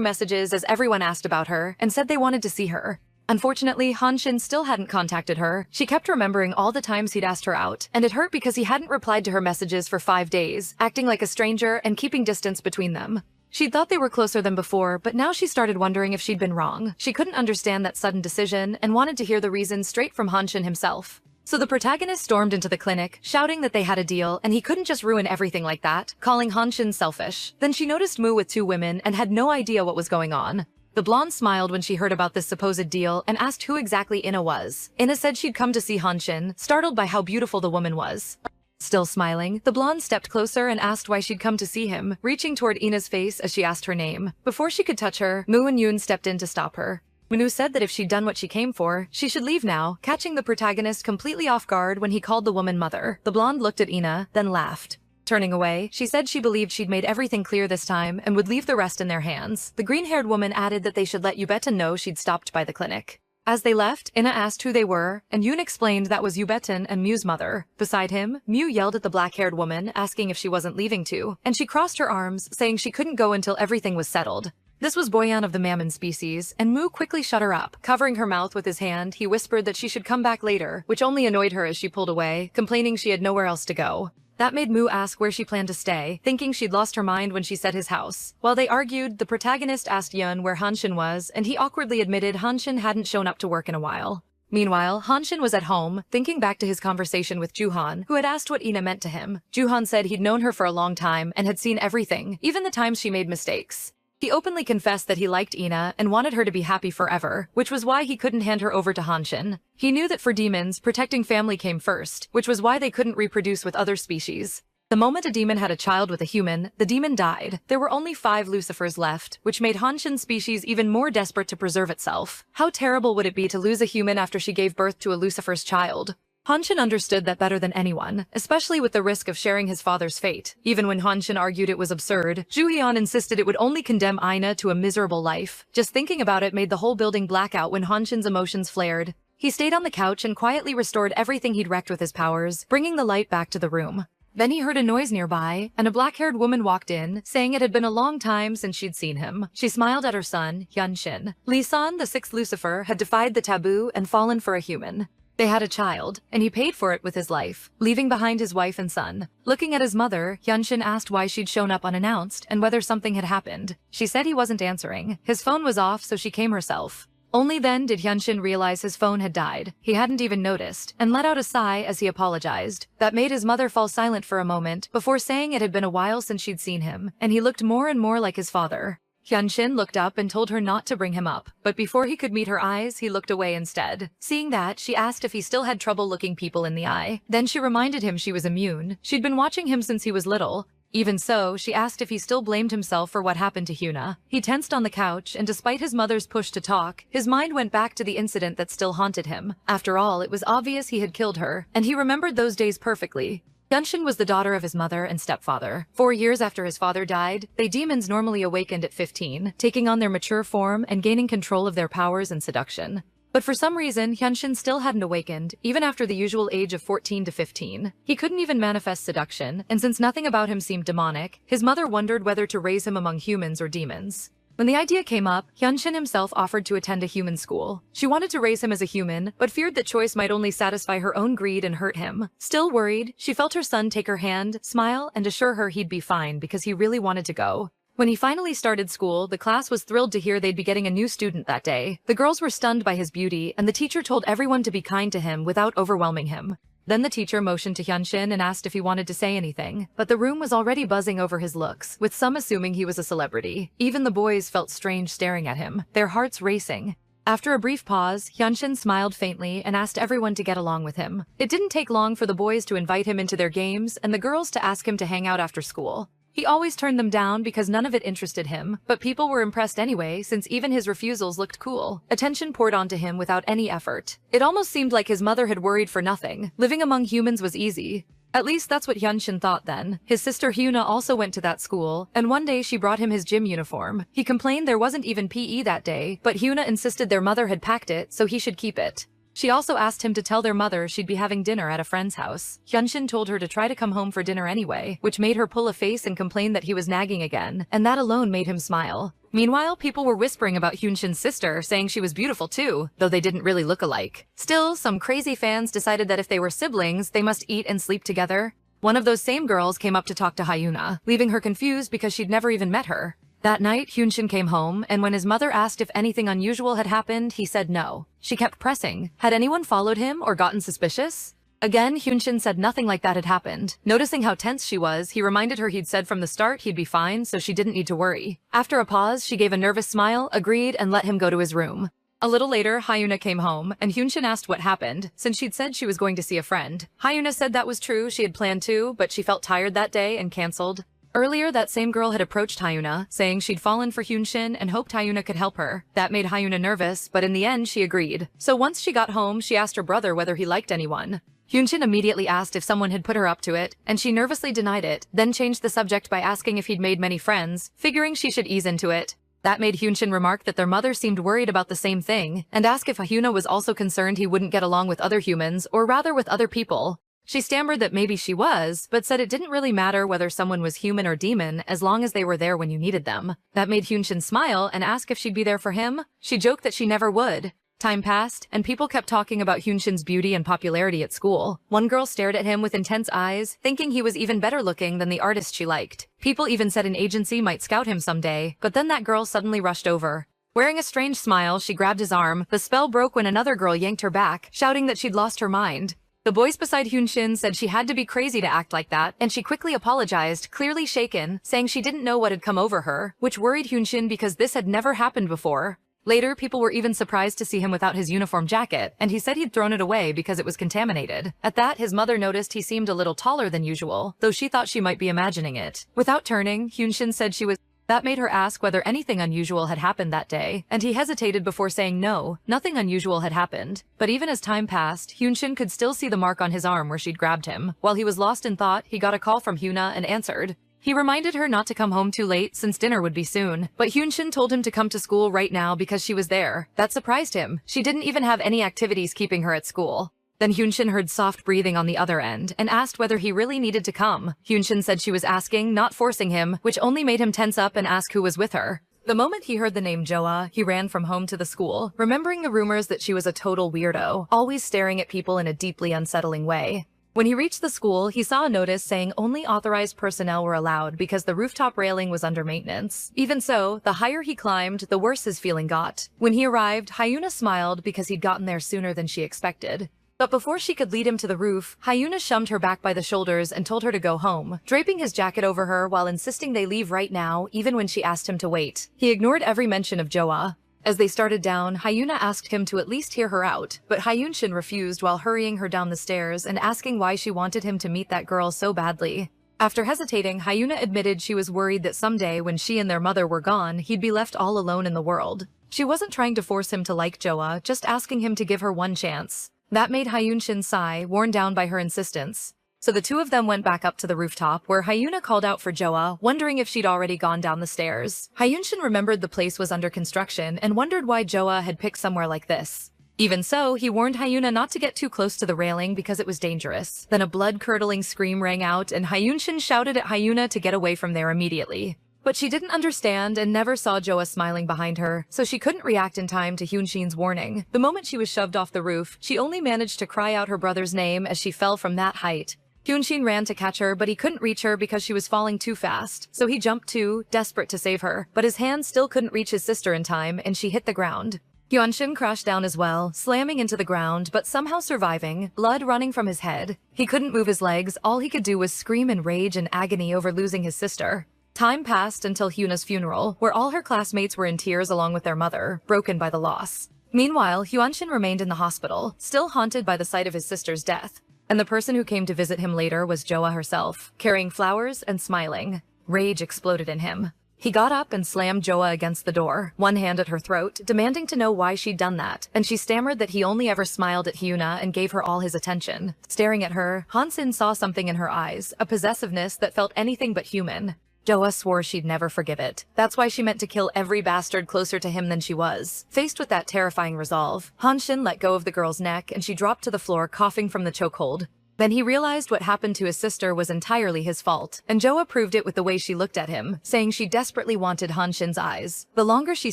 messages as everyone asked about her, and said they wanted to see her. Unfortunately, Hyeon-jin still hadn't contacted her. She kept remembering all the times he'd asked her out, and it hurt because he hadn't replied to her messages for 5 days, acting like a stranger and keeping distance between them. She'd thought they were closer than before, but now she started wondering if she'd been wrong. She couldn't understand that sudden decision and wanted to hear the reason straight from Hyeon-jin himself. So the protagonist stormed into the clinic, shouting that they had a deal and he couldn't just ruin everything like that, calling Hyeon-jin selfish. Then she noticed Moo with 2 women and had no idea what was going on. The blonde smiled when she heard about this supposed deal and asked who exactly Ina was. Ina said she'd come to see Hyeon-jin, startled by how beautiful the woman was. Still smiling, the blonde stepped closer and asked why she'd come to see him, reaching toward Ina's face as she asked her name. Before she could touch her, Moo and Yoon stepped in to stop her. Moo said that if she'd done what she came for, she should leave now, catching the protagonist completely off guard when he called the woman mother. The blonde looked at Ina, then laughed. Turning away, she said she believed she'd made everything clear this time and would leave the rest in their hands. The green-haired woman added that they should let Yubetan know she'd stopped by the clinic. As they left, Ina asked who they were, and Yoon explained that was Yubetan and Mew's mother. Beside him, Mew yelled at the black-haired woman, asking if she wasn't leaving too, and she crossed her arms, saying she couldn't go until everything was settled. This was Boyan of the Mammon species, and Moo quickly shut her up. Covering her mouth with his hand, he whispered that she should come back later, which only annoyed her as she pulled away, complaining she had nowhere else to go. That made Moo ask where she planned to stay, thinking she'd lost her mind when she said his house. While they argued, the protagonist asked Yeon where Hyeon-jin was, and he awkwardly admitted Hyeon-jin hadn't shown up to work in a while. Meanwhile, Hyeon-jin was at home, thinking back to his conversation with Juhan, who had asked what Ina meant to him. Juhan said he'd known her for a long time and had seen everything, even the times she made mistakes. He openly confessed that he liked Ina and wanted her to be happy forever, which was why he couldn't hand her over to Hyeon-jin. He knew that for demons, protecting family came first, which was why they couldn't reproduce with other species. The moment a demon had a child with a human, the demon died. There were only 5 Lucifers left, which made Hyeon-jin's species even more desperate to preserve itself. How terrible would it be to lose a human after she gave birth to a Lucifer's child? Hyeon-jin understood that better than anyone, especially with the risk of sharing his father's fate. Even when Hyeon-jin argued it was absurd, Joo-hyun insisted it would only condemn Ina to a miserable life. Just thinking about it made the whole building black out when Hyeon-jin's emotions flared. He stayed on the couch and quietly restored everything he'd wrecked with his powers, bringing the light back to the room. Then he heard a noise nearby, and a black-haired woman walked in, saying it had been a long time since she'd seen him. She smiled at her son, Hyun-shin. Lee-san, the 6th Lucifer, had defied the taboo and fallen for a human. They had a child, and he paid for it with his life, leaving behind his wife and son. Looking at his mother, Hyun-shin asked why she'd shown up unannounced and whether something had happened. She said he wasn't answering. His phone was off, so she came herself. Only then did Hyun-shin realize his phone had died. He hadn't even noticed, and let out a sigh as he apologized. That made his mother fall silent for a moment, before saying it had been a while since she'd seen him, and he looked more and more like his father. Hyun-shin looked up and told her not to bring him up, but before he could meet her eyes, he looked away instead. Seeing that, she asked if he still had trouble looking people in the eye. Then she reminded him she was immune. She'd been watching him since he was little. Even so, she asked if he still blamed himself for what happened to Hyuna. He tensed on the couch, and despite his mother's push to talk, his mind went back to the incident that still haunted him. After all, it was obvious he had killed her, and he remembered those days perfectly. Hyun-shin was the daughter of his mother and stepfather. 4 years after his father died, they demons normally awakened at 15, taking on their mature form and gaining control of their powers and seduction. But for some reason, Hyunshin still hadn't awakened, even after the usual age of 14 to 15. He couldn't even manifest seduction, and since nothing about him seemed demonic, his mother wondered whether to raise him among humans or demons. When the idea came up, Hyunshin himself offered to attend a human school. She wanted to raise him as a human, but feared that choice might only satisfy her own greed and hurt him. Still worried, she felt her son take her hand, smile, and assure her he'd be fine because he really wanted to go. When he finally started school, the class was thrilled to hear they'd be getting a new student that day. The girls were stunned by his beauty, and the teacher told everyone to be kind to him without overwhelming him. Then the teacher motioned to Hyunshin and asked if he wanted to say anything, but the room was already buzzing over his looks, with some assuming he was a celebrity. Even the boys felt strange staring at him, their hearts racing. After a brief pause, Hyunshin smiled faintly and asked everyone to get along with him. It didn't take long for the boys to invite him into their games and the girls to ask him to hang out after school. He always turned them down because none of it interested him, but people were impressed anyway since even his refusals looked cool. Attention poured onto him without any effort. It almost seemed like his mother had worried for nothing. Living among humans was easy. At least that's what Hyunshin thought then. His sister Hyuna also went to that school, and one day she brought him his gym uniform. He complained there wasn't even PE that day, but Hyuna insisted their mother had packed it, so he should keep it. She also asked him to tell their mother she'd be having dinner at a friend's house. Hyunshin told her to try to come home for dinner anyway, which made her pull a face and complain that he was nagging again, and that alone made him smile. Meanwhile, people were whispering about Hyunshin's sister, saying she was beautiful too, though they didn't really look alike. Still, some crazy fans decided that if they were siblings, they must eat and sleep together. One of those same girls came up to talk to Hyuna, leaving her confused because she'd never even met her. That night, Hyunshin came home, and when his mother asked if anything unusual had happened, he said no. She kept pressing. Had anyone followed him or gotten suspicious? Again, Hyunshin said nothing like that had happened. Noticing how tense she was, he reminded her he'd said from the start he'd be fine, so she didn't need to worry. After a pause, she gave a nervous smile, agreed, and let him go to his room. A little later, Hyuna came home, and Hyunshin asked what happened, since she'd said she was going to see a friend. Hyuna said that was true, she had planned to, but she felt tired that day and cancelled. Earlier, that same girl had approached Hyuna, saying she'd fallen for Hyunshin and hoped Hyuna could help her. That made Hyuna nervous, but in the end, she agreed. So once she got home, she asked her brother whether he liked anyone. Hyunshin immediately asked if someone had put her up to it, and she nervously denied it, then changed the subject by asking if he'd made many friends, figuring she should ease into it. That made Hyunshin remark that their mother seemed worried about the same thing, and ask if Hyuna was also concerned he wouldn't get along with other humans, or rather with other people. She stammered that maybe she was, but said it didn't really matter whether someone was human or demon as long as they were there when you needed them. That made Hyunshin smile and ask if she'd be there for him. She joked that she never would. Time passed, and people kept talking about Hyunshin's beauty and popularity at school. One girl stared at him with intense eyes, thinking he was even better looking than the artist she liked. People even said an agency might scout him someday, but then that girl suddenly rushed over. Wearing a strange smile, she grabbed his arm. The spell broke when another girl yanked her back, shouting that she'd lost her mind. The boys beside Hyunshin said she had to be crazy to act like that, and she quickly apologized, clearly shaken, saying she didn't know what had come over her, which worried Hyunshin because this had never happened before. Later, people were even surprised to see him without his uniform jacket, and he said he'd thrown it away because it was contaminated. At that, his mother noticed he seemed a little taller than usual, though she thought she might be imagining it. Without turning, Hyunshin said she was. That made her ask whether anything unusual had happened that day, and he hesitated before saying no, nothing unusual had happened. But even as time passed, Hyunshin could still see the mark on his arm where she'd grabbed him. While he was lost in thought, he got a call from Hyuna and answered. He reminded her not to come home too late since dinner would be soon, but Hyunshin told him to come to school right now because she was there. That surprised him. She didn't even have any activities keeping her at school. Then Hyunshin heard soft breathing on the other end and asked whether he really needed to come. Hyunshin said she was asking, not forcing him, which only made him tense up and ask who was with her. The moment he heard the name Joa, he ran from home to the school, remembering the rumors that she was a total weirdo, always staring at people in a deeply unsettling way. When he reached the school, he saw a notice saying only authorized personnel were allowed because the rooftop railing was under maintenance. Even so, the higher he climbed, the worse his feeling got. When he arrived, Hyuna smiled because he'd gotten there sooner than she expected. But before she could lead him to the roof, Hyuna shoved her back by the shoulders and told her to go home, draping his jacket over her while insisting they leave right now, even when she asked him to wait. He ignored every mention of Joa. As they started down, Hyuna asked him to at least hear her out, but Hyunshin refused while hurrying her down the stairs and asking why she wanted him to meet that girl so badly. After hesitating, Hyuna admitted she was worried that someday when she and their mother were gone, he'd be left all alone in the world. She wasn't trying to force him to like Joa, just asking him to give her one chance. That made Hyunshin sigh, worn down by her insistence. So the two of them went back up to the rooftop, where Hyuna called out for Joa, wondering if she'd already gone down the stairs. Hyunshin remembered the place was under construction and wondered why Joa had picked somewhere like this. Even so, he warned Hyuna not to get too close to the railing because it was dangerous. Then a blood-curdling scream rang out, and Hyun-jin shouted at Hyuna to get away from there immediately. But she didn't understand and never saw Joa smiling behind her, so she couldn't react in time to Hyun-shin's warning. The moment she was shoved off the roof, she only managed to cry out her brother's name as she fell from that height. Hyun-shin ran to catch her, but he couldn't reach her because she was falling too fast, so he jumped too, desperate to save her. But his hand still couldn't reach his sister in time, and she hit the ground. Hyun-shin crashed down as well, slamming into the ground, but somehow surviving, blood running from his head. He couldn't move his legs, all he could do was scream in rage and agony over losing his sister. Time passed until Hyuna's funeral, where all her classmates were in tears along with their mother, broken by the loss. Meanwhile, Hyun-shin remained in the hospital, still haunted by the sight of his sister's death. And the person who came to visit him later was Joa herself, carrying flowers and smiling. Rage exploded in him. He got up and slammed Joa against the door, one hand at her throat, demanding to know why she'd done that, and she stammered that he only ever smiled at Hyuna and gave her all his attention. Staring at her, Han-sin saw something in her eyes, a possessiveness that felt anything but human. Joa swore she'd never forgive it. That's why she meant to kill every bastard closer to him than she was. Faced with that terrifying resolve, Han-shin let go of the girl's neck and she dropped to the floor coughing from the chokehold. Then he realized what happened to his sister was entirely his fault, and Joa proved it with the way she looked at him, saying she desperately wanted Han-shin's eyes. The longer she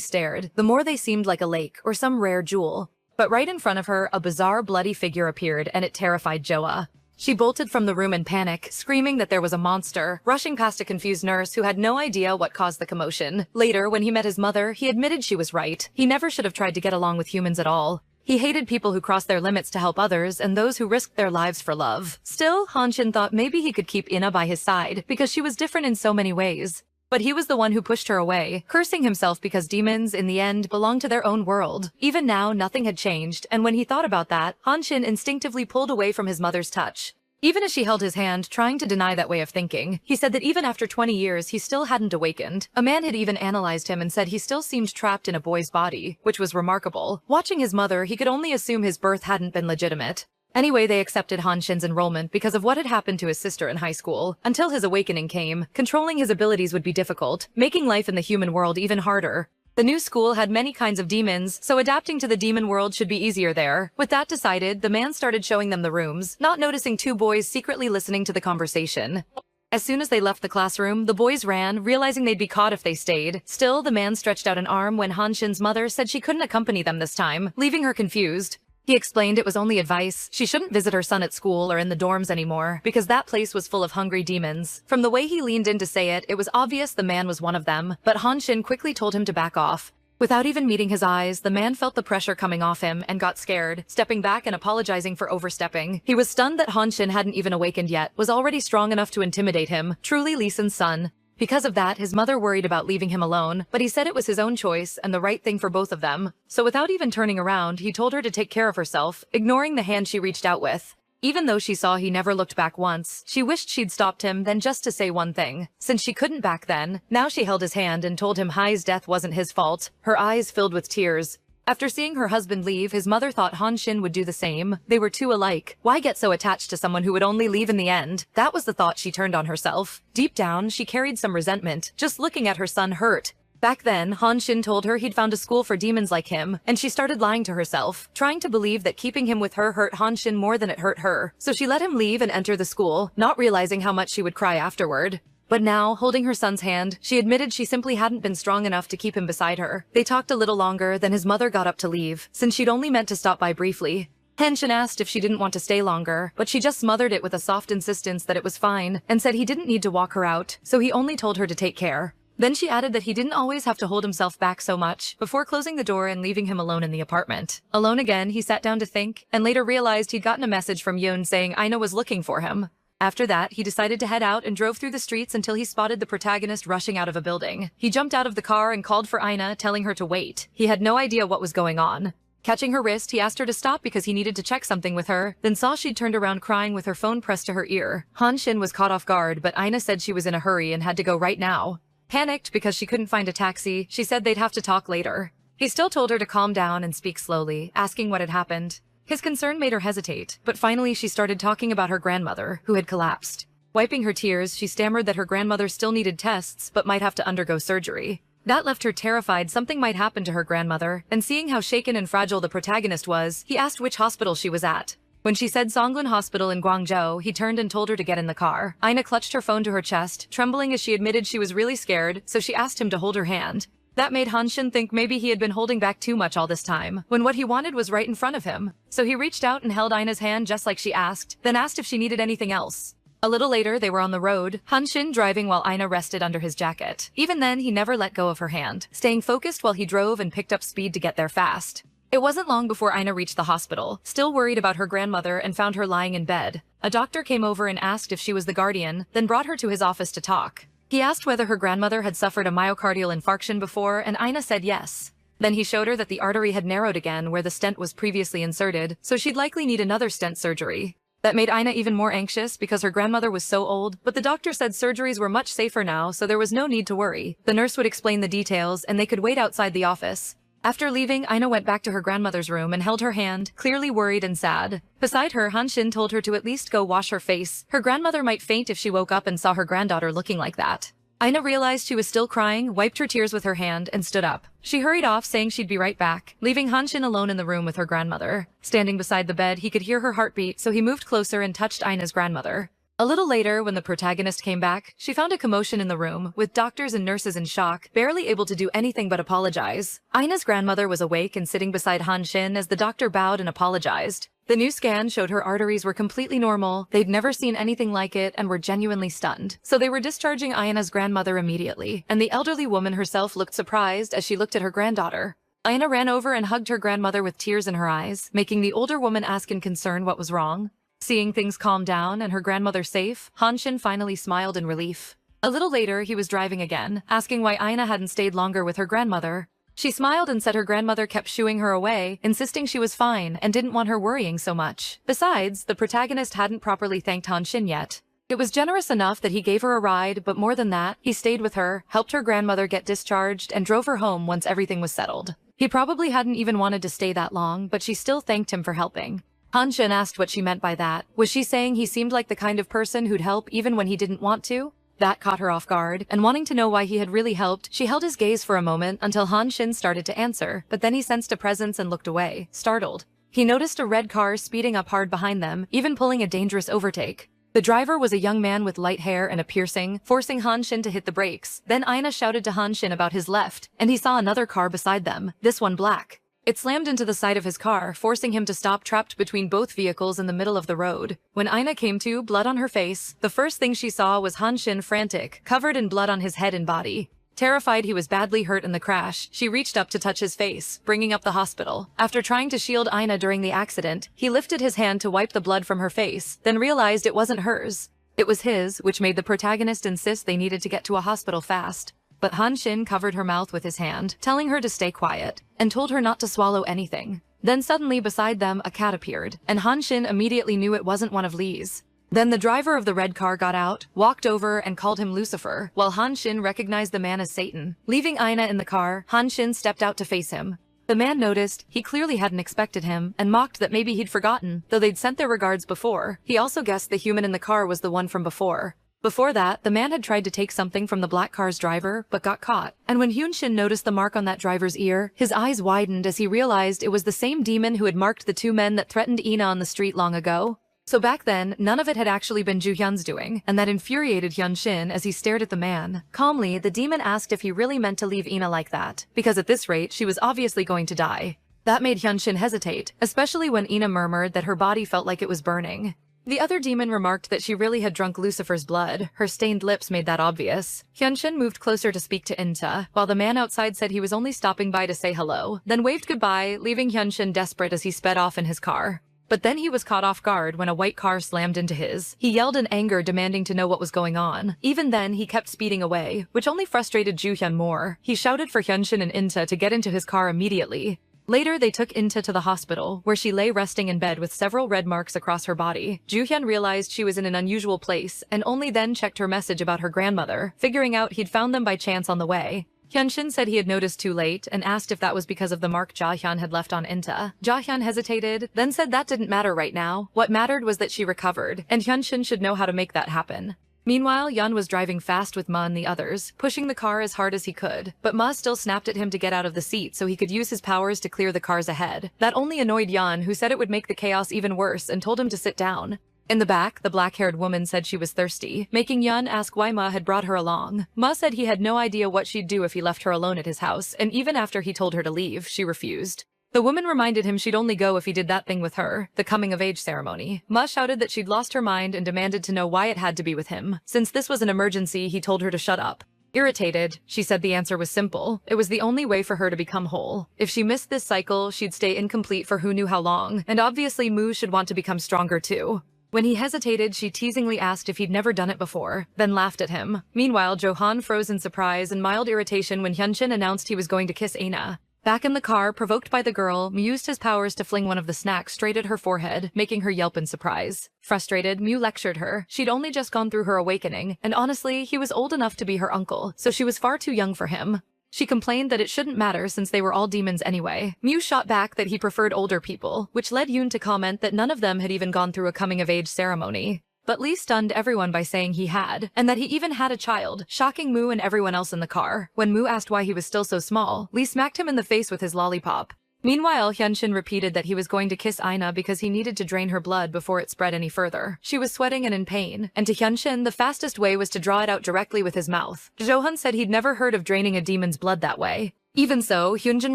stared, the more they seemed like a lake or some rare jewel. But right in front of her, a bizarre bloody figure appeared and it terrified Joa. She bolted from the room in panic, screaming that there was a monster, rushing past a confused nurse who had no idea what caused the commotion. Later, when he met his mother, he admitted she was right. He never should have tried to get along with humans at all. He hated people who crossed their limits to help others and those who risked their lives for love. Still, Han-shin thought maybe he could keep Ina by his side because she was different in so many ways. But he was the one who pushed her away, cursing himself because demons, in the end, belong to their own world. Even now, nothing had changed, and when he thought about that, Han-shin instinctively pulled away from his mother's touch. Even as she held his hand, trying to deny that way of thinking, he said that even after 20 years, he still hadn't awakened. A man had even analyzed him and said he still seemed trapped in a boy's body, which was remarkable. Watching his mother, he could only assume his birth hadn't been legitimate. Anyway, they accepted Han-shin's enrollment because of what had happened to his sister in high school. Until his awakening came, controlling his abilities would be difficult, making life in the human world even harder. The new school had many kinds of demons, so adapting to the demon world should be easier there. With that decided, the man started showing them the rooms, not noticing two boys secretly listening to the conversation. As soon as they left the classroom, the boys ran, realizing they'd be caught if they stayed. Still, the man stretched out an arm when Han-shin's mother said she couldn't accompany them this time, leaving her confused. He explained it was only advice. She shouldn't visit her son at school or in the dorms anymore, because that place was full of hungry demons. From the way he leaned in to say it, it was obvious the man was one of them, but Han-shin quickly told him to back off. Without even meeting his eyes, the man felt the pressure coming off him and got scared, stepping back and apologizing for overstepping. He was stunned that Han-shin hadn't even awakened yet, was already strong enough to intimidate him, truly Lee Sun's son. Because of that, his mother worried about leaving him alone, but he said it was his own choice and the right thing for both of them. So without even turning around, he told her to take care of herself, ignoring the hand she reached out with. Even though she saw he never looked back once, she wished she'd stopped him then just to say one thing. Since she couldn't back then, now she held his hand and told him Hai's death wasn't his fault, her eyes filled with tears. After seeing her husband leave, his mother thought Han-shin would do the same. They were too alike. Why get so attached to someone who would only leave in the end? That was the thought she turned on herself. Deep down, she carried some resentment. Just looking at her son hurt. Back then, Han-shin told her he'd found a school for demons like him, and she started lying to herself, trying to believe that keeping him with her hurt Han-shin more than it hurt her. So she let him leave and enter the school, not realizing how much she would cry afterward. But now, holding her son's hand, she admitted she simply hadn't been strong enough to keep him beside her. They talked a little longer, then his mother got up to leave, since she'd only meant to stop by briefly. Han-shin asked if she didn't want to stay longer, but she just smothered it with a soft insistence that it was fine, and said he didn't need to walk her out, so he only told her to take care. Then she added that he didn't always have to hold himself back so much, before closing the door and leaving him alone in the apartment. Alone again, he sat down to think, and later realized he'd gotten a message from Yoon saying Ina was looking for him. After that, he decided to head out and drove through the streets until he spotted the protagonist rushing out of a building. He jumped out of the car and called for Ina, telling her to wait. He had no idea what was going on. Catching her wrist, he asked her to stop because he needed to check something with her, then saw she'd turned around crying with her phone pressed to her ear. Han-shin was caught off guard, but Ina said she was in a hurry and had to go right now. Panicked because she couldn't find a taxi, she said they'd have to talk later. He still told her to calm down and speak slowly, asking what had happened. His concern made her hesitate, but finally she started talking about her grandmother, who had collapsed. Wiping her tears, she stammered that her grandmother still needed tests, but might have to undergo surgery. That left her terrified something might happen to her grandmother, and seeing how shaken and fragile the protagonist was, he asked which hospital she was at. When she said Songlin Hospital in Guangzhou, he turned and told her to get in the car. Ina clutched her phone to her chest, trembling as she admitted she was really scared, so she asked him to hold her hand. That made Hanshin think maybe he had been holding back too much all this time, when what he wanted was right in front of him. So he reached out and held Ina's hand just like she asked, then asked if she needed anything else. A little later, they were on the road, Hanshin driving while Ina rested under his jacket. Even then, he never let go of her hand, staying focused while he drove and picked up speed to get there fast. It wasn't long before Ina reached the hospital, still worried about her grandmother, and found her lying in bed. A doctor came over and asked if she was the guardian, then brought her to his office to talk. He asked whether her grandmother had suffered a myocardial infarction before, and Ina said yes. Then he showed her that the artery had narrowed again where the stent was previously inserted, so she'd likely need another stent surgery. That made Ina even more anxious because her grandmother was so old, but the doctor said surgeries were much safer now, so there was no need to worry. The nurse would explain the details, and they could wait outside the office. After leaving, Ina went back to her grandmother's room and held her hand, clearly worried and sad. Beside her, Hanshin told her to at least go wash her face. Her grandmother might faint if she woke up and saw her granddaughter looking like that. Ina realized she was still crying, wiped her tears with her hand, and stood up. She hurried off, saying she'd be right back, leaving Hanshin alone in the room with her grandmother. Standing beside the bed, he could hear her heartbeat, so he moved closer and touched Ina's grandmother. A little later, when the protagonist came back, she found a commotion in the room, with doctors and nurses in shock, barely able to do anything but apologize. Ina's grandmother was awake and sitting beside Hanshin as the doctor bowed and apologized. The new scan showed her arteries were completely normal, they'd never seen anything like it, and were genuinely stunned. So they were discharging Ina's grandmother immediately, and the elderly woman herself looked surprised as she looked at her granddaughter. Ina ran over and hugged her grandmother with tears in her eyes, making the older woman ask in concern what was wrong. Seeing things calm down and her grandmother safe, Hanshin finally smiled in relief. A little later, he was driving again, asking why Ina hadn't stayed longer with her grandmother. She smiled and said her grandmother kept shooing her away, insisting she was fine and didn't want her worrying so much. Besides, the protagonist hadn't properly thanked Hanshin yet. It was generous enough that he gave her a ride, but more than that, he stayed with her, helped her grandmother get discharged, and drove her home once everything was settled. He probably hadn't even wanted to stay that long, but she still thanked him for helping. Hanshin asked what she meant by that. Was she saying he seemed like the kind of person who'd help even when he didn't want to? That caught her off guard, and wanting to know why he had really helped, she held his gaze for a moment until Hanshin started to answer, but then he sensed a presence and looked away, startled. He noticed a red car speeding up hard behind them, even pulling a dangerous overtake. The driver was a young man with light hair and a piercing, forcing Hanshin to hit the brakes. Then Ina shouted to Hanshin about his left, and he saw another car beside them, this one black. It slammed into the side of his car, forcing him to stop trapped between both vehicles in the middle of the road. When Ina came to, blood on her face, the first thing she saw was Hanshin frantic, covered in blood on his head and body. Terrified he was badly hurt in the crash, she reached up to touch his face, bringing up the hospital. After trying to shield Ina during the accident, he lifted his hand to wipe the blood from her face, then realized it wasn't hers. It was his, which made the protagonist insist they needed to get to a hospital fast. But Hanshin covered her mouth with his hand, telling her to stay quiet, and told her not to swallow anything. Then suddenly beside them, a cat appeared, and Hanshin immediately knew it wasn't one of Lee's. Then the driver of the red car got out, walked over, and called him Lucifer, while Hanshin recognized the man as Satan. Leaving Ina in the car, Hanshin stepped out to face him. The man noticed, he clearly hadn't expected him, and mocked that maybe he'd forgotten, though they'd sent their regards before. He also guessed the human in the car was the one from before. Before that, the man had tried to take something from the black car's driver, but got caught. And when Hyunshin noticed the mark on that driver's ear, his eyes widened as he realized it was the same demon who had marked the two men that threatened Ina on the street long ago. So back then, none of it had actually been Ju-hyun's doing, and that infuriated Hyunshin as he stared at the man. Calmly, the demon asked if he really meant to leave Ina like that, because at this rate, she was obviously going to die. That made Hyunshin hesitate, especially when Ina murmured that her body felt like it was burning. The other demon remarked that she really had drunk Lucifer's blood. Her stained lips made that obvious. Hyunshin moved closer to speak to Inta, while the man outside said he was only stopping by to say hello, then waved goodbye, leaving Hyunshin desperate as he sped off in his car. But then he was caught off guard when a white car slammed into his. He yelled in anger, demanding to know what was going on. Even then, he kept speeding away, which only frustrated Ju-hyun more. He shouted for Hyunshin and Inta to get into his car immediately. Later, they took Inta to the hospital, where she lay resting in bed with several red marks across her body. Ju-hyun realized she was in an unusual place, and only then checked her message about her grandmother, figuring out he'd found them by chance on the way. Hyunshin said he had noticed too late, and asked if that was because of the mark Ja-hyun had left on Inta. Ja-hyun hesitated, then said that didn't matter right now. What mattered was that she recovered, and Hyunshin should know how to make that happen. Meanwhile, Yun was driving fast with Ma and the others, pushing the car as hard as he could, but Ma still snapped at him to get out of the seat so he could use his powers to clear the cars ahead. That only annoyed Yun, who said it would make the chaos even worse and told him to sit down. In the back, the black-haired woman said she was thirsty, making Yun ask why Ma had brought her along. Ma said he had no idea what she'd do if he left her alone at his house, and even after he told her to leave, she refused. The woman reminded him she'd only go if he did that thing with her, the coming-of-age ceremony. Ma shouted that she'd lost her mind and demanded to know why it had to be with him. Since this was an emergency, he told her to shut up. Irritated, she said the answer was simple. It was the only way for her to become whole. If she missed this cycle, she'd stay incomplete for who knew how long, and obviously Mu should want to become stronger too. When he hesitated, she teasingly asked if he'd never done it before, then laughed at him. Meanwhile, Johan froze in surprise and mild irritation when Hyunjin announced he was going to kiss Aina. Back in the car, provoked by the girl, Mu used his powers to fling one of the snacks straight at her forehead, making her yelp in surprise. Frustrated, Mu lectured her. She'd only just gone through her awakening, and honestly, he was old enough to be her uncle, so she was far too young for him. She complained that it shouldn't matter since they were all demons anyway. Mu shot back that he preferred older people, which led Yoon to comment that none of them had even gone through a coming-of-age ceremony. But Lee stunned everyone by saying he had, and that he even had a child, shocking Mu and everyone else in the car. When Mu asked why he was still so small, Lee smacked him in the face with his lollipop. Meanwhile, Hyunshin repeated that he was going to kiss Aina because he needed to drain her blood before it spread any further. She was sweating and in pain, and to Hyunshin, the fastest way was to draw it out directly with his mouth. Johan said he'd never heard of draining a demon's blood that way. Even so, Hyunjin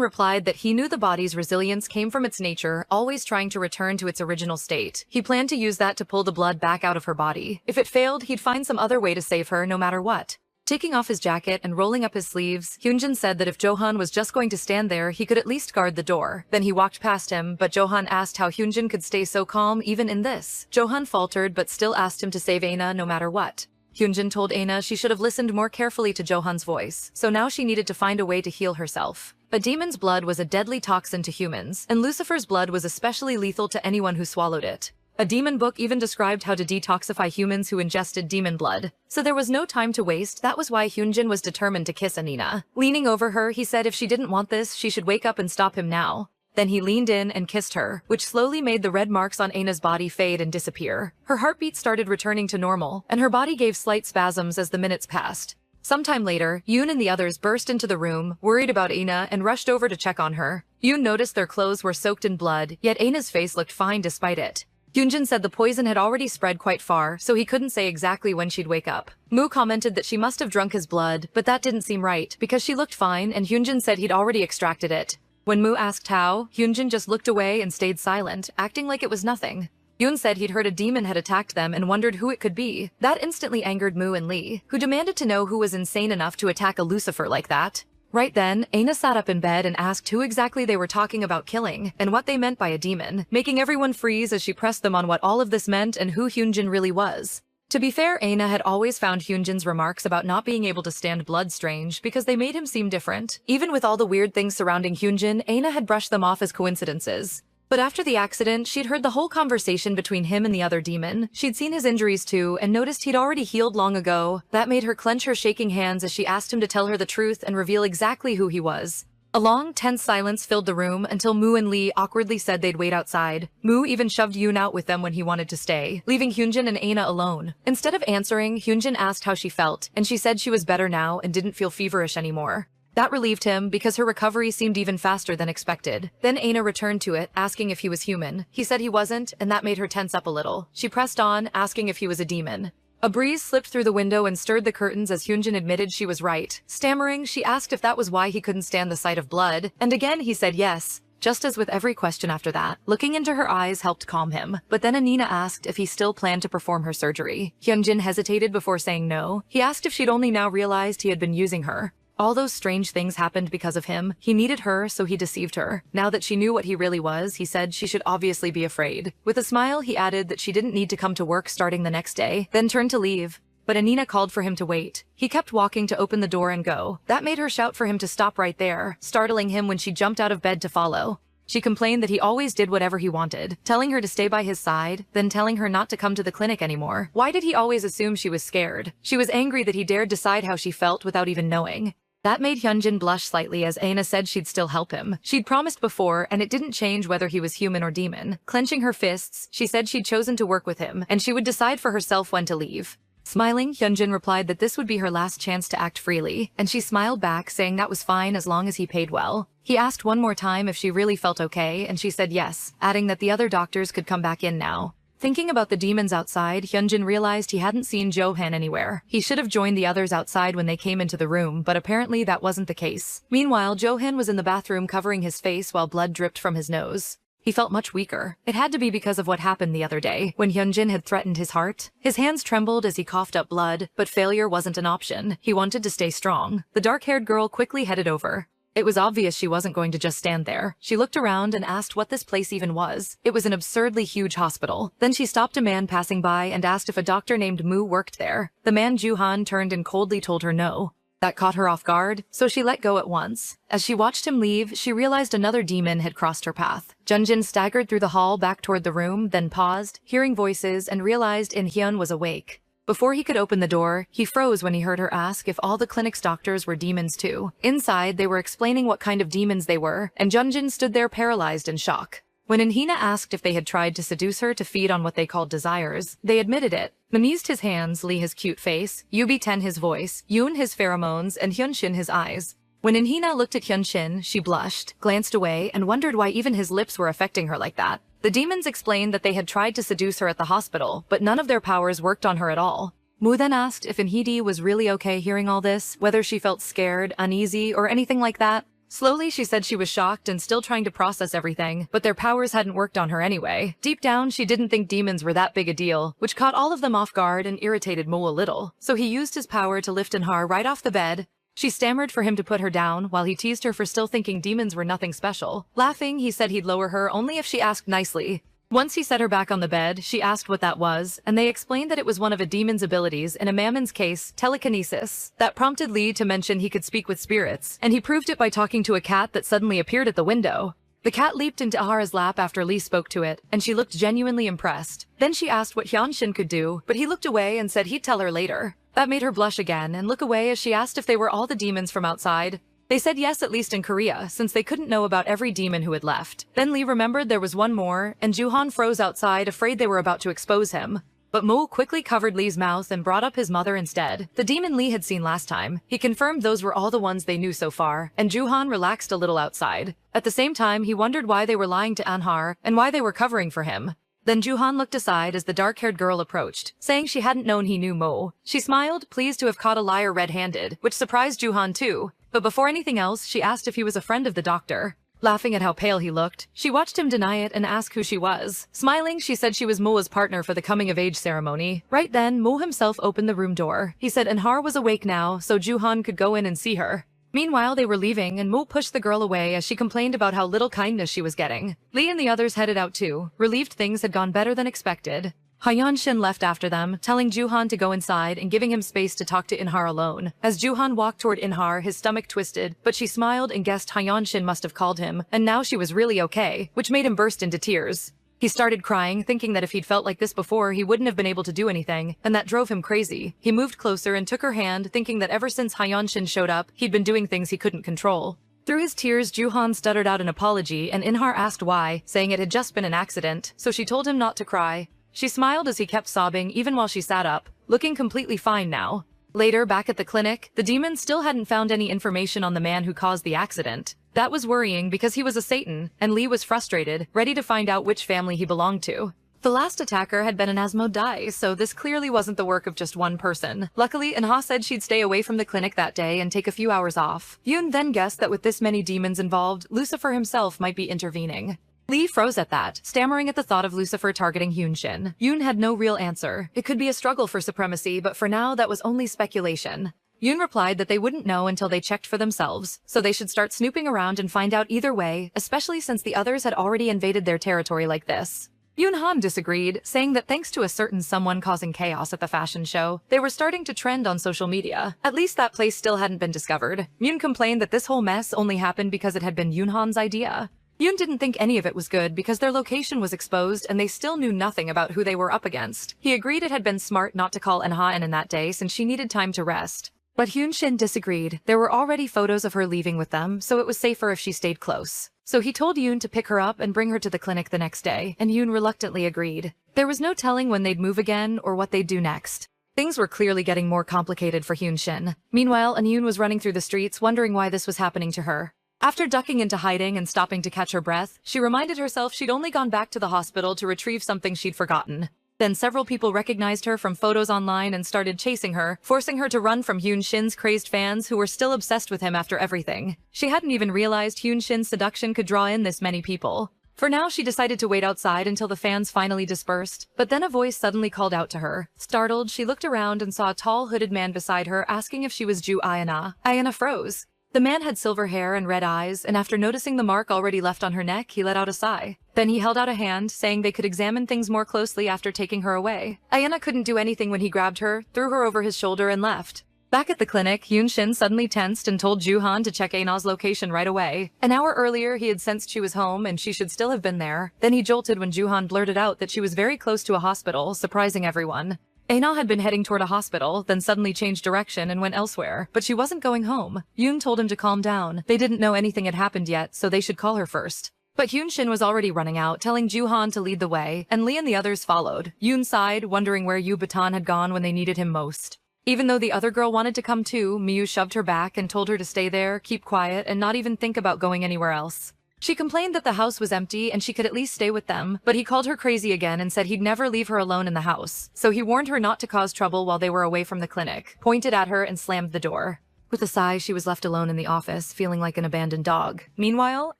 replied that he knew the body's resilience came from its nature, always trying to return to its original state. He planned to use that to pull the blood back out of her body. If it failed, he'd find some other way to save her, no matter what. Taking off his jacket and rolling up his sleeves, Hyunjin said that if Johan was just going to stand there, he could at least guard the door. Then he walked past him, but Johan asked how Hyunjin could stay so calm even in this. Johan faltered but still asked him to save Aina no matter what. Hyunjin told Aina she should have listened more carefully to Johan's voice, so now she needed to find a way to heal herself. A demon's blood was a deadly toxin to humans, and Lucifer's blood was especially lethal to anyone who swallowed it. A demon book even described how to detoxify humans who ingested demon blood. So there was no time to waste. That was why Hyunjin was determined to kiss Aina. Leaning over her, he said if she didn't want this, she should wake up and stop him now. Then he leaned in and kissed her, which slowly made the red marks on Aina's body fade and disappear. Her heartbeat started returning to normal, and her body gave slight spasms as the minutes passed. Sometime later, Yoon and the others burst into the room, worried about Aina, and rushed over to check on her. Yoon noticed their clothes were soaked in blood, yet Aina's face looked fine despite it. Hyunjin said the poison had already spread quite far, so he couldn't say exactly when she'd wake up. Mu commented that she must have drunk his blood, but that didn't seem right, because she looked fine and Hyunjin said he'd already extracted it. When Mu asked how, Hyunjin just looked away and stayed silent, acting like it was nothing. Yoon said he'd heard a demon had attacked them and wondered who it could be. That instantly angered Mu and Lee, who demanded to know who was insane enough to attack a Lucifer like that. Right then, Aina sat up in bed and asked who exactly they were talking about killing, and what they meant by a demon, making everyone freeze as she pressed them on what all of this meant and who Hyunjin really was. To be fair, Aina had always found Hyunjin's remarks about not being able to stand blood strange because they made him seem different. Even with all the weird things surrounding Hyunjin, Aina had brushed them off as coincidences. But after the accident, she'd heard the whole conversation between him and the other demon. She'd seen his injuries too, and noticed he'd already healed long ago. That made her clench her shaking hands as she asked him to tell her the truth and reveal exactly who he was. A long, tense silence filled the room until Mu and Lee awkwardly said they'd wait outside. Mu even shoved Yoon out with them when he wanted to stay, leaving Hyunjin and Aina alone. Instead of answering, Hyunjin asked how she felt, and she said she was better now and didn't feel feverish anymore. That relieved him because her recovery seemed even faster than expected. Then Aina returned to it, asking if he was human. He said he wasn't, and that made her tense up a little. She pressed on, asking if he was a demon. A breeze slipped through the window and stirred the curtains as Hyunjin admitted she was right. Stammering, she asked if that was why he couldn't stand the sight of blood, and again he said yes. Just as with every question after that, looking into her eyes helped calm him. But then Aina asked if he still planned to perform her surgery. Hyunjin hesitated before saying no. He asked if she'd only now realized he had been using her. All those strange things happened because of him. He needed her, so he deceived her. Now that she knew what he really was, he said she should obviously be afraid. With a smile, he added that she didn't need to come to work starting the next day, then turned to leave. But Aina called for him to wait. He kept walking to open the door and go. That made her shout for him to stop right there, startling him when she jumped out of bed to follow. She complained that he always did whatever he wanted, telling her to stay by his side, then telling her not to come to the clinic anymore. Why did he always assume she was scared? She was angry that he dared decide how she felt without even knowing. That made Hyunjin blush slightly as Aina said she'd still help him. She'd promised before, and it didn't change whether he was human or demon. Clenching her fists, she said she'd chosen to work with him, and she would decide for herself when to leave. Smiling, Hyunjin replied that this would be her last chance to act freely, and she smiled back, saying that was fine as long as he paid well. He asked one more time if she really felt okay, and she said yes, adding that the other doctors could come back in now. Thinking about the demons outside, Hyunjin realized he hadn't seen Jo-han anywhere. He should have joined the others outside when they came into the room, but apparently that wasn't the case. Meanwhile, Jo-han was in the bathroom covering his face while blood dripped from his nose. He felt much weaker. It had to be because of what happened the other day, when Hyunjin had threatened his heart. His hands trembled as he coughed up blood, but failure wasn't an option. He wanted to stay strong. The dark-haired girl quickly headed over. It was obvious she wasn't going to just stand there. She looked around and asked what this place even was. It was an absurdly huge hospital. Then she stopped a man passing by and asked if a doctor named Moo worked there. The man Ju-han turned and coldly told her no. That caught her off guard, so she let go at once. As she watched him leave, she realized another demon had crossed her path. Junjin staggered through the hall back toward the room, then paused, hearing voices, and realized In-hyun was awake. Before he could open the door, he froze when he heard her ask if all the clinic's doctors were demons too. Inside, they were explaining what kind of demons they were, and Junjin stood there paralyzed in shock. When In-hina asked if they had tried to seduce her to feed on what they called desires, they admitted it. Manized his hands, Lee his cute face, Yubi-ten his voice, Yoon his pheromones, and Hyunshin his eyes. When In-hina looked at Hyunshin, she blushed, glanced away, and wondered why even his lips were affecting her like that. The demons explained that they had tried to seduce her at the hospital, but none of their powers worked on her at all. Moo then asked if In-hee was really okay hearing all this, whether she felt scared, uneasy, or anything like that. Slowly, she said she was shocked and still trying to process everything, but their powers hadn't worked on her anyway. Deep down, she didn't think demons were that big a deal, which caught all of them off guard and irritated Moo a little. So he used his power to lift In-har right off the bed. She stammered for him to put her down, while he teased her for still thinking demons were nothing special. Laughing, he said he'd lower her only if she asked nicely. Once he set her back on the bed, she asked what that was, and they explained that it was one of a demon's abilities, in a mammon's case, telekinesis. That prompted Lee to mention he could speak with spirits, and he proved it by talking to a cat that suddenly appeared at the window. The cat leaped into Ahara's lap after Lee spoke to it, and she looked genuinely impressed. Then she asked what Hyunshin could do, but he looked away and said he'd tell her later. That made her blush again and look away as she asked if they were all the demons from outside. They said yes, at least in Korea, since they couldn't know about every demon who had left. Then Lee remembered there was one more, and Ju-han froze outside, afraid they were about to expose him. But Moo quickly covered Lee's mouth and brought up his mother instead. The demon Lee had seen last time. He confirmed those were all the ones they knew so far, and Ju-han relaxed a little outside. At the same time, he wondered why they were lying to In-har, and why they were covering for him. Then Ju-han looked aside as the dark-haired girl approached, saying she hadn't known he knew Moo. She smiled, pleased to have caught a liar red-handed, which surprised Ju-han too. But before anything else, she asked if he was a friend of the doctor. Laughing at how pale he looked, she watched him deny it and ask who she was. Smiling, she said she was Moo's partner for the coming-of-age ceremony. Right then, Moo himself opened the room door. He said In-har was awake now, so Ju-han could go in and see her. Meanwhile, they were leaving, and Moo pushed the girl away as she complained about how little kindness she was getting. Lee and the others headed out too, relieved things had gone better than expected. Hyunshin left after them, telling Ju-han to go inside and giving him space to talk to In-har alone. As Ju-han walked toward In-har, his stomach twisted, but she smiled and guessed Hyunshin must have called him, and now she was really okay, which made him burst into tears. He started crying, thinking that if he'd felt like this before, he wouldn't have been able to do anything, and that drove him crazy. He moved closer and took her hand, thinking that ever since Hyunshin showed up, he'd been doing things he couldn't control. Through his tears, Ju-han stuttered out an apology, and In-har asked why, saying it had just been an accident, so she told him not to cry. She smiled as he kept sobbing, even while she sat up, looking completely fine now. Later, back at the clinic, the demons still hadn't found any information on the man who caused the accident. That was worrying because he was a Satan, and Lee was frustrated, ready to find out which family he belonged to. The last attacker had been an Asmodai, so this clearly wasn't the work of just one person. Luckily, In-ha said she'd stay away from the clinic that day and take a few hours off. Yoon then guessed that with this many demons involved, Lucifer himself might be intervening. Lee froze at that, stammering at the thought of Lucifer targeting Hyunshin. Yoon had no real answer. It could be a struggle for supremacy, but for now that was only speculation. Yoon replied that they wouldn't know until they checked for themselves, so they should start snooping around and find out either way, especially since the others had already invaded their territory like this. Yoon-han disagreed, saying that thanks to a certain someone causing chaos at the fashion show, they were starting to trend on social media. At least that place still hadn't been discovered. Yoon complained that this whole mess only happened because it had been Yoon-han's idea. Yoon didn't think any of it was good because their location was exposed and they still knew nothing about who they were up against. He agreed it had been smart not to call In-ha in that day since she needed time to rest. But Hyunshin disagreed. There were already photos of her leaving with them, so it was safer if she stayed close. So he told Yoon to pick her up and bring her to the clinic the next day, and Yoon reluctantly agreed. There was no telling when they'd move again or what they'd do next. Things were clearly getting more complicated for Hyun-shin. Meanwhile, An-yoon was running through the streets wondering why this was happening to her. After ducking into hiding and stopping to catch her breath, she reminded herself she'd only gone back to the hospital to retrieve something she'd forgotten. Then several people recognized her from photos online and started chasing her, forcing her to run from Hyun-shin's crazed fans who were still obsessed with him after everything. She hadn't even realized Hyun-shin's seduction could draw in this many people. For now, she decided to wait outside until the fans finally dispersed, but then a voice suddenly called out to her. Startled, she looked around and saw a tall, hooded man beside her asking if she was Ju Ayana. Ayana froze. The man had silver hair and red eyes, and after noticing the mark already left on her neck, he let out a sigh. Then he held out a hand, saying they could examine things more closely after taking her away. Ayana couldn't do anything when he grabbed her, threw her over his shoulder, and left. Back at the clinic, Hyun-shin suddenly tensed and told Ju-han to check Aina's location right away. An hour earlier, he had sensed she was home and she should still have been there. Then he jolted when Ju-han blurted out that she was very close to a hospital, surprising everyone. Aina had been heading toward a hospital, then suddenly changed direction and went elsewhere, but she wasn't going home. Yoon told him to calm down. They didn't know anything had happened yet, so they should call her first. But Hyun-shin was already running out, telling Ju-han to lead the way, and Lee and the others followed. Yoon sighed, wondering where Yu Batan had gone when they needed him most. Even though the other girl wanted to come too, Miyu shoved her back and told her to stay there, keep quiet, and not even think about going anywhere else. She complained that the house was empty and she could at least stay with them, but he called her crazy again and said he'd never leave her alone in the house. So he warned her not to cause trouble while they were away from the clinic, pointed at her and slammed the door. With a sigh, she was left alone in the office, feeling like an abandoned dog. Meanwhile,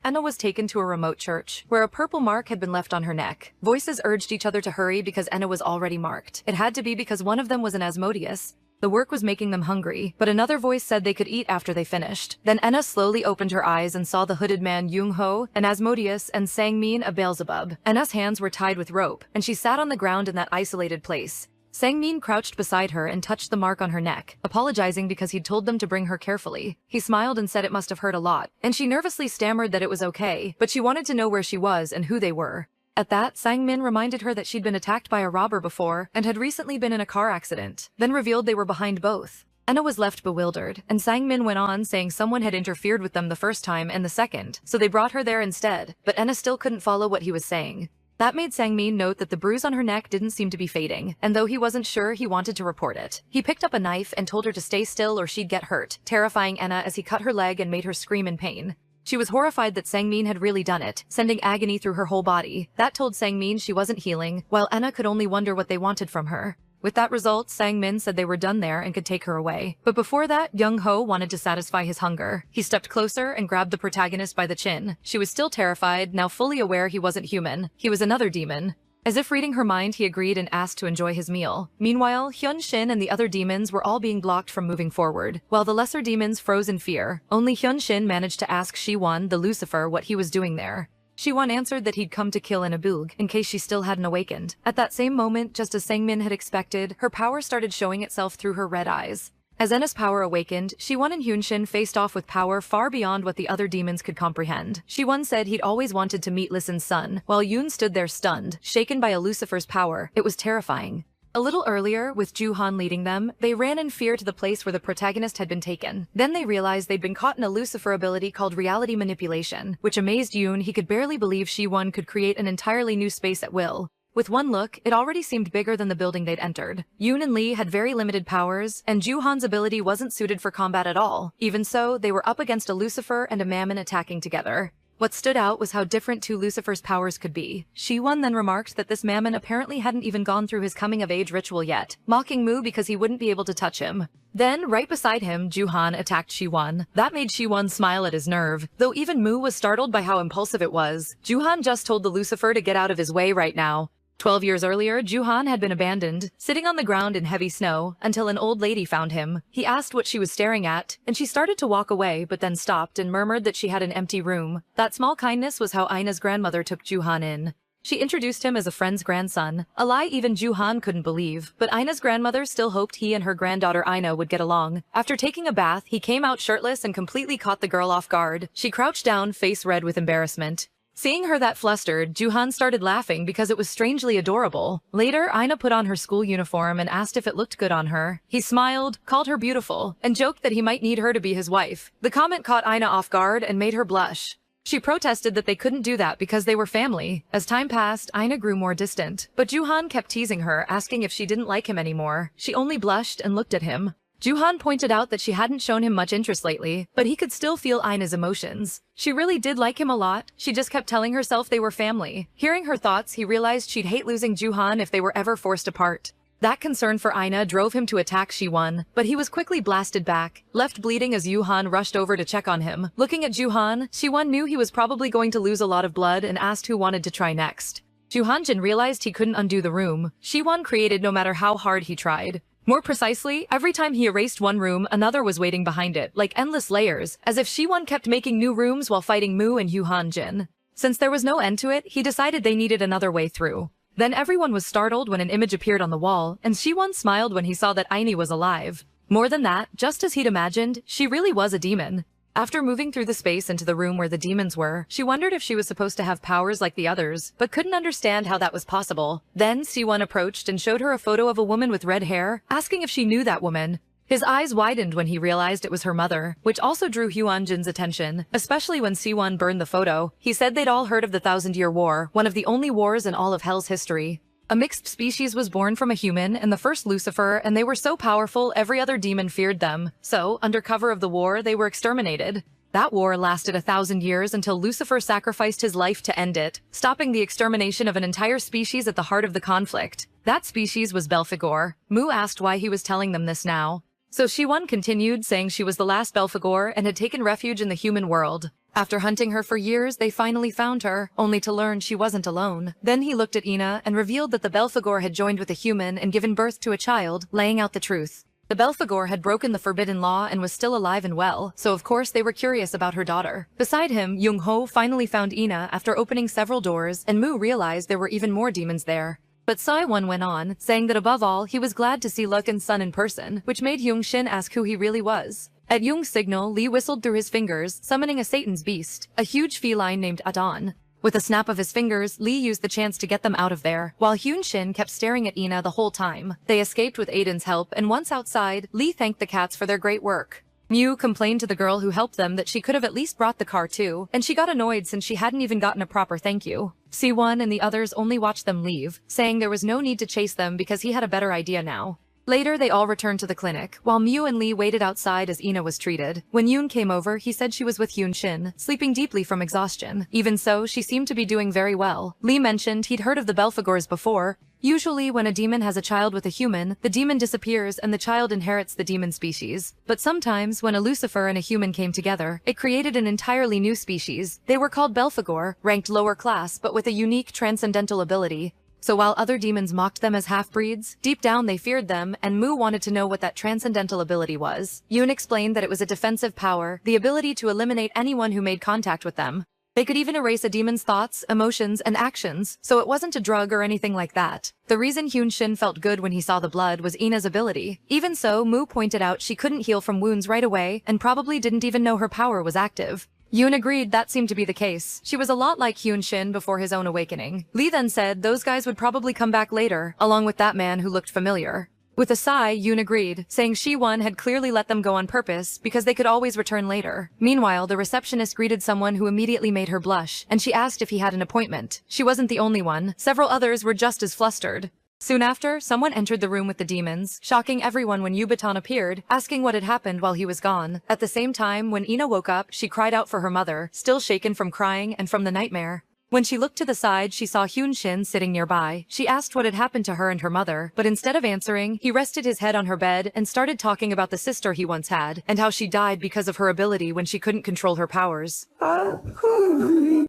Enna was taken to a remote church, where a purple mark had been left on her neck. Voices urged each other to hurry because Enna was already marked. It had to be because one of them was an Asmodeus. The work was making them hungry, but another voice said they could eat after they finished. Then Enna slowly opened her eyes and saw the hooded man Young-ho, an Asmodeus, and Sang-min, a Beelzebub. Enna's hands were tied with rope, and she sat on the ground in that isolated place. Sang-min crouched beside her and touched the mark on her neck, apologizing because he'd told them to bring her carefully. He smiled and said it must have hurt a lot, and she nervously stammered that it was okay, but she wanted to know where she was and who they were. At that, Sang-min reminded her that she'd been attacked by a robber before and had recently been in a car accident, then revealed they were behind both. Enna was left bewildered, and Sang-min went on saying someone had interfered with them the first time and the second, so they brought her there instead, but Enna still couldn't follow what he was saying. That made Sang-min note that the bruise on her neck didn't seem to be fading, and though he wasn't sure, he wanted to report it. He picked up a knife and told her to stay still or she'd get hurt, terrifying Enna as he cut her leg and made her scream in pain. She was horrified that Sang-min had really done it, sending agony through her whole body. That told Sang-min she wasn't healing, while Enna could only wonder what they wanted from her. With that result, Sang-min said they were done there and could take her away. But before that, Young-ho wanted to satisfy his hunger. He stepped closer and grabbed the protagonist by the chin. She was still terrified, now fully aware he wasn't human. He was another demon. As if reading her mind, he agreed and asked to enjoy his meal. Meanwhile, Hyun-shin and the other demons were all being blocked from moving forward, while the lesser demons froze in fear. Only Hyun-shin managed to ask Shi-won, the Lucifer, what he was doing there. Shi-won answered that he'd come to kill Inabug, in case she still hadn't awakened. At that same moment, just as Sang-min had expected, her power started showing itself through her red eyes. As Enna's power awakened, Shi-won and Hyun-shin faced off with power far beyond what the other demons could comprehend. Shi-won said he'd always wanted to meet Lisan's son, while Yoon stood there stunned, shaken by a Lucifer's power. It was terrifying. A little earlier, with Ju-han leading them, they ran in fear to the place where the protagonist had been taken. Then they realized they'd been caught in a Lucifer ability called reality manipulation, which amazed Yoon. He could barely believe Shi-won could create an entirely new space at will. With one look, it already seemed bigger than the building they'd entered. Yoon and Lee had very limited powers, and Ju-han's ability wasn't suited for combat at all. Even so, they were up against a Lucifer and a Mammon attacking together. What stood out was how different two Lucifer's powers could be. Shi-won then remarked that this Mammon apparently hadn't even gone through his coming-of-age ritual yet, mocking Mu because he wouldn't be able to touch him. Then, right beside him, Ju-han attacked Shi-won. That made Shi-won smile at his nerve. Though even Mu was startled by how impulsive it was, Ju-han just told the Lucifer to get out of his way right now. 12 years earlier, Ju-han had been abandoned, sitting on the ground in heavy snow, until an old lady found him. He asked what she was staring at, and she started to walk away but then stopped and murmured that she had an empty room. That small kindness was how Aina's grandmother took Ju-han in. She introduced him as a friend's grandson, a lie even Ju-han couldn't believe, but Aina's grandmother still hoped he and her granddaughter Aina would get along. After taking a bath, he came out shirtless and completely caught the girl off guard. She crouched down, face red with embarrassment. Seeing her that flustered, Ju-han started laughing because it was strangely adorable. Later, Aina put on her school uniform and asked if it looked good on her. He smiled, called her beautiful, and joked that he might need her to be his wife. The comment caught Aina off guard and made her blush. She protested that they couldn't do that because they were family. As time passed, Ina grew more distant, but Juhan kept teasing her, asking if she didn't like him anymore. She only blushed and looked at him. Juhan pointed out that she hadn't shown him much interest lately, but he could still feel Ina's emotions. She really did like him a lot, she just kept telling herself they were family. Hearing her thoughts, he realized she'd hate losing Juhan if they were ever forced apart. That concern for Ina drove him to attack Siwon, but he was quickly blasted back, left bleeding as Yuhan rushed over to check on him. Looking at Juhan, Siwon knew he was probably going to lose a lot of blood and asked who wanted to try next. Hyun-jin realized he couldn't undo the room Siwon created no matter how hard he tried. More precisely, every time he erased one room, another was waiting behind it, like endless layers, as if Siwon kept making new rooms while fighting Moo and Hyun-jin. Since there was no end to it, he decided they needed another way through. Then everyone was startled when an image appeared on the wall, and Siwon smiled when he saw that Aini was alive. More than that, just as he'd imagined, she really was a demon. After moving through the space into the room where the demons were, she wondered if she was supposed to have powers like the others, but couldn't understand how that was possible. Then Siwon approached and showed her a photo of a woman with red hair, asking if she knew that woman. His eyes widened when he realized it was her mother, which also drew Hyun-jin's attention, especially when Siwon burned the photo. He said they'd all heard of the Thousand-Year War, one of the only wars in all of Hell's history. A mixed species was born from a human and the first Lucifer, and they were so powerful every other demon feared them. So, under cover of the war, they were exterminated. That war lasted 1,000 years until Lucifer sacrificed his life to end it, stopping the extermination of an entire species at the heart of the conflict. That species was Belphegor. Mu asked why he was telling them this now. So Siwon continued, saying she was the last Belphegor and had taken refuge in the human world. After hunting her for years, they finally found her, only to learn she wasn't alone. Then he looked at Ina and revealed that the Belphegor had joined with a human and given birth to a child, laying out the truth. The Belphegor had broken the forbidden law and was still alive and well, so of course they were curious about her daughter. Beside him, Young-ho finally found Ina after opening several doors, and Mu realized there were even more demons there. But Saiwon went on, saying that above all, he was glad to see Luk-in's son in person, which made Young-shin ask who he really was. At Young's signal, Lee whistled through his fingers, summoning a Satan's beast, a huge feline named Adon. With a snap of his fingers, Lee used the chance to get them out of there, while Hyun-shin kept staring at Ina the whole time. They escaped with Aiden's help, and once outside, Lee thanked the cats for their great work. Mew complained to the girl who helped them that she could have at least brought the car too, and she got annoyed since she hadn't even gotten a proper thank you. Siwon and the others only watched them leave, saying there was no need to chase them because he had a better idea now. Later, they all returned to the clinic, while Mew and Lee waited outside as Ina was treated. When Yoon came over, he said she was with Hyun-shin, sleeping deeply from exhaustion. Even so, she seemed to be doing very well. Lee mentioned he'd heard of the Belphegors before. Usually, when a demon has a child with a human, the demon disappears and the child inherits the demon species. But sometimes, when a Lucifer and a human came together, it created an entirely new species. They were called Belphegor, ranked lower class, but with a unique transcendental ability. So while other demons mocked them as half-breeds, deep down they feared them, and Mu wanted to know what that transcendental ability was. Yoon explained that it was a defensive power, the ability to eliminate anyone who made contact with them. They could even erase a demon's thoughts, emotions, and actions, so it wasn't a drug or anything like that. The reason Hyun-shin felt good when he saw the blood was Ina's ability. Even so, Mu pointed out she couldn't heal from wounds right away, and probably didn't even know her power was active. Yoon agreed that seemed to be the case. She was a lot like Hyun-shin before his own awakening. Lee then said those guys would probably come back later, along with that man who looked familiar. With a sigh, Yoon agreed, saying Siwon had clearly let them go on purpose because they could always return later. Meanwhile, the receptionist greeted someone who immediately made her blush, and she asked if he had an appointment. She wasn't the only one. Several others were just as flustered. Soon after, someone entered the room with the demons, shocking everyone when Yubaton appeared, asking what had happened while he was gone. At the same time, when Ina woke up, she cried out for her mother, still shaken from crying and from the nightmare. When she looked to the side, she saw Hyun-shin sitting nearby. She asked what had happened to her and her mother, but instead of answering, he rested his head on her bed and started talking about the sister he once had, and how she died because of her ability when she couldn't control her powers.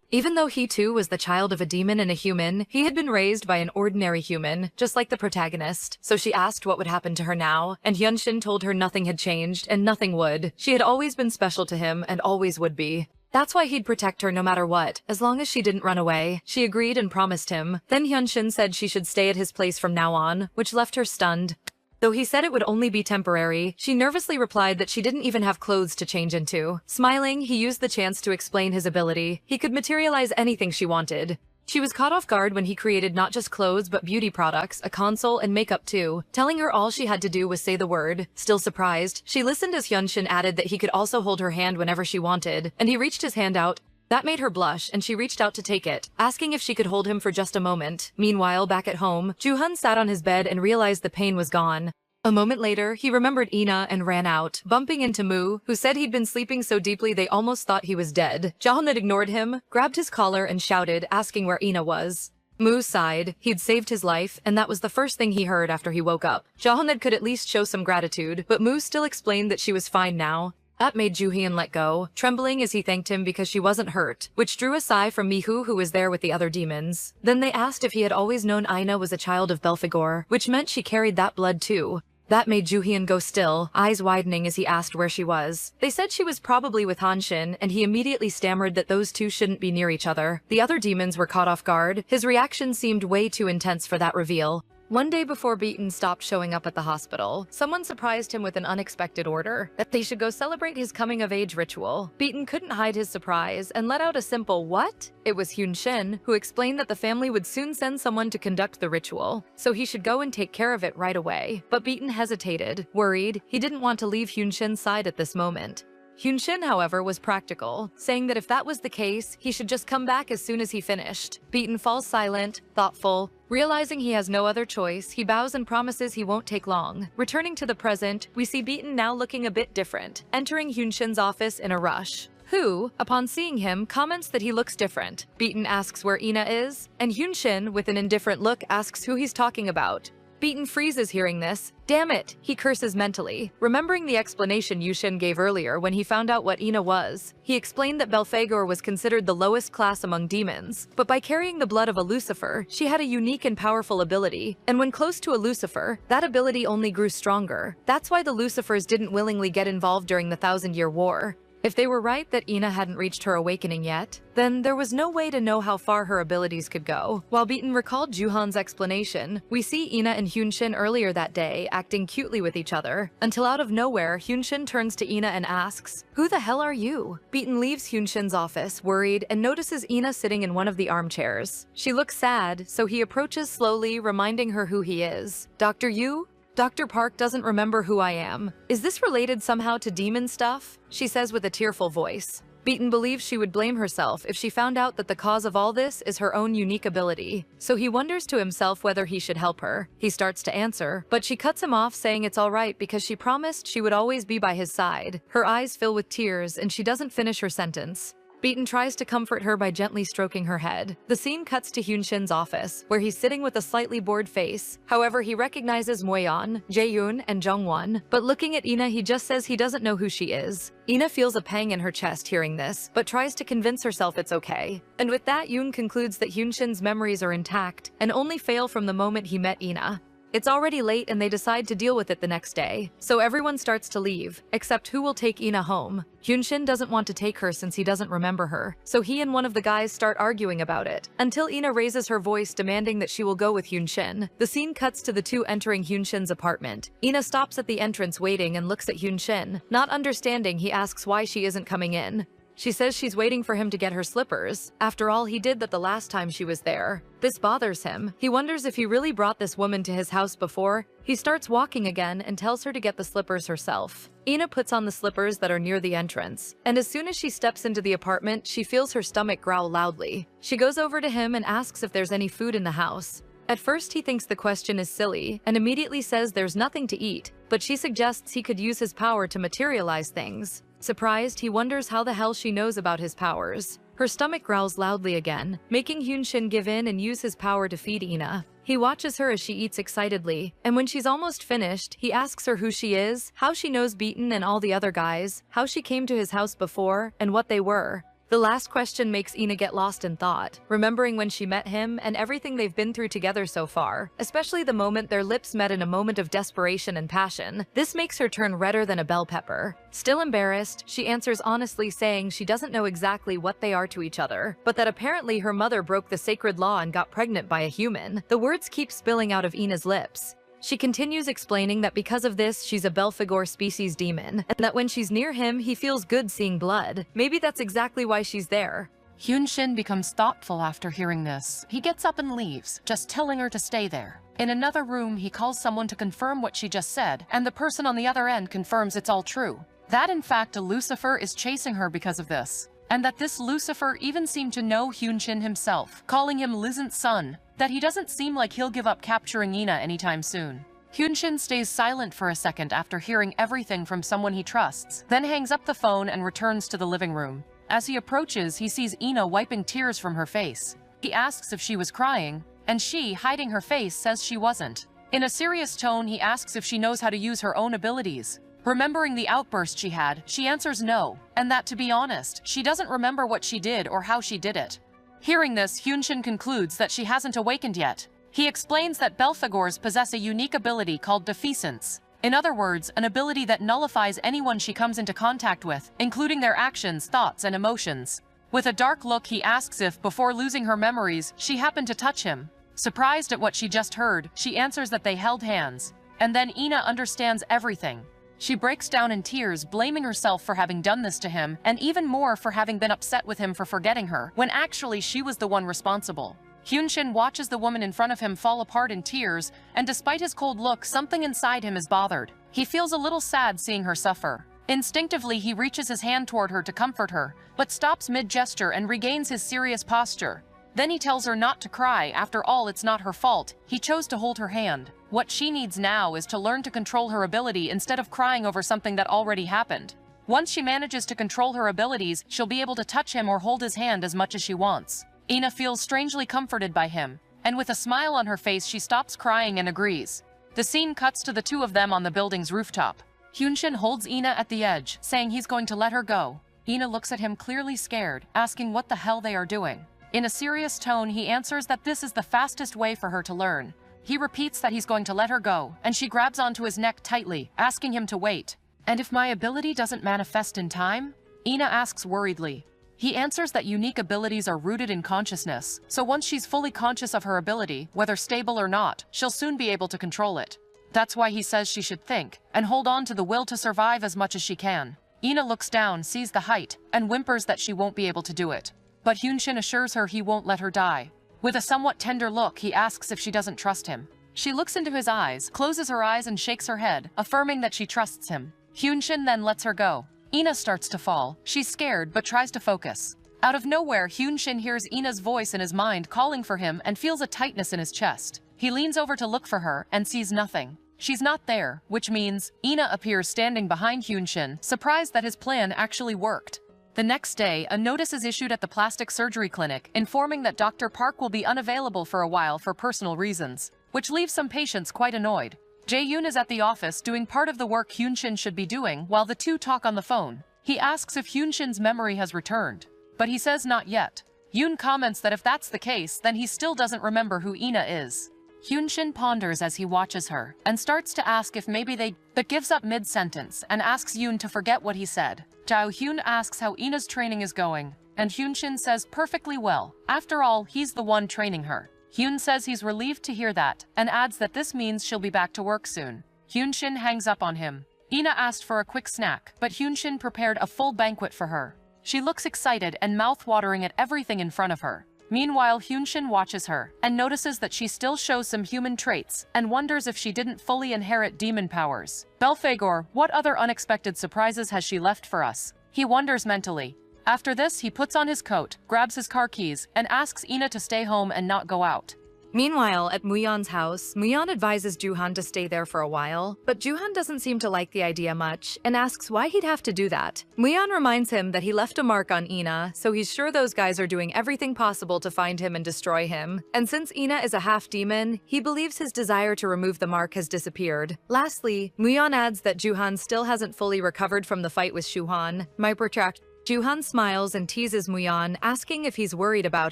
Even though he too was the child of a demon and a human, he had been raised by an ordinary human, just like the protagonist. So she asked what would happen to her now, and Hyun-shin told her nothing had changed, and nothing would. She had always been special to him, and always would be. That's why he'd protect her no matter what, as long as she didn't run away. She agreed and promised him. Then Hyun-shin said she should stay at his place from now on, which left her stunned. Though he said it would only be temporary, she nervously replied that she didn't even have clothes to change into. Smiling, he used the chance to explain his ability. He could materialize anything she wanted. She was caught off guard when he created not just clothes but beauty products, a console, and makeup too, telling her all she had to do was say the word. Still surprised, she listened as Hyun-shin added that he could also hold her hand whenever she wanted, and he reached his hand out. That made her blush, and she reached out to take it, asking if she could hold him for just a moment. Meanwhile, back at home, Joo-hun sat on his bed and realized the pain was gone. A moment later, he remembered Ina and ran out, bumping into Moo, who said he'd been sleeping so deeply they almost thought he was dead. Joo-hun had ignored him, grabbed his collar and shouted, asking where Ina was. Moo sighed. He'd saved his life, and that was the first thing he heard after he woke up. Joo-hun could at least show some gratitude, but Moo still explained that she was fine now. That made Joo-hyun let go, trembling as he thanked him because she wasn't hurt, which drew a sigh from Mihu, who was there with the other demons. Then they asked if he had always known Ina was a child of Belphegor, which meant she carried that blood too. That made Joo-hyun go still, eyes widening as he asked where she was. They said she was probably with Han-shin, and he immediately stammered that those two shouldn't be near each other. The other demons were caught off guard. His reaction seemed way too intense for that reveal. One day before Beaton stopped showing up at the hospital, someone surprised him with an unexpected order that they should go celebrate his coming-of-age ritual. Beaton couldn't hide his surprise and let out a simple "what?" It was Hyun-shin, who explained that the family would soon send someone to conduct the ritual, so he should go and take care of it right away. But Beaton hesitated, worried. He didn't want to leave Hyun-shin's side at this moment. Hyun-shin, however, was practical, saying that if that was the case, he should just come back as soon as he finished. Beaton falls silent, thoughtful. Realizing he has no other choice, he bows and promises he won't take long. Returning to the present, we see Beaton now looking a bit different, entering Hyun-shin's office in a rush. Who, upon seeing him, comments that he looks different. Beaton asks where Ina is, and Hyun-shin, with an indifferent look, asks who he's talking about. Beaton freezes hearing this. Damn it, he curses mentally. Remembering the explanation Yushin gave earlier when he found out what Ina was, he explained that Belphegor was considered the lowest class among demons, but by carrying the blood of a Lucifer, she had a unique and powerful ability, and when close to a Lucifer, that ability only grew stronger. That's why the Lucifers didn't willingly get involved during the Thousand-Year War. If they were right that Ina hadn't reached her awakening yet, then there was no way to know how far her abilities could go. While Beaton recalled Joo-hun's explanation, we see Ina and Hyun-shin earlier that day acting cutely with each other, until out of nowhere, Hyun-shin turns to Ina and asks, "Who the hell are you?" Beaton leaves Hyun-shin's office, worried, and notices Ina sitting in one of the armchairs. She looks sad, so he approaches slowly, reminding her who he is. "Dr. Yu? Dr. Park doesn't remember who I am. Is this related somehow to demon stuff?" she says with a tearful voice. Beaton believes she would blame herself if she found out that the cause of all this is her own unique ability, so he wonders to himself whether he should help her. He starts to answer, but she cuts him off, saying it's alright because she promised she would always be by his side. Her eyes fill with tears and she doesn't finish her sentence. Beaton tries to comfort her by gently stroking her head. The scene cuts to Hyun-shin's office, where he's sitting with a slightly bored face. However, he recognizes Moyeon, Jae-yoon, and Jungwon, but looking at Ina, he just says he doesn't know who she is. Ina feels a pang in her chest hearing this, but tries to convince herself it's okay. And with that, Yoon concludes that Hyun-shin's memories are intact, and only fail from the moment he met Ina. It's already late and they decide to deal with it the next day, so everyone starts to leave, except who will take Ina home. Hyun-shin doesn't want to take her since he doesn't remember her, so he and one of the guys start arguing about it, until Ina raises her voice demanding that she will go with Hyun-shin. The scene cuts to the two entering Hyun-shin's apartment. Ina stops at the entrance waiting and looks at Hyun-shin. Not understanding, he asks why she isn't coming in. She says she's waiting for him to get her slippers. After all, he did that the last time she was there. This bothers him. He wonders if he really brought this woman to his house before. He starts walking again and tells her to get the slippers herself. Ina puts on the slippers that are near the entrance, and as soon as she steps into the apartment, she feels her stomach growl loudly. She goes over to him and asks if there's any food in the house. At first, he thinks the question is silly and immediately says there's nothing to eat, but she suggests he could use his power to materialize things. Surprised, he wonders how the hell she knows about his powers. Her stomach growls loudly again, making Hyun-shin give in and use his power to feed Ina. He watches her as she eats excitedly, and when she's almost finished, he asks her who she is, how she knows Beaton and all the other guys, how she came to his house before, and what they were. The last question makes Ina get lost in thought, remembering when she met him and everything they've been through together so far, especially the moment their lips met in a moment of desperation and passion. This makes her turn redder than a bell pepper. Still embarrassed, she answers honestly, saying she doesn't know exactly what they are to each other, but that apparently her mother broke the sacred law and got pregnant by a human. The words keep spilling out of Ina's lips. She continues explaining that because of this, she's a Belphegor species demon, and that when she's near him, he feels good seeing blood. Maybe that's exactly why she's there. Hyun-shin becomes thoughtful after hearing this. He gets up and leaves, just telling her to stay there. In another room, he calls someone to confirm what she just said, and the person on the other end confirms it's all true. That in fact, a Lucifer is chasing her because of this. and that this Lucifer even seemed to know Hyun-shin himself, calling him Lizant's son, that he doesn't seem like he'll give up capturing Ina anytime soon. Hyun-shin stays silent for a second after hearing everything from someone he trusts, then hangs up the phone and returns to the living room. As he approaches, he sees Ina wiping tears from her face. He asks if she was crying, and she, hiding her face, says she wasn't. In a serious tone, he asks if she knows how to use her own abilities. Remembering the outburst she had, she answers no, and that, to be honest, she doesn't remember what she did or how she did it. Hearing this, Hyun-shin concludes that she hasn't awakened yet. He explains that Belphegors possess a unique ability called defeasance. In other words, an ability that nullifies anyone she comes into contact with, including their actions, thoughts, and emotions. With a dark look, he asks if, before losing her memories, she happened to touch him. Surprised at what she just heard, she answers that they held hands. And then Ina understands everything. She breaks down in tears, blaming herself for having done this to him, and even more for having been upset with him for forgetting her, when actually she was the one responsible. Hyun-shin watches the woman in front of him fall apart in tears, and despite his cold look, something inside him is bothered. He feels a little sad seeing her suffer. Instinctively, he reaches his hand toward her to comfort her, but stops mid-gesture and regains his serious posture. Then he tells her not to cry. After all, it's not her fault. He chose to hold her hand. What she needs now is to learn to control her ability instead of crying over something that already happened. Once she manages to control her abilities, she'll be able to touch him or hold his hand as much as she wants. Ina feels strangely comforted by him, and with a smile on her face, she stops crying and agrees. The scene cuts to the two of them on the building's rooftop. Hyun-shin holds Ina at the edge, saying he's going to let her go. Ina looks at him clearly scared, asking what the hell they are doing. In a serious tone, he answers that this is the fastest way for her to learn. He repeats that he's going to let her go, and she grabs onto his neck tightly, asking him to wait. And if my ability doesn't manifest in time? Ina asks worriedly. He answers that unique abilities are rooted in consciousness, so once she's fully conscious of her ability, whether stable or not, she'll soon be able to control it. That's why he says she should think, and hold on to the will to survive as much as she can. Ina looks down, sees the height, and whimpers that she won't be able to do it. But Hyun-shin assures her he won't let her die. With a somewhat tender look, he asks if she doesn't trust him. She looks into his eyes, closes her eyes and shakes her head, affirming that she trusts him. Hyun-shin then lets her go. Ina starts to fall. She's scared but tries to focus. Out of nowhere, Hyun-shin hears Ina's voice in his mind calling for him and feels a tightness in his chest. He leans over to look for her and sees nothing. She's not there, which means Ina appears standing behind Hyun-shin, surprised that his plan actually worked. The next day, a notice is issued at the plastic surgery clinic informing that Dr. Park will be unavailable for a while for personal reasons, which leaves some patients quite annoyed. Jae-yoon is at the office doing part of the work Hyun-shin should be doing while the two talk on the phone. He asks if Hyun-shin's memory has returned, but he says not yet. Yoon comments that if that's the case, then he still doesn't remember who Ina is. Hyun-shin ponders as he watches her and starts to ask if maybe but gives up mid-sentence and asks Yoon to forget what he said. Jao-hyun asks how Ina's training is going, and Hyun-shin says perfectly well. After all, he's the one training her. Hyun says he's relieved to hear that, and adds that this means she'll be back to work soon. Hyun-shin hangs up on him. Ina asked for a quick snack, but Hyun-shin prepared a full banquet for her. She looks excited and mouth-watering at everything in front of her. Meanwhile, Hyun-shin watches her, and notices that she still shows some human traits, and wonders if she didn't fully inherit demon powers. Belphegor, what other unexpected surprises has she left for us? He wonders mentally. After this, he puts on his coat, grabs his car keys, and asks Ina to stay home and not go out. Meanwhile, at Muyeon's house, Muyeon advises Juhan to stay there for a while, but Juhan doesn't seem to like the idea much and asks why he'd have to do that. Muyeon reminds him that he left a mark on Ina, so he's sure those guys are doing everything possible to find him and destroy him. And since Ina is a half-demon, he believes his desire to remove the mark has disappeared. Lastly, Muyeon adds that Juhan still hasn't fully recovered from the fight with Shuhan. My protract Juhan smiles and teases Muyeon, asking if he's worried about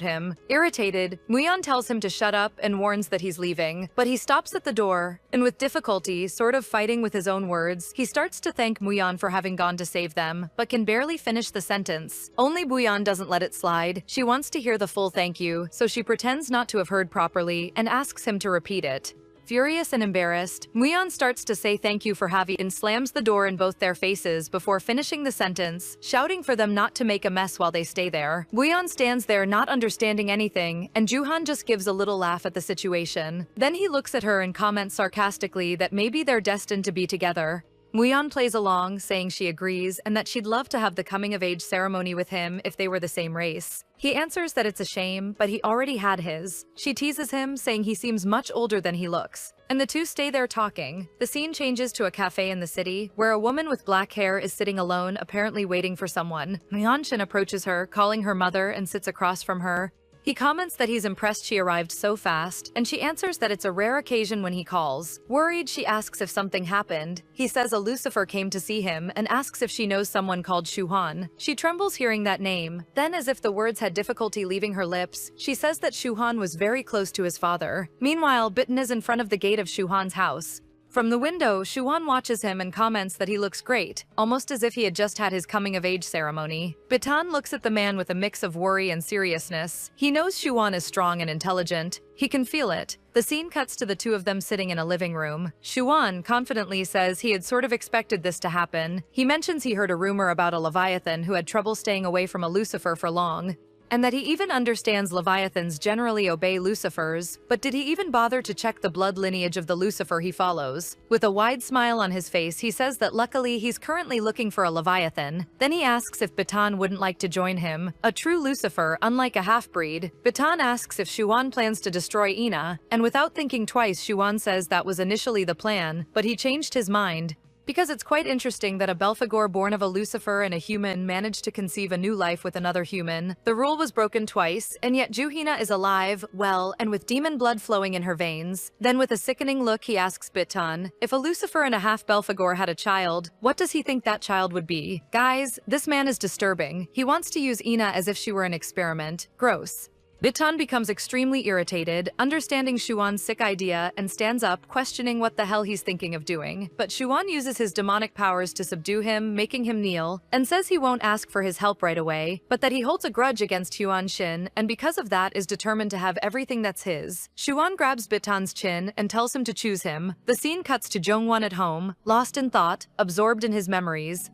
him. Irritated, Muyeon tells him to shut up and warns that he's leaving, but he stops at the door, and with difficulty, sort of fighting with his own words, he starts to thank Muyeon for having gone to save them, but can barely finish the sentence. Only Muyeon doesn't let it slide. She wants to hear the full thank you, so she pretends not to have heard properly and asks him to repeat it. Furious and embarrassed, Muyeon starts to say thank you for Javi and slams the door in both their faces before finishing the sentence, shouting for them not to make a mess while they stay there. Muyeon stands there not understanding anything, and Juhan just gives a little laugh at the situation. Then he looks at her and comments sarcastically that maybe they're destined to be together. Muyeon plays along, saying she agrees and that she'd love to have the coming-of-age ceremony with him if they were the same race. He answers that it's a shame, but he already had his. She teases him, saying he seems much older than he looks. And the two stay there talking. The scene changes to a cafe in the city, where a woman with black hair is sitting alone, apparently waiting for someone. Hyeon-jin approaches her, calling her mother, and sits across from her. He comments that he's impressed she arrived so fast, and she answers that it's a rare occasion when he calls. Worried, she asks if something happened. He says a Lucifer came to see him and asks if she knows someone called Shuhan. She trembles hearing that name. Then, as if the words had difficulty leaving her lips, she says that Shuhan was very close to his father. Meanwhile, Bitten is in front of the gate of Shuhan's house. From the window, Shuhan watches him and comments that he looks great, almost as if he had just had his coming-of-age ceremony. Bitan looks at the man with a mix of worry and seriousness. He knows Shuhan is strong and intelligent. He can feel it. The scene cuts to the two of them sitting in a living room. Shuhan confidently says he had sort of expected this to happen. He mentions he heard a rumor about a Leviathan who had trouble staying away from a Lucifer for long, and that he even understands Leviathans generally obey Lucifers, but did he even bother to check the blood lineage of the Lucifer he follows? With a wide smile on his face, he says that luckily he's currently looking for a Leviathan. Then he asks if Bitan wouldn't like to join him, a true Lucifer, unlike a half-breed. Bitan asks if Shuan plans to destroy Ina, and without thinking twice, Shuan says that was initially the plan, but he changed his mind. Because it's quite interesting that a Belphegor born of a Lucifer and a human managed to conceive a new life with another human. The rule was broken twice, and yet Juhina is alive, well, and with demon blood flowing in her veins. Then with a sickening look, he asks Bitan, if a Lucifer and a half Belphegor had a child, what does he think that child would be? Guys, this man is disturbing. He wants to use Ina as if she were an experiment. Gross. Bitan becomes extremely irritated, understanding Shuan's sick idea, and stands up, questioning what the hell he's thinking of doing. But Shuan uses his demonic powers to subdue him, making him kneel, and says he won't ask for his help right away, but that he holds a grudge against Hyeon-jin, and because of that is determined to have everything that's his. Shuan grabs Bitan's chin and tells him to choose him. The scene cuts to Jongwon at home, lost in thought, absorbed in his memories.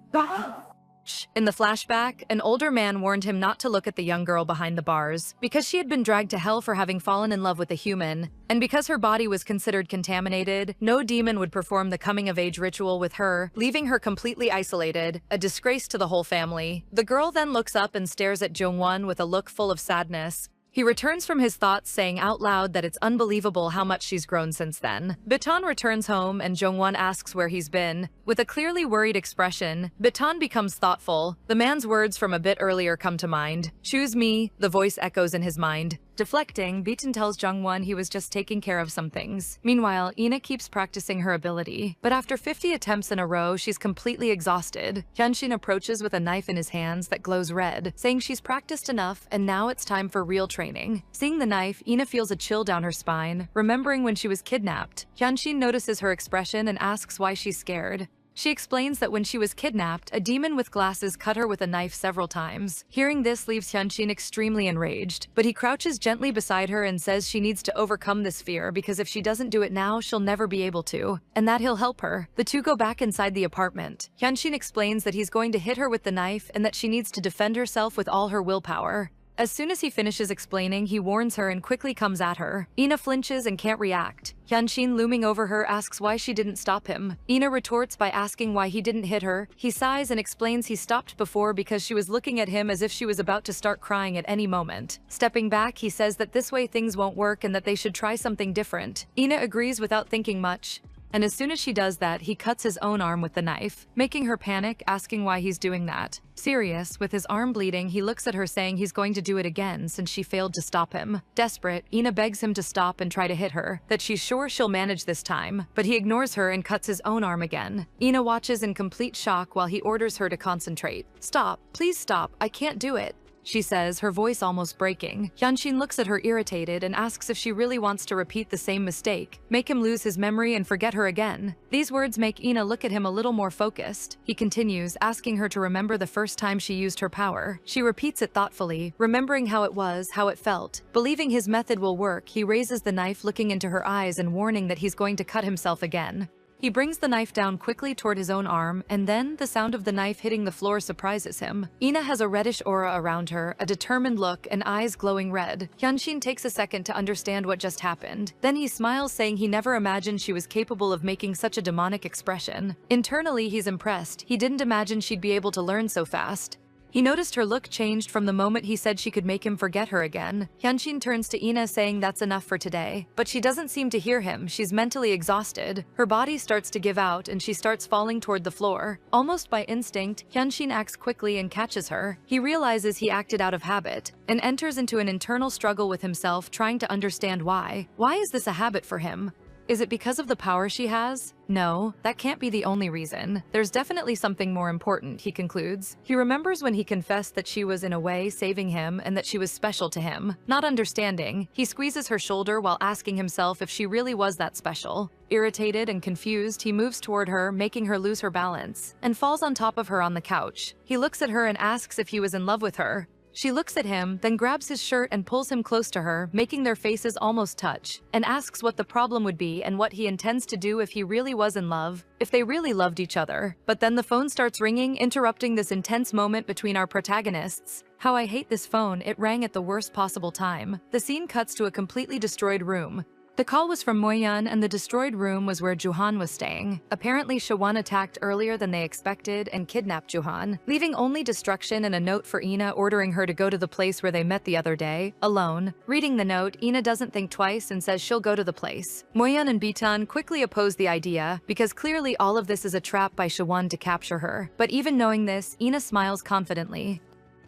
In the flashback, an older man warned him not to look at the young girl behind the bars, because she had been dragged to hell for having fallen in love with a human, and because her body was considered contaminated, no demon would perform the coming-of-age ritual with her, leaving her completely isolated, a disgrace to the whole family. The girl then looks up and stares at Jongwon with a look full of sadness. He returns from his thoughts, saying out loud that it's unbelievable how much she's grown since then. Bitan returns home and Jongwon asks where he's been. With a clearly worried expression, Bitan becomes thoughtful. The man's words from a bit earlier come to mind. Choose me, the voice echoes in his mind. Deflecting, Bitan tells Jongwon he was just taking care of some things. Meanwhile, Ina keeps practicing her ability, but after 50 attempts in a row, she's completely exhausted. Hyunshin approaches with a knife in his hands that glows red, saying she's practiced enough and now it's time for real training. Seeing the knife, Ina feels a chill down her spine, remembering when she was kidnapped. Hyunshin notices her expression and asks why she's scared. She explains that when she was kidnapped, a demon with glasses cut her with a knife several times. Hearing this leaves Hyunshin extremely enraged, but he crouches gently beside her and says she needs to overcome this fear because if she doesn't do it now, she'll never be able to, and that he'll help her. The two go back inside the apartment. Hyunshin explains that he's going to hit her with the knife and that she needs to defend herself with all her willpower. As soon as he finishes explaining, he warns her and quickly comes at her. Ina flinches and can't react. Hyunshin, looming over her, asks why she didn't stop him. Ina retorts by asking why he didn't hit her. He sighs and explains he stopped before because she was looking at him as if she was about to start crying at any moment. Stepping back, he says that this way things won't work and that they should try something different. Ina agrees without thinking much. And as soon as she does that, he cuts his own arm with the knife, making her panic, asking why he's doing that. Serious, with his arm bleeding, he looks at her saying he's going to do it again since she failed to stop him. Desperate, Ina begs him to stop and try to hit her, that she's sure she'll manage this time, but he ignores her and cuts his own arm again. Ina watches in complete shock while he orders her to concentrate. Stop, please stop, I can't do it, she says, her voice almost breaking. Hyunshin looks at her irritated and asks if she really wants to repeat the same mistake, make him lose his memory and forget her again. These words make Ina look at him a little more focused. He continues, asking her to remember the first time she used her power. She repeats it thoughtfully, remembering how it was, how it felt. Believing his method will work, he raises the knife, looking into her eyes and warning that he's going to cut himself again. He brings the knife down quickly toward his own arm, and then the sound of the knife hitting the floor surprises him. Ina has a reddish aura around her, a determined look, and eyes glowing red. Hyun-shin takes a second to understand what just happened. Then he smiles, saying he never imagined she was capable of making such a demonic expression. Internally, he's impressed. He didn't imagine she'd be able to learn so fast. He noticed her look changed from the moment he said she could make him forget her again. Hyun-shin turns to Ina, saying that's enough for today. But she doesn't seem to hear him. She's mentally exhausted. Her body starts to give out and she starts falling toward the floor. Almost by instinct, Hyun-shin acts quickly and catches her. He realizes he acted out of habit and enters into an internal struggle with himself, trying to understand why. Why is this a habit for him? Is it because of the power she has? No, that can't be the only reason. There's definitely something more important, he concludes. He remembers when he confessed that she was in a way saving him and that she was special to him. Not understanding, he squeezes her shoulder while asking himself if she really was that special. Irritated and confused, he moves toward her, making her lose her balance, and falls on top of her on the couch. He looks at her and asks if he was in love with her. She looks at him, then grabs his shirt and pulls him close to her, making their faces almost touch, and asks what the problem would be and what he intends to do if he really was in love, if they really loved each other. But then the phone starts ringing, interrupting this intense moment between our protagonists. How I hate this phone, it rang at the worst possible time. The scene cuts to a completely destroyed room. The call was from Moyeon, and the destroyed room was where Juhan was staying. Apparently, Shawan attacked earlier than they expected and kidnapped Juhan, leaving only destruction and a note for Ina ordering her to go to the place where they met the other day, alone. Reading the note, Ina doesn't think twice and says she'll go to the place. Moyeon and Bitan quickly oppose the idea, because clearly all of this is a trap by Shawan to capture her. But even knowing this, Ina smiles confidently.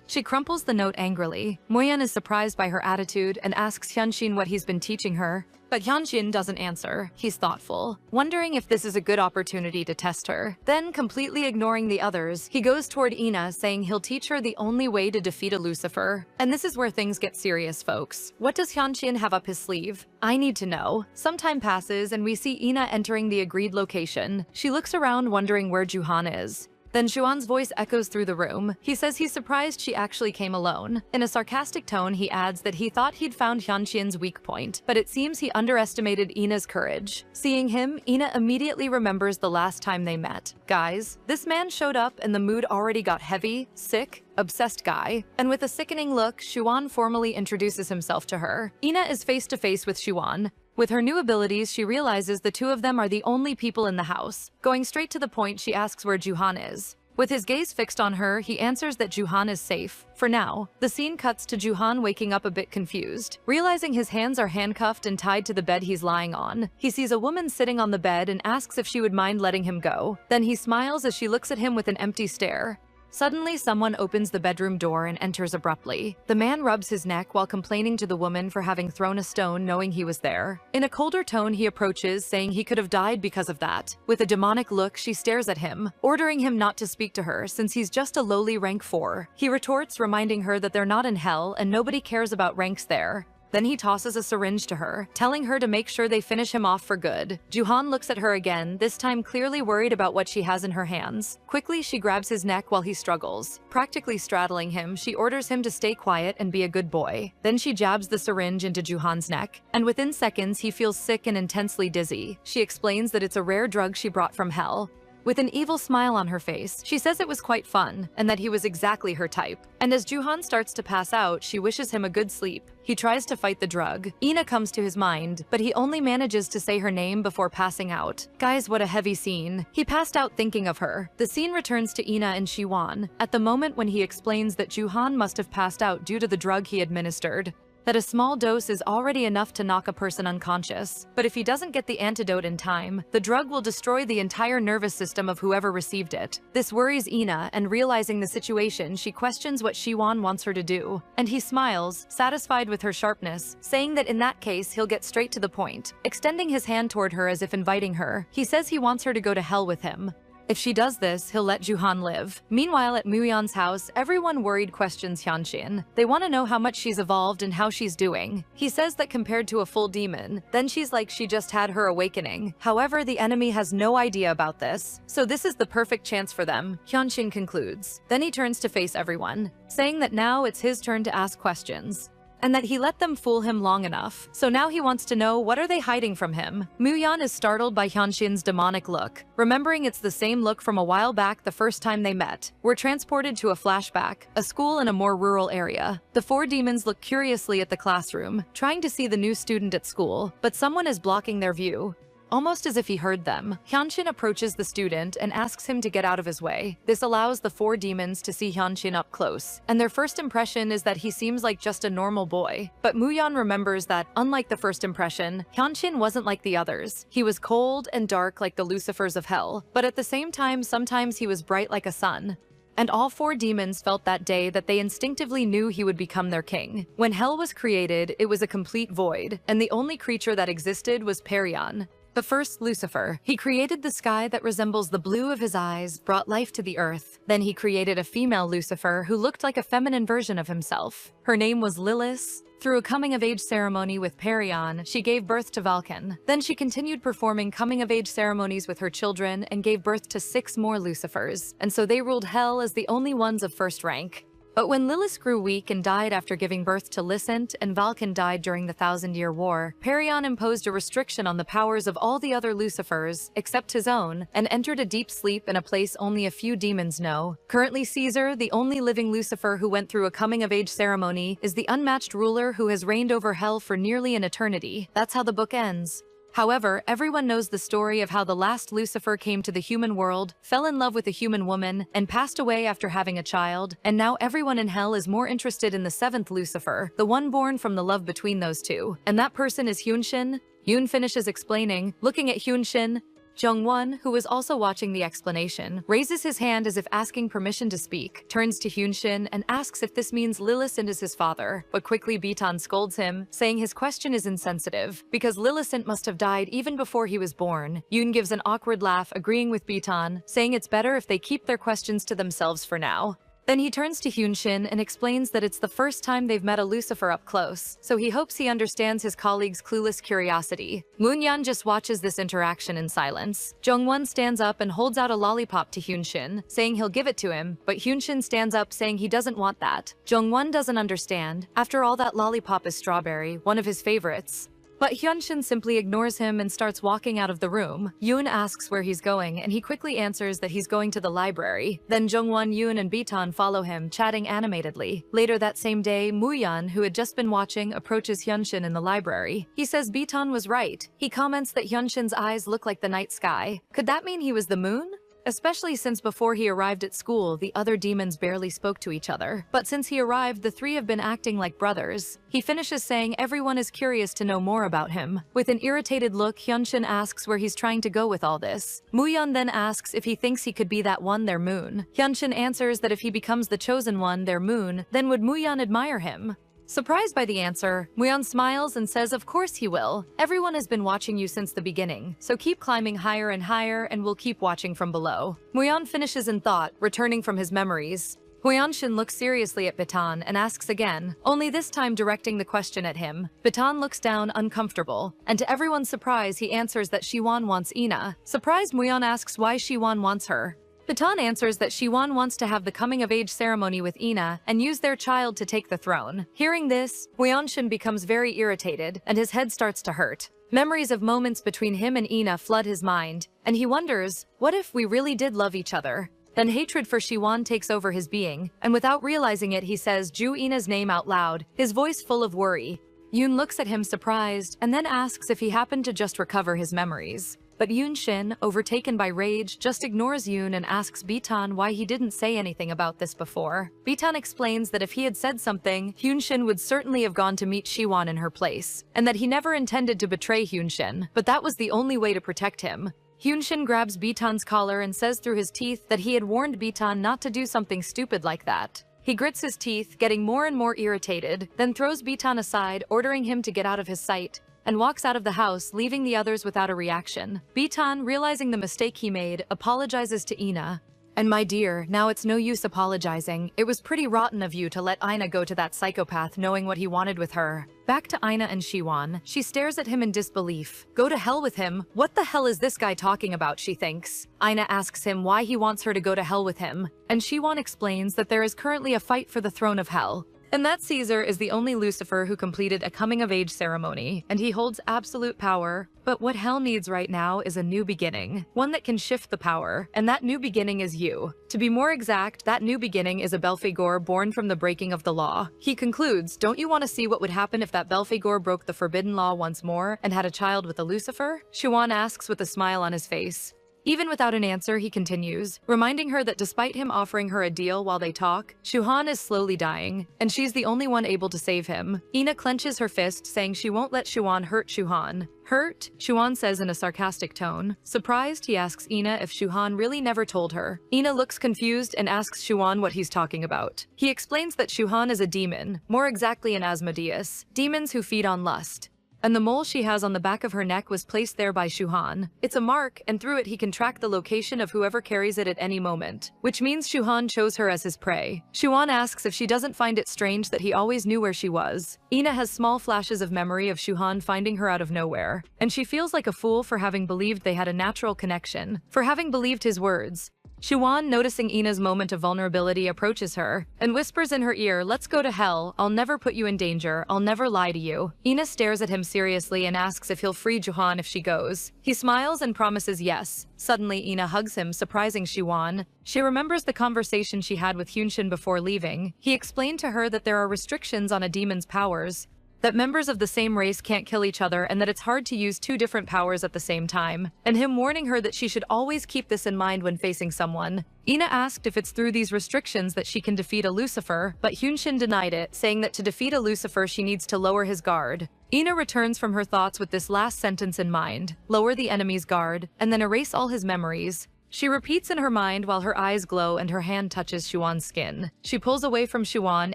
She crumples the note angrily. Moyeon is surprised by her attitude and asks Hyun-shin what he's been teaching her. But Hyun-shin doesn't answer. He's thoughtful, wondering if this is a good opportunity to test her. Then, completely ignoring the others, he goes toward Ina, saying he'll teach her the only way to defeat a Lucifer. And this is where things get serious, folks. What does Hyun-shin have up his sleeve? I need to know. Some time passes and we see Ina entering the agreed location. She looks around, wondering where Juhan is. Then Shuan's voice echoes through the room. He says he's surprised she actually came alone. In a sarcastic tone, he adds that he thought he'd found Hyun-shin's weak point, but it seems he underestimated Ina's courage. Seeing him, Ina immediately remembers the last time they met. Guys, this man showed up and the mood already got heavy, sick, obsessed guy. And with a sickening look, Shuan formally introduces himself to her. Ina is face to face with Shuan. With her new abilities, she realizes the two of them are the only people in the house. Going straight to the point, she asks where Juhan is. With his gaze fixed on her, he answers that Juhan is safe, for now. The scene cuts to Juhan waking up a bit confused. Realizing his hands are handcuffed and tied to the bed he's lying on, he sees a woman sitting on the bed and asks if she would mind letting him go. Then he smiles as she looks at him with an empty stare. Suddenly, someone opens the bedroom door and enters abruptly. The man rubs his neck while complaining to the woman for having thrown a stone knowing he was there. In a colder tone, he approaches, saying he could have died because of that. With a demonic look, she stares at him, ordering him not to speak to her since he's just a lowly rank 4. He retorts, reminding her that they're not in hell and nobody cares about ranks there. Then he tosses a syringe to her, telling her to make sure they finish him off for good. Juhan looks at her again, this time clearly worried about what she has in her hands. Quickly, she grabs his neck while he struggles. Practically straddling him, she orders him to stay quiet and be a good boy. Then she jabs the syringe into Juhan's neck, and within seconds, he feels sick and intensely dizzy. She explains that it's a rare drug she brought from hell. With an evil smile on her face, she says it was quite fun, and that he was exactly her type. And as Juhan starts to pass out, she wishes him a good sleep. He tries to fight the drug. Ina comes to his mind, but he only manages to say her name before passing out. Guys, what a heavy scene. He passed out thinking of her. The scene returns to Ina and Shiwan, at the moment when he explains that Juhan must have passed out due to the drug he administered. That a small dose is already enough to knock a person unconscious. But if he doesn't get the antidote in time, the drug will destroy the entire nervous system of whoever received it. This worries Ina, and realizing the situation, she questions what Shiwan wants her to do. And he smiles, satisfied with her sharpness, saying that in that case, he'll get straight to the point. Extending his hand toward her as if inviting her, he says he wants her to go to hell with him. If she does this, he'll let Juhan live. Meanwhile, at Muyeon's house, everyone worried questions Hyun-shin. They want to know how much she's evolved and how she's doing. He says that compared to a full demon, then she's like she just had her awakening. However, the enemy has no idea about this, so this is the perfect chance for them, Hyun-shin concludes. Then he turns to face everyone, saying that now it's his turn to ask questions. and that he let them fool him long enough. So now he wants to know what are they hiding from him. Moo-yeon is startled by Hyunshin's demonic look. Remembering it's the same look from a while back the first time they met, we're transported to a flashback, a school in a more rural area. The four demons look curiously at the classroom, trying to see the new student at school, but someone is blocking their view. Almost as if he heard them, Hyunshin approaches the student and asks him to get out of his way. This allows the four demons to see Hyunshin up close, and their first impression is that he seems like just a normal boy. But Moo-yeon remembers that, unlike the first impression, Hyunshin wasn't like the others. He was cold and dark like the Lucifers of hell, but at the same time, sometimes he was bright like a sun. And all four demons felt that day that they instinctively knew he would become their king. When hell was created, it was a complete void, and the only creature that existed was Perion, the first Lucifer. He created the sky that resembles the blue of his eyes, brought life to the earth. Then he created a female Lucifer who looked like a feminine version of himself. Her name was Lilith. Through a coming-of-age ceremony with Perion, she gave birth to Vulcan. Then she continued performing coming-of-age ceremonies with her children and gave birth to 6 more Lucifers, and so they ruled hell as the only ones of first rank. But when Lilith grew weak and died after giving birth to Lysant and Vulcan died during the Thousand-Year War, Perion imposed a restriction on the powers of all the other Lucifers, except his own, and entered a deep sleep in a place only a few demons know. Currently Caesar, the only living Lucifer who went through a coming-of-age ceremony, is the unmatched ruler who has reigned over hell for nearly an eternity. That's how the book ends. However, everyone knows the story of how the last Lucifer came to the human world, fell in love with a human woman, and passed away after having a child, and now everyone in hell is more interested in the 7th Lucifer, the one born from the love between those two. And that person is Hyunshin. Yoon finishes explaining, looking at Hyunshin. Jungwon, who was also watching the explanation, raises his hand as if asking permission to speak, turns to Hyunshin and asks if this means Lillicent is his father, but quickly Beaton scolds him, saying his question is insensitive, because Lillicent must have died even before he was born. Yoon gives an awkward laugh, agreeing with Beaton, saying it's better if they keep their questions to themselves for now. Then he turns to Hyunshin and explains that it's the first time they've met a Lucifer up close, so he hopes he understands his colleague's clueless curiosity. Moonyeon just watches this interaction in silence. Jungwon stands up and holds out a lollipop to Hyunshin, saying he'll give it to him, but Hyunshin stands up saying he doesn't want that. Jungwon doesn't understand. After all, that lollipop is strawberry, one of his favorites. But Hyunshin simply ignores him and starts walking out of the room. Yoon asks where he's going, and he quickly answers that he's going to the library. Then Jungwon, Yoon, and Beaton follow him, chatting animatedly. Later that same day, Mooyeon, who had just been watching, approaches Hyunshin in the library. He says Beaton was right. He comments that Hyunshin's eyes look like the night sky. Could that mean he was the moon? Especially since before he arrived at school, the other demons barely spoke to each other. But since he arrived, the three have been acting like brothers. He finishes saying everyone is curious to know more about him. With an irritated look, Hyunshin asks where he's trying to go with all this. Mooyeon then asks if he thinks he could be that one, their moon. Hyunshin answers that if he becomes the chosen one, their moon, then would Mooyeon admire him? Surprised by the answer, Mooyeon smiles and says of course he will. Everyone has been watching you since the beginning, so keep climbing higher and higher and we'll keep watching from below. Mooyeon finishes in thought, returning from his memories. Hyunshin looks seriously at Beaton and asks again, only this time directing the question at him. Beaton looks down, uncomfortable, and to everyone's surprise he answers that Shiwon wants Ina. Surprised, Mooyeon asks why Shiwon wants her. Beaton answers that Shiwon wants to have the coming-of-age ceremony with Ina and use their child to take the throne. Hearing this, Hyunshin becomes very irritated, and his head starts to hurt. Memories of moments between him and Ina flood his mind, and he wonders, what if we really did love each other? Then hatred for Shiwon takes over his being, and without realizing it he says Ju Ina's name out loud, his voice full of worry. Yoon looks at him surprised, and then asks if he happened to just recover his memories. But Hyunshin, overtaken by rage, just ignores Yoon and asks Beaton why he didn't say anything about this before. Beaton explains that if he had said something, Hyunshin would certainly have gone to meet Shiwon in her place, and that he never intended to betray Hyunshin, but that was the only way to protect him. Hyunshin grabs Beaton's collar and says through his teeth that he had warned Beaton not to do something stupid like that. He grits his teeth, getting more and more irritated, then throws Beaton aside, ordering him to get out of his sight, and walks out of the house, leaving the others without a reaction. Beaton, realizing the mistake he made, apologizes to Ina. And my dear, now it's no use apologizing. It was pretty rotten of you to let Ina go to that psychopath knowing what he wanted with her. Back to Ina and Shiwon. She stares at him in disbelief. Go to hell with him? What the hell is this guy talking about, she thinks. Ina asks him why he wants her to go to hell with him, and Shiwon explains that there is currently a fight for the throne of hell. And that Caesar is the only Lucifer who completed a coming-of-age ceremony, and he holds absolute power. But what hell needs right now is a new beginning, one that can shift the power, and that new beginning is you. To be more exact, that new beginning is a Belphegor born from the breaking of the law. He concludes, don't you want to see what would happen if that Belphegor broke the forbidden law once more and had a child with a Lucifer? Shuan asks with a smile on his face. Even without an answer, he continues, reminding her that despite him offering her a deal while they talk, Shuhan is slowly dying, and she's the only one able to save him. Ina clenches her fist, saying she won't let Shuan hurt Shuhan. Hurt? Shuan says in a sarcastic tone. Surprised, he asks Ina if Shuhan really never told her. Ina looks confused and asks Shuan what he's talking about. He explains that Shuhan is a demon, more exactly an Asmodeus, demons who feed on lust. And the mole she has on the back of her neck was placed there by Shuhan. It's a mark, and through it he can track the location of whoever carries it at any moment, which means Shuhan chose her as his prey. Shuan asks if she doesn't find it strange that he always knew where she was. Ina has small flashes of memory of Shuhan finding her out of nowhere, and she feels like a fool for having believed they had a natural connection, for having believed his words. Shuan, noticing Ina's moment of vulnerability, approaches her and whispers in her ear, "Let's go to hell. I'll never put you in danger. I'll never lie to you." Ina stares at him seriously and asks if he'll free Shuhan if she goes. He smiles and promises yes. Suddenly, Ina hugs him, surprising Shuan. She remembers the conversation she had with Hyunshin before leaving. He explained to her that there are restrictions on a demon's powers, that members of the same race can't kill each other, and that it's hard to use two different powers at the same time, and him warning her that she should always keep this in mind when facing someone. Ina asked if it's through these restrictions that she can defeat a Lucifer, but Hyunshin denied it, saying that to defeat a Lucifer she needs to lower his guard. Ina returns from her thoughts with this last sentence in mind: lower the enemy's guard, and then erase all his memories. She repeats in her mind while her eyes glow and her hand touches Shuan's skin. She pulls away from Shuan,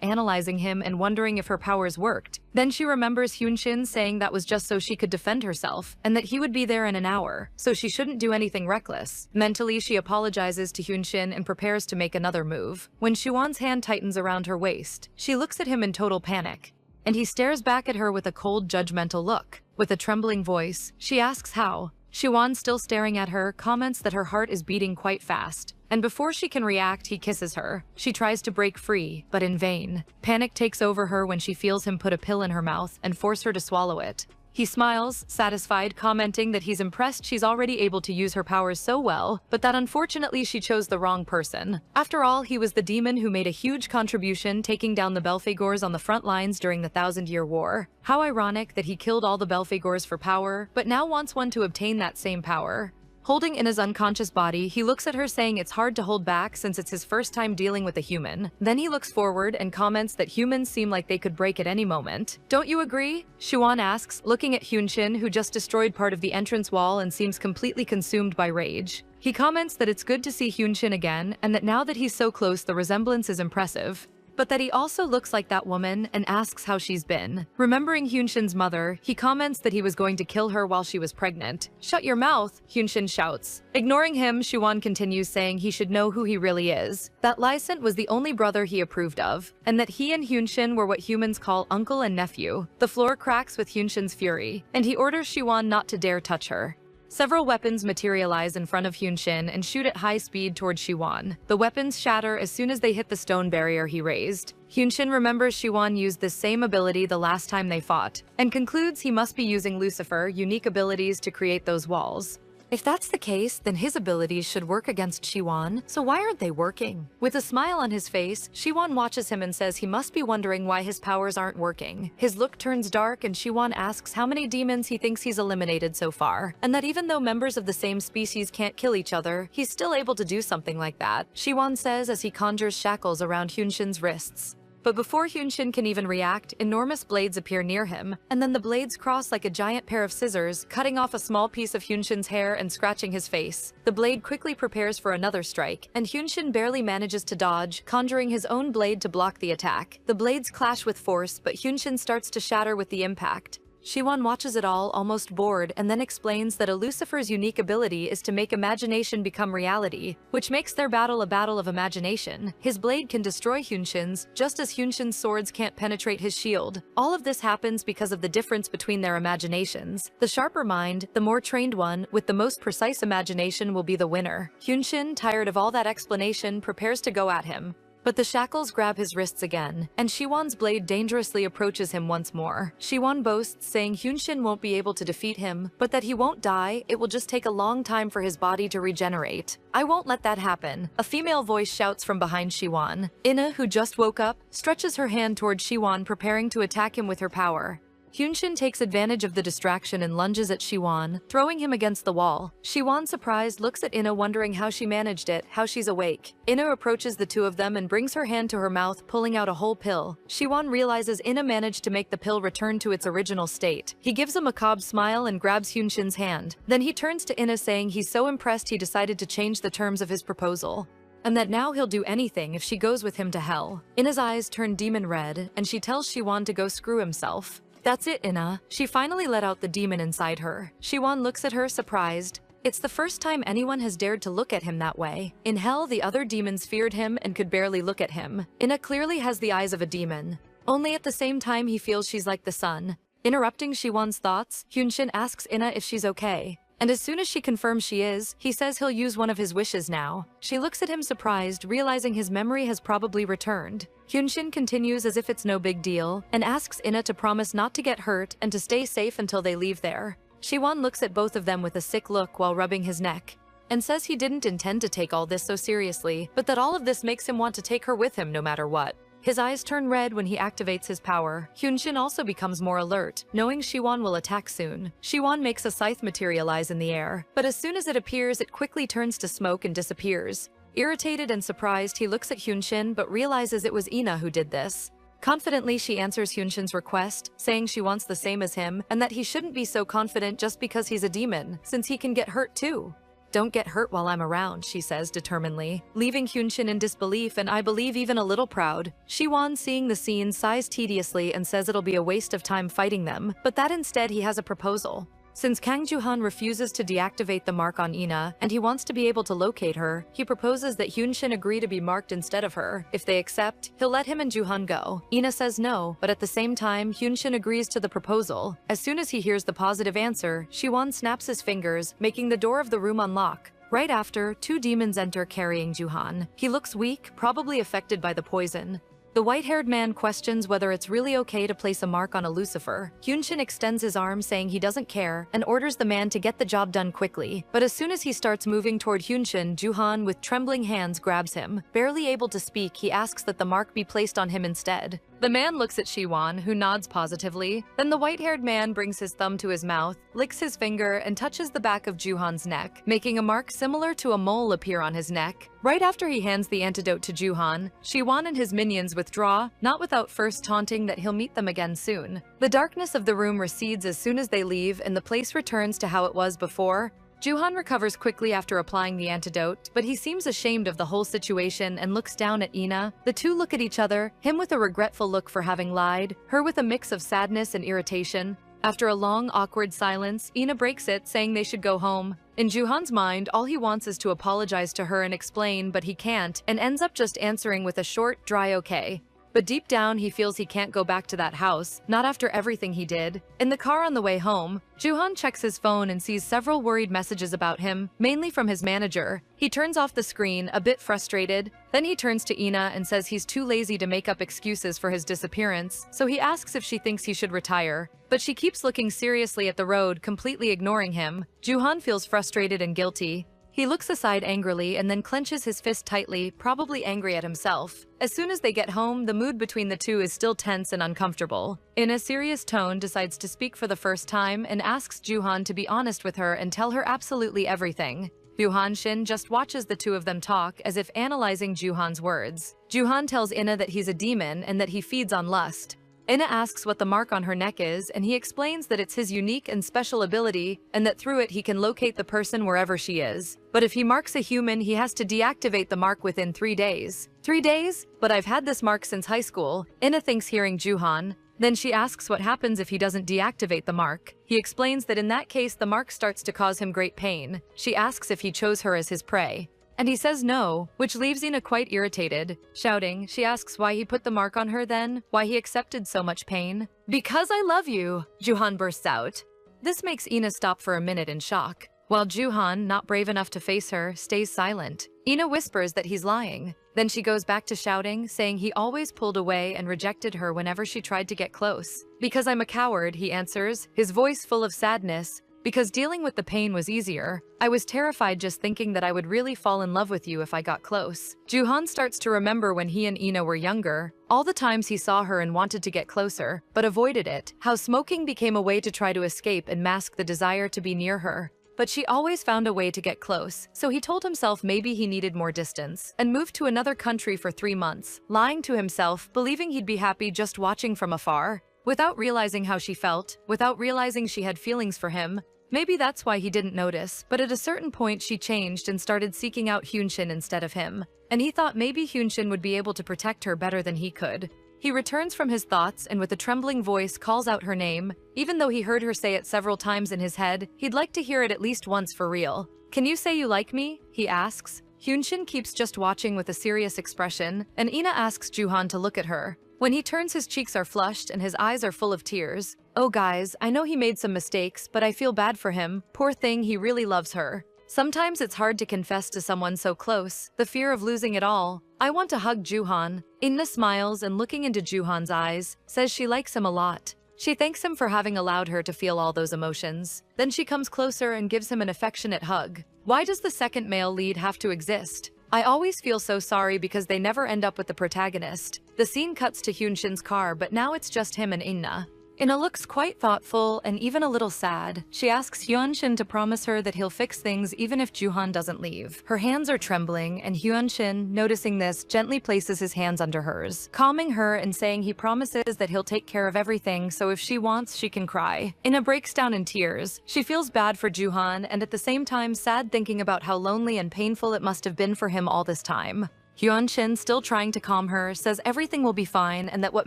analyzing him and wondering if her powers worked. Then she remembers Hyunshin saying that was just so she could defend herself, and that he would be there in an hour, so she shouldn't do anything reckless. Mentally, she apologizes to Hyunshin and prepares to make another move. When Shuan's hand tightens around her waist, she looks at him in total panic, and he stares back at her with a cold, judgmental look. With a trembling voice, she asks how. Shuan, still staring at her, comments that her heart is beating quite fast, and before she can react, he kisses her. She tries to break free, but in vain. Panic takes over her when she feels him put a pill in her mouth and force her to swallow it. He smiles, satisfied, commenting that he's impressed she's already able to use her powers so well, but that unfortunately she chose the wrong person. After all, he was the demon who made a huge contribution, taking down the Belphegors on the front lines during the Thousand-Year War. How ironic that he killed all the Belphegors for power, but now wants one to obtain that same power. Holding Ina's unconscious body, he looks at her, saying it's hard to hold back since it's his first time dealing with a human. Then he looks forward and comments that humans seem like they could break at any moment. Don't you agree? Shuan asks, looking at Hyunshin, who just destroyed part of the entrance wall and seems completely consumed by rage. He comments that it's good to see Hyunshin again, and that now that he's so close, the resemblance is impressive, but that he also looks like that woman, and asks how she's been. Remembering Hyunshin's mother, he comments that he was going to kill her while she was pregnant. Shut your mouth, Hyunshin shouts. Ignoring him, Shuan continues, saying he should know who he really is, that Lysant was the only brother he approved of, and that he and Hyunshin were what humans call uncle and nephew. The floor cracks with Hyunshin's fury, and he orders Shuan not to dare touch her. Several weapons materialize in front of Hyunshin and shoot at high speed towards Shuan. The weapons shatter as soon as they hit the stone barrier he raised. Hyunshin remembers Shuan used this same ability the last time they fought, and concludes he must be using Lucifer's unique abilities to create those walls. If that's the case, then his abilities should work against Shuan, so why aren't they working? With a smile on his face, Shuan watches him and says he must be wondering why his powers aren't working. His look turns dark and Shuan asks how many demons he thinks he's eliminated so far, and that even though members of the same species can't kill each other, he's still able to do something like that. Shuan says as he conjures shackles around Hyunshin's wrists. But before Hyunshin can even react, enormous blades appear near him, and then the blades cross like a giant pair of scissors, cutting off a small piece of Hyunshin's hair and scratching his face. The blade quickly prepares for another strike, and Hyunshin barely manages to dodge, conjuring his own blade to block the attack. The blades clash with force, but Hyunshin starts to shatter with the impact. Shuan watches it all, almost bored, and then explains that a Lucifer's unique ability is to make imagination become reality, which makes their battle a battle of imagination. His blade can destroy Hyunshin's, just as Hyunshin's swords can't penetrate his shield. All of this happens because of the difference between their imaginations. The sharper mind, the more trained one, with the most precise imagination will be the winner. Hyunshin, tired of all that explanation, prepares to go at him. But the shackles grab his wrists again, and Siwon's blade dangerously approaches him once more. Siwon boasts, saying Hyunshin won't be able to defeat him, but that he won't die, it will just take a long time for his body to regenerate. "I won't let that happen," a female voice shouts from behind Siwon. Ina, who just woke up, stretches her hand toward Siwon, preparing to attack him with her power. Hyunshin takes advantage of the distraction and lunges at Siwon, throwing him against the wall. Siwon, surprised, looks at Ina, wondering how she managed it, how she's awake. Ina approaches the two of them and brings her hand to her mouth, pulling out a whole pill. Siwon realizes Ina managed to make the pill return to its original state. He gives a macabre smile and grabs Hyunshin's hand. Then he turns to Ina, saying he's so impressed he decided to change the terms of his proposal, and that now he'll do anything if she goes with him to hell. Ina's eyes turn demon red, and she tells Siwon to go screw himself. "That's it, Ina." She finally let out the demon inside her. Siwon looks at her, surprised. It's the first time anyone has dared to look at him that way. In hell, the other demons feared him and could barely look at him. Ina clearly has the eyes of a demon. Only at the same time he feels she's like the sun. Interrupting Siwon's thoughts, Hyunshin asks Ina if she's okay. And as soon as she confirms she is, he says he'll use one of his wishes now. She looks at him surprised, realizing his memory has probably returned. Hyunshin continues as if it's no big deal, and asks Ina to promise not to get hurt and to stay safe until they leave there. Siwon looks at both of them with a sick look while rubbing his neck, and says he didn't intend to take all this so seriously, but that all of this makes him want to take her with him no matter what. His eyes turn red when he activates his power. Hyunshin also becomes more alert, knowing Siwon will attack soon. Siwon makes a scythe materialize in the air, but as soon as it appears, it quickly turns to smoke and disappears. Irritated and surprised, he looks at Hyunshin but realizes it was Ina who did this. Confidently, she answers Hyunshin's request, saying she wants the same as him and that he shouldn't be so confident just because he's a demon, since he can get hurt too. "Don't get hurt while I'm around," she says determinedly, leaving Hyunshin in disbelief and I believe even a little proud. Siwon, seeing the scene, sighs tediously and says it'll be a waste of time fighting them, but that instead he has a proposal. Since Kang Joo-han refuses to deactivate the mark on Ina, and he wants to be able to locate her, he proposes that Hyunshin agree to be marked instead of her. If they accept, he'll let him and Joo-han go. Ina says no, but at the same time, Hyunshin agrees to the proposal. As soon as he hears the positive answer, Siwon snaps his fingers, making the door of the room unlock. Right after, two demons enter carrying Joo-han. He looks weak, probably affected by the poison. The white-haired man questions whether it's really okay to place a mark on a Lucifer. Hyunshin extends his arm, saying he doesn't care, and orders the man to get the job done quickly. But as soon as he starts moving toward Hyunshin, Joo-han with trembling hands grabs him. Barely able to speak, he asks that the mark be placed on him instead. The man looks at Siwon, who nods positively. Then the white-haired man brings his thumb to his mouth, licks his finger, and touches the back of Joo-han's neck, making a mark similar to a mole appear on his neck. Right after he hands the antidote to Joo-han, Siwon and his minions withdraw, not without first taunting that he'll meet them again soon. The darkness of the room recedes as soon as they leave, and the place returns to how it was before. Joo-han recovers quickly after applying the antidote, but he seems ashamed of the whole situation and looks down at Ina. The two look at each other, him with a regretful look for having lied, her with a mix of sadness and irritation. After a long, awkward silence, Ina breaks it, saying they should go home. In Joo-han's mind, all he wants is to apologize to her and explain, but he can't, and ends up just answering with a short, dry okay. But deep down, he feels he can't go back to that house, not after everything he did. In the car on the way home, Joo-han checks his phone and sees several worried messages about him, mainly from his manager. He turns off the screen, a bit frustrated. Then he turns to Ina and says he's too lazy to make up excuses for his disappearance, so he asks if she thinks he should retire. But she keeps looking seriously at the road, completely ignoring him. Joo-han feels frustrated and guilty. He looks aside angrily and then clenches his fist tightly, probably angry at himself. As soon as they get home, the mood between the two is still tense and uncomfortable. In a serious tone, decides to speak for the first time and asks Joo-han to be honest with her and tell her absolutely everything. Hyunshin just watches the two of them talk, as if analyzing Joo-han's words. Joo-han tells Ina that he's a demon and that he feeds on lust. Ina asks what the mark on her neck is, and he explains that it's his unique and special ability, and that through it he can locate the person wherever she is. But if he marks a human, he has to deactivate the mark within 3 days. 3 days? But I've had this mark since high school, Ina thinks, hearing Joo-han. Then she asks what happens if he doesn't deactivate the mark. He explains that in that case the mark starts to cause him great pain. She asks if he chose her as his prey, and he says no, which leaves Ina quite irritated. Shouting, she asks why he put the mark on her then, why he accepted so much pain. "Because I love you," Joo-han bursts out. This makes Ina stop for a minute in shock. while Joo-han, not brave enough to face her, stays silent. Ina whispers that he's lying. Then she goes back to shouting, saying he always pulled away and rejected her whenever she tried to get close. "Because I'm a coward," he answers, his voice full of sadness. "Because dealing with the pain was easier. I was terrified just thinking that I would really fall in love with you if I got close." Joo-han starts to remember when he and Ina were younger, all the times he saw her and wanted to get closer, but avoided it, how smoking became a way to try to escape and mask the desire to be near her. But she always found a way to get close, so he told himself maybe he needed more distance, and moved to another country for 3 months, lying to himself, believing he'd be happy just watching from afar. Without realizing how she felt, without realizing she had feelings for him. Maybe that's why he didn't notice, but at a certain point she changed and started seeking out Hyunshin instead of him. And he thought maybe Hyunshin would be able to protect her better than he could. He returns from his thoughts and with a trembling voice calls out her name. Even though he heard her say it several times in his head, he'd like to hear it at least once for real. "Can you say you like me?" he asks. Hyunshin keeps just watching with a serious expression, and Ina asks Joo-han to look at her. When he turns, his cheeks are flushed and his eyes are full of tears. "Oh guys, I know he made some mistakes, but I feel bad for him. Poor thing, he really loves her. Sometimes it's hard to confess to someone so close, the fear of losing it all. I want to hug Joo-han." Ina smiles and looking into Joo-han's eyes, says she likes him a lot. She thanks him for having allowed her to feel all those emotions. Then she comes closer and gives him an affectionate hug. Why does the second male lead have to exist? I always feel so sorry because they never end up with the protagonist. The scene cuts to Hyunshin's car, but now it's just him and Ina. Ina looks quite thoughtful and even a little sad. She asks Hyunshin to promise her that he'll fix things even if Joo-han doesn't leave. Her hands are trembling, and Hyunshin, noticing this, gently places his hands under hers, calming her and saying he promises that he'll take care of everything, so if she wants, she can cry. Ina breaks down in tears. She feels bad for Joo-han and at the same time sad thinking about how lonely and painful it must have been for him all this time. Hyunshin, still trying to calm her, says everything will be fine and that what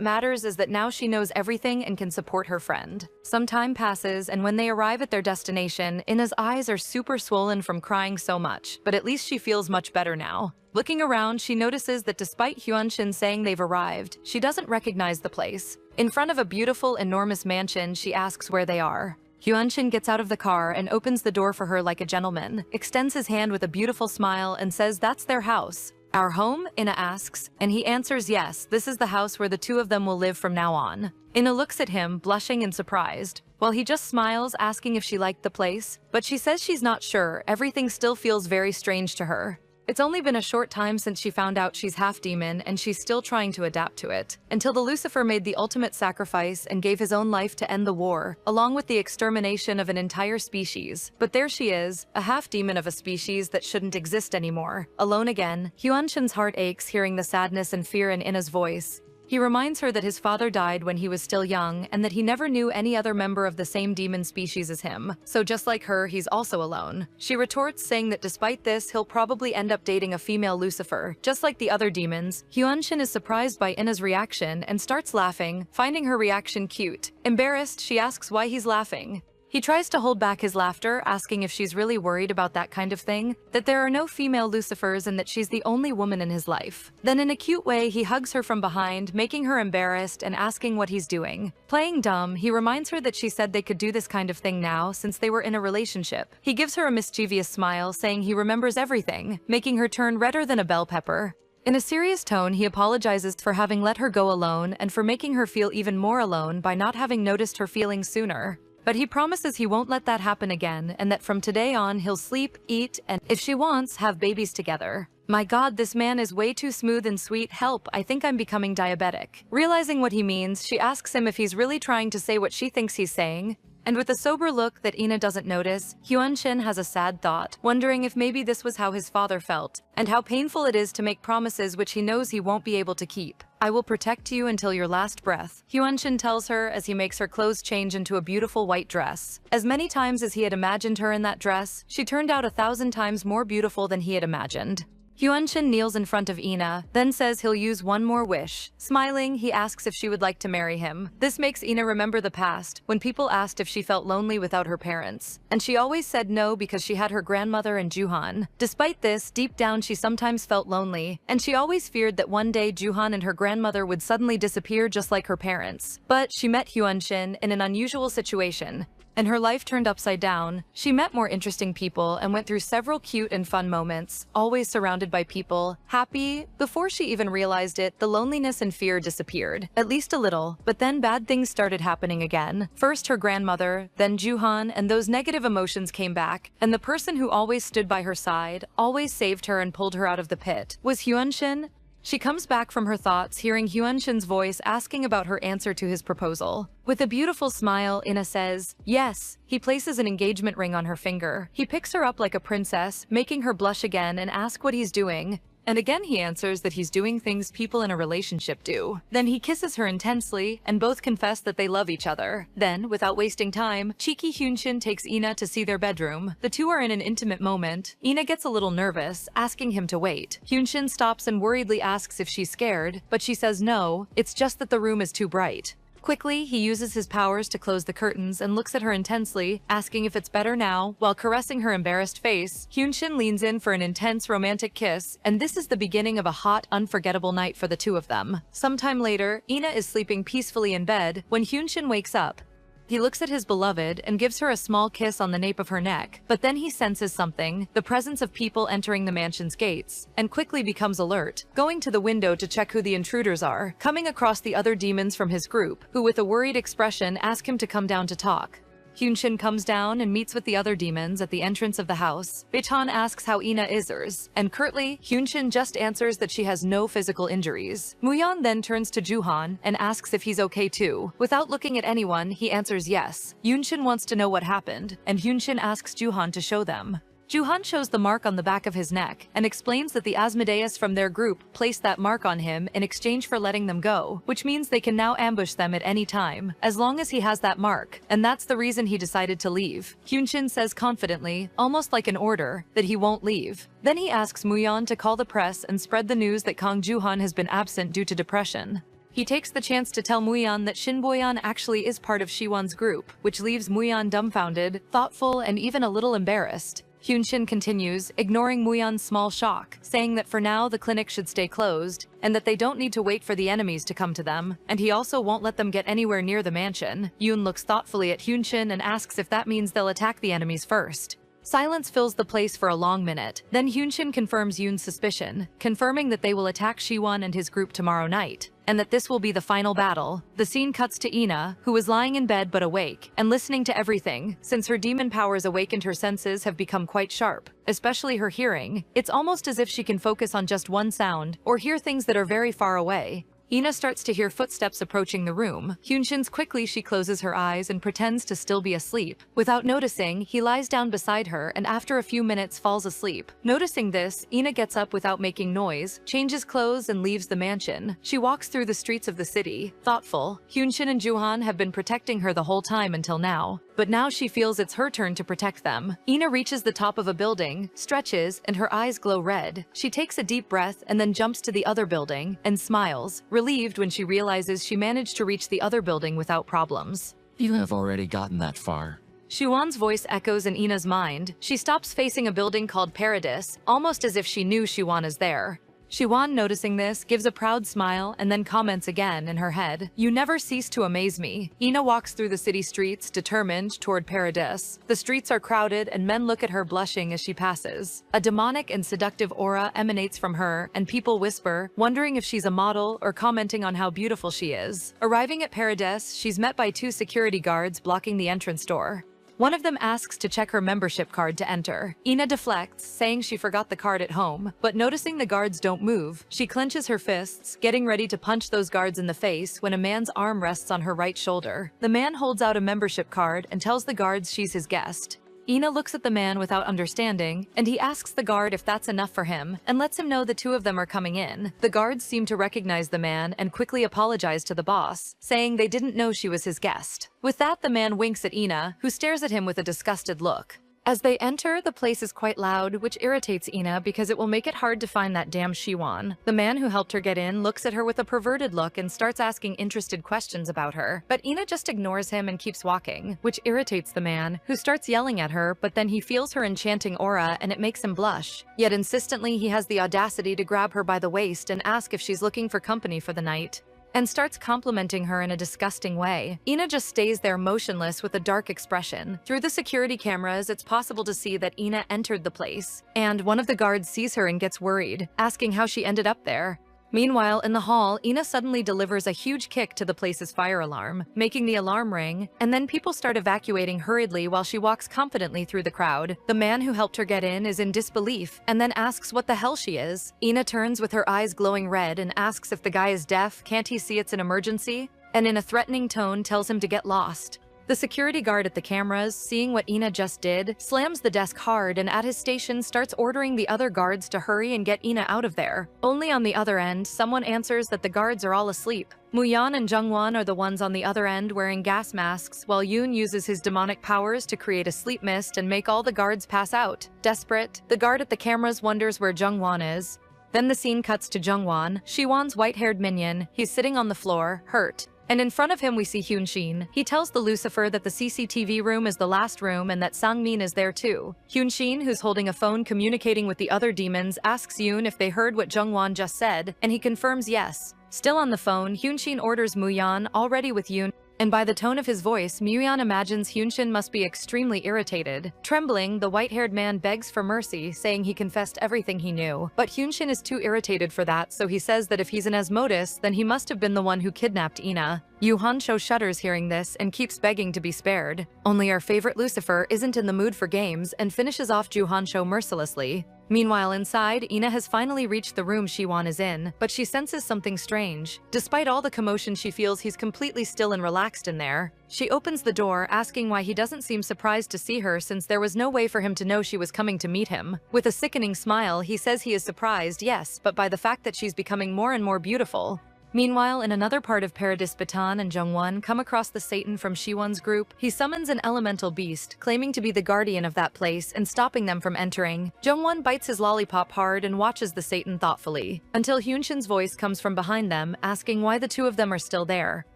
matters is that now she knows everything and can support her friend. Some time passes, and when they arrive at their destination, Ina's eyes are super swollen from crying so much, but at least she feels much better now. Looking around, she notices that despite Hyunshin saying they've arrived, she doesn't recognize the place. In front of a beautiful, enormous mansion, she asks where they are. Hyunshin gets out of the car and opens the door for her like a gentleman, extends his hand with a beautiful smile and says that's their house. "Our home?" Ina asks, and he answers yes, this is the house where the two of them will live from now on. Ina looks at him, blushing and surprised, while he just smiles, asking if she liked the place, but she says she's not sure, everything still feels very strange to her. It's only been a short time since she found out she's half demon and she's still trying to adapt to it. Until the Lucifer made the ultimate sacrifice and gave his own life to end the war, along with the extermination of an entire species. But there she is, a half demon of a species that shouldn't exist anymore. Alone again, Hyunshin's heart aches hearing the sadness and fear in Ina's voice. He reminds her that his father died when he was still young and that he never knew any other member of the same demon species as him. So just like her, he's also alone. She retorts, saying that despite this, he'll probably end up dating a female Lucifer. Just like the other demons, Hyunshin is surprised by Ina's reaction and starts laughing, finding her reaction cute. Embarrassed, she asks why he's laughing. He tries to hold back his laughter, asking if she's really worried about that kind of thing, that there are no female Lucifers and that she's the only woman in his life. Then in a cute way, he hugs her from behind, making her embarrassed and asking what he's doing. Playing dumb, he reminds her that she said they could do this kind of thing now since they were in a relationship. He gives her a mischievous smile, saying he remembers everything, making her turn redder than a bell pepper. In a serious tone, he apologizes for having let her go alone and for making her feel even more alone by not having noticed her feelings sooner. But he promises he won't let that happen again and that from today on he'll sleep, eat, and, if she wants, have babies together. My god, this man is way too smooth and sweet. Help, I think I'm becoming diabetic. Realizing what he means, she asks him if he's really trying to say what she thinks he's saying. And with a sober look that Ina doesn't notice, Hyunshin has a sad thought, wondering if maybe this was how his father felt, and how painful it is to make promises which he knows he won't be able to keep. I will protect you until your last breath, Hyunshin tells her as he makes her clothes change into a beautiful white dress. As many times as he had imagined her in that dress, she turned out 1,000 times more beautiful than he had imagined. Hyunshin kneels in front of Ina, then says he'll use one more wish. Smiling, he asks if she would like to marry him. This makes Ina remember the past, when people asked if she felt lonely without her parents. And she always said no because she had her grandmother and Joo-han. Despite this, deep down she sometimes felt lonely, and she always feared that one day Joo-han and her grandmother would suddenly disappear just like her parents. But she met Hyunshin in an unusual situation. and her life turned upside down. She met more interesting people and went through several cute and fun moments, always surrounded by people, happy. Before she even realized it, the loneliness and fear disappeared, at least a little, but then bad things started happening again. First her grandmother, then Juhan, and those negative emotions came back, and the person who always stood by her side, always saved her and pulled her out of the pit, was Hyeon-jin. She comes back from her thoughts, hearing Hyeon-shin's voice asking about her answer to his proposal. With a beautiful smile, Ina says, yes. He places an engagement ring on her finger. He picks her up like a princess, making her blush again and ask what he's doing. And again he answers that he's doing things people in a relationship do. Then he kisses her intensely, and both confess that they love each other. Then, without wasting time, cheeky Hyun-shin takes Ina to see their bedroom. The two are in an intimate moment. Ina gets a little nervous, asking him to wait. Hyun-shin stops and worriedly asks if she's scared, but she says no, it's just that the room is too bright. Quickly, he uses his powers to close the curtains and looks at her intensely, asking if it's better now. While caressing her embarrassed face, Hyun-shin leans in for an intense romantic kiss, and this is the beginning of a hot, unforgettable night for the two of them. Sometime later, Ina is sleeping peacefully in bed when Hyun-shin wakes up. He looks at his beloved and gives her a small kiss on the nape of her neck, but then he senses something, the presence of people entering the mansion's gates, and quickly becomes alert, going to the window to check who the intruders are, coming across the other demons from his group, who with a worried expression ask him to come down to talk. Hyun-shin comes down and meets with the other demons at the entrance of the house. Beton asks how Ina is, and curtly, Hyun-shin just answers that she has no physical injuries. Muyeon then turns to Juhan and asks if he's okay too. Without looking at anyone, he answers yes. Hyun-shin wants to know what happened, and Hyun-shin asks Juhan to show them. Juhan shows the mark on the back of his neck and explains that the Asmodeus from their group placed that mark on him in exchange for letting them go, which means they can now ambush them at any time, as long as he has that mark, and that's the reason he decided to leave. Hyun-shin says confidently, almost like an order, that he won't leave. Then he asks Muyeon to call the press and spread the news that Kang Juhan has been absent due to depression. He takes the chance to tell Muyeon that Shin Boyeon actually is part of Siwon's group, which leaves Muyeon dumbfounded, thoughtful, and even a little embarrassed. Hyun-shin continues, ignoring Muyeon's small shock, saying that for now the clinic should stay closed, and that they don't need to wait for the enemies to come to them, and he also won't let them get anywhere near the mansion. Yoon looks thoughtfully at Hyun-shin and asks if that means they'll attack the enemies first. Silence fills the place for a long minute. Then Hyun-shin confirms Yoon's suspicion, confirming that they will attack Siwon and his group tomorrow night, and that this will be the final battle. The scene cuts to Ina, who is lying in bed but awake, and listening to everything. Since her demon powers awakened, her senses have become quite sharp, especially her hearing. It's almost as if she can focus on just one sound, or hear things that are very far away. Ina starts to hear footsteps approaching the room. Hyun-shin's quickly she closes her eyes and pretends to still be asleep. Without noticing, he lies down beside her and after a few minutes falls asleep. Noticing this, Ina gets up without making noise, changes clothes and leaves the mansion. She walks through the streets of the city, thoughtful. Hyun-shin and Juhan have been protecting her the whole time until now, but now she feels it's her turn to protect them. Ina reaches the top of a building, stretches, and her eyes glow red. She takes a deep breath and then jumps to the other building and smiles, relieved when she realizes she managed to reach the other building without problems. You have already gotten that far. Siwon's voice echoes in Ina's mind. She stops facing a building called Paradis, almost as if she knew Siwon is there. Siwon, noticing this, gives a proud smile and then comments again in her head, "You never cease to amaze me." Ina walks through the city streets, determined, toward Paradis. The streets are crowded and men look at her blushing as she passes. A demonic and seductive aura emanates from her, and people whisper, wondering if she's a model or commenting on how beautiful she is. Arriving at Paradis, she's met by two security guards blocking the entrance door. One of them asks to check her membership card to enter. Ina deflects, saying she forgot the card at home, but noticing the guards don't move, she clenches her fists, getting ready to punch those guards in the face when a man's arm rests on her right shoulder. The man holds out a membership card and tells the guards she's his guest. Ina looks at the man without understanding, and he asks the guard if that's enough for him, and lets him know the two of them are coming in. The guards seem to recognize the man and quickly apologize to the boss, saying they didn't know she was his guest. With that, the man winks at Ina, who stares at him with a disgusted look. As they enter, the place is quite loud, which irritates Ina because it will make it hard to find that damn Siwon. The man who helped her get in looks at her with a perverted look and starts asking interested questions about her, but Ina just ignores him and keeps walking, which irritates the man, who starts yelling at her, but then he feels her enchanting aura and it makes him blush. Yet insistently, he has the audacity to grab her by the waist and ask if she's looking for company for the night. and starts complimenting her in a disgusting way. Ina just stays there motionless with a dark expression. Through the security cameras, it's possible to see that Ina entered the place, and one of the guards sees her and gets worried, asking how she ended up there. Meanwhile, in the hall, Ina suddenly delivers a huge kick to the place's fire alarm, making the alarm ring, and then people start evacuating hurriedly while she walks confidently through the crowd. The man who helped her get in is in disbelief, and then asks what the hell she is. Ina turns with her eyes glowing red and asks if the guy is deaf, can't he see it's an emergency? And in a threatening tone tells him to get lost. The security guard at the cameras, seeing what Ina just did, slams the desk hard and at his station starts ordering the other guards to hurry and get Ina out of there. Only on the other end, someone answers that the guards are all asleep. Muyeon and Jungwon are the ones on the other end wearing gas masks, while Yoon uses his demonic powers to create a sleep mist and make all the guards pass out. Desperate, the guard at the cameras wonders where Jungwon is. Then the scene cuts to Jungwon, Siwon's white-haired minion. He's sitting on the floor, hurt. And in front of him we see Hyun-shin. He tells the Lucifer that the CCTV room is the last room and that Sang-min is there too. Hyun-shin, who's holding a phone communicating with the other demons, asks Yoon if they heard what Jungwon just said, and he confirms yes. Still on the phone, Hyun-shin orders Muyeon, already with Yoon, and by the tone of his voice, Muyeon imagines Hyun-shin must be extremely irritated. Trembling, the white-haired man begs for mercy, saying he confessed everything he knew. But Hyun-shin is too irritated for that, so he says that if he's an Asmodeus, then he must have been the one who kidnapped Ina. Yoo Han-cho shudders hearing this and keeps begging to be spared. Only our favorite Lucifer isn't in the mood for games and finishes off Joo Han-cho mercilessly. Meanwhile, inside, Ina has finally reached the room Siwon is in, but she senses something strange. Despite all the commotion, she feels he's completely still and relaxed in there. She opens the door, asking why he doesn't seem surprised to see her since there was no way for him to know she was coming to meet him. With a sickening smile, he says he is surprised, yes, but by the fact that she's becoming more and more beautiful. Meanwhile, in another part of Paradise, Batan and Jungwon come across the Satan from Siwon's group. He summons an elemental beast, claiming to be the guardian of that place and stopping them from entering. Jungwon bites his lollipop hard and watches the Satan thoughtfully, until Hyun-shin's voice comes from behind them, asking why the two of them are still there.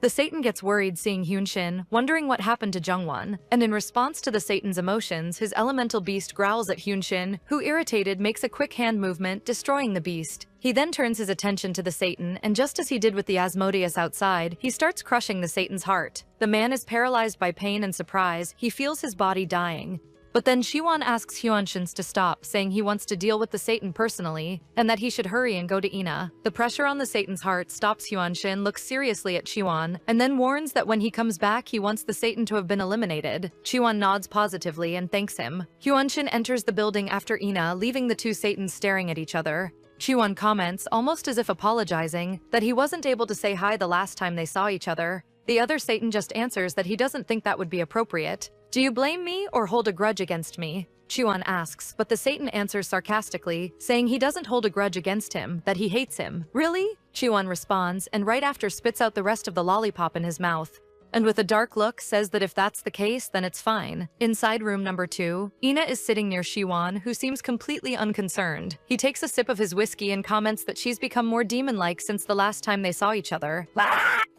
The Satan gets worried seeing Hyun-shin, wondering what happened to Jungwon, and in response to the Satan's emotions, his elemental beast growls at Hyun-shin, who, irritated, makes a quick hand movement, destroying the beast. He then turns his attention to the Satan, and just as he did with the Asmodeus outside, he starts crushing the Satan's heart. The man is paralyzed by pain and surprise. He feels his body dying. But then Siwon asks Hyun-shin to stop, saying he wants to deal with the Satan personally, and that he should hurry and go to Ina. The pressure on the Satan's heart stops Hyun-shin, looks seriously at Siwon, and then warns that when he comes back he wants the Satan to have been eliminated. Siwon nods positively and thanks him. Hyun-shin enters the building after Ina, leaving the two Satans staring at each other. Siwon comments, almost as if apologizing, that he wasn't able to say hi the last time they saw each other. The other Satan just answers that he doesn't think that would be appropriate. "Do you blame me or hold a grudge against me?" Siwon asks, but the Satan answers sarcastically, saying he doesn't hold a grudge against him, that he hates him. "Really?" Siwon responds, and right after spits out the rest of the lollipop in his mouth. And with a dark look says that if that's the case, then it's fine. Inside room number 2, Ina is sitting near Siwon, who seems completely unconcerned. He takes a sip of his whiskey and comments that she's become more demon-like since the last time they saw each other.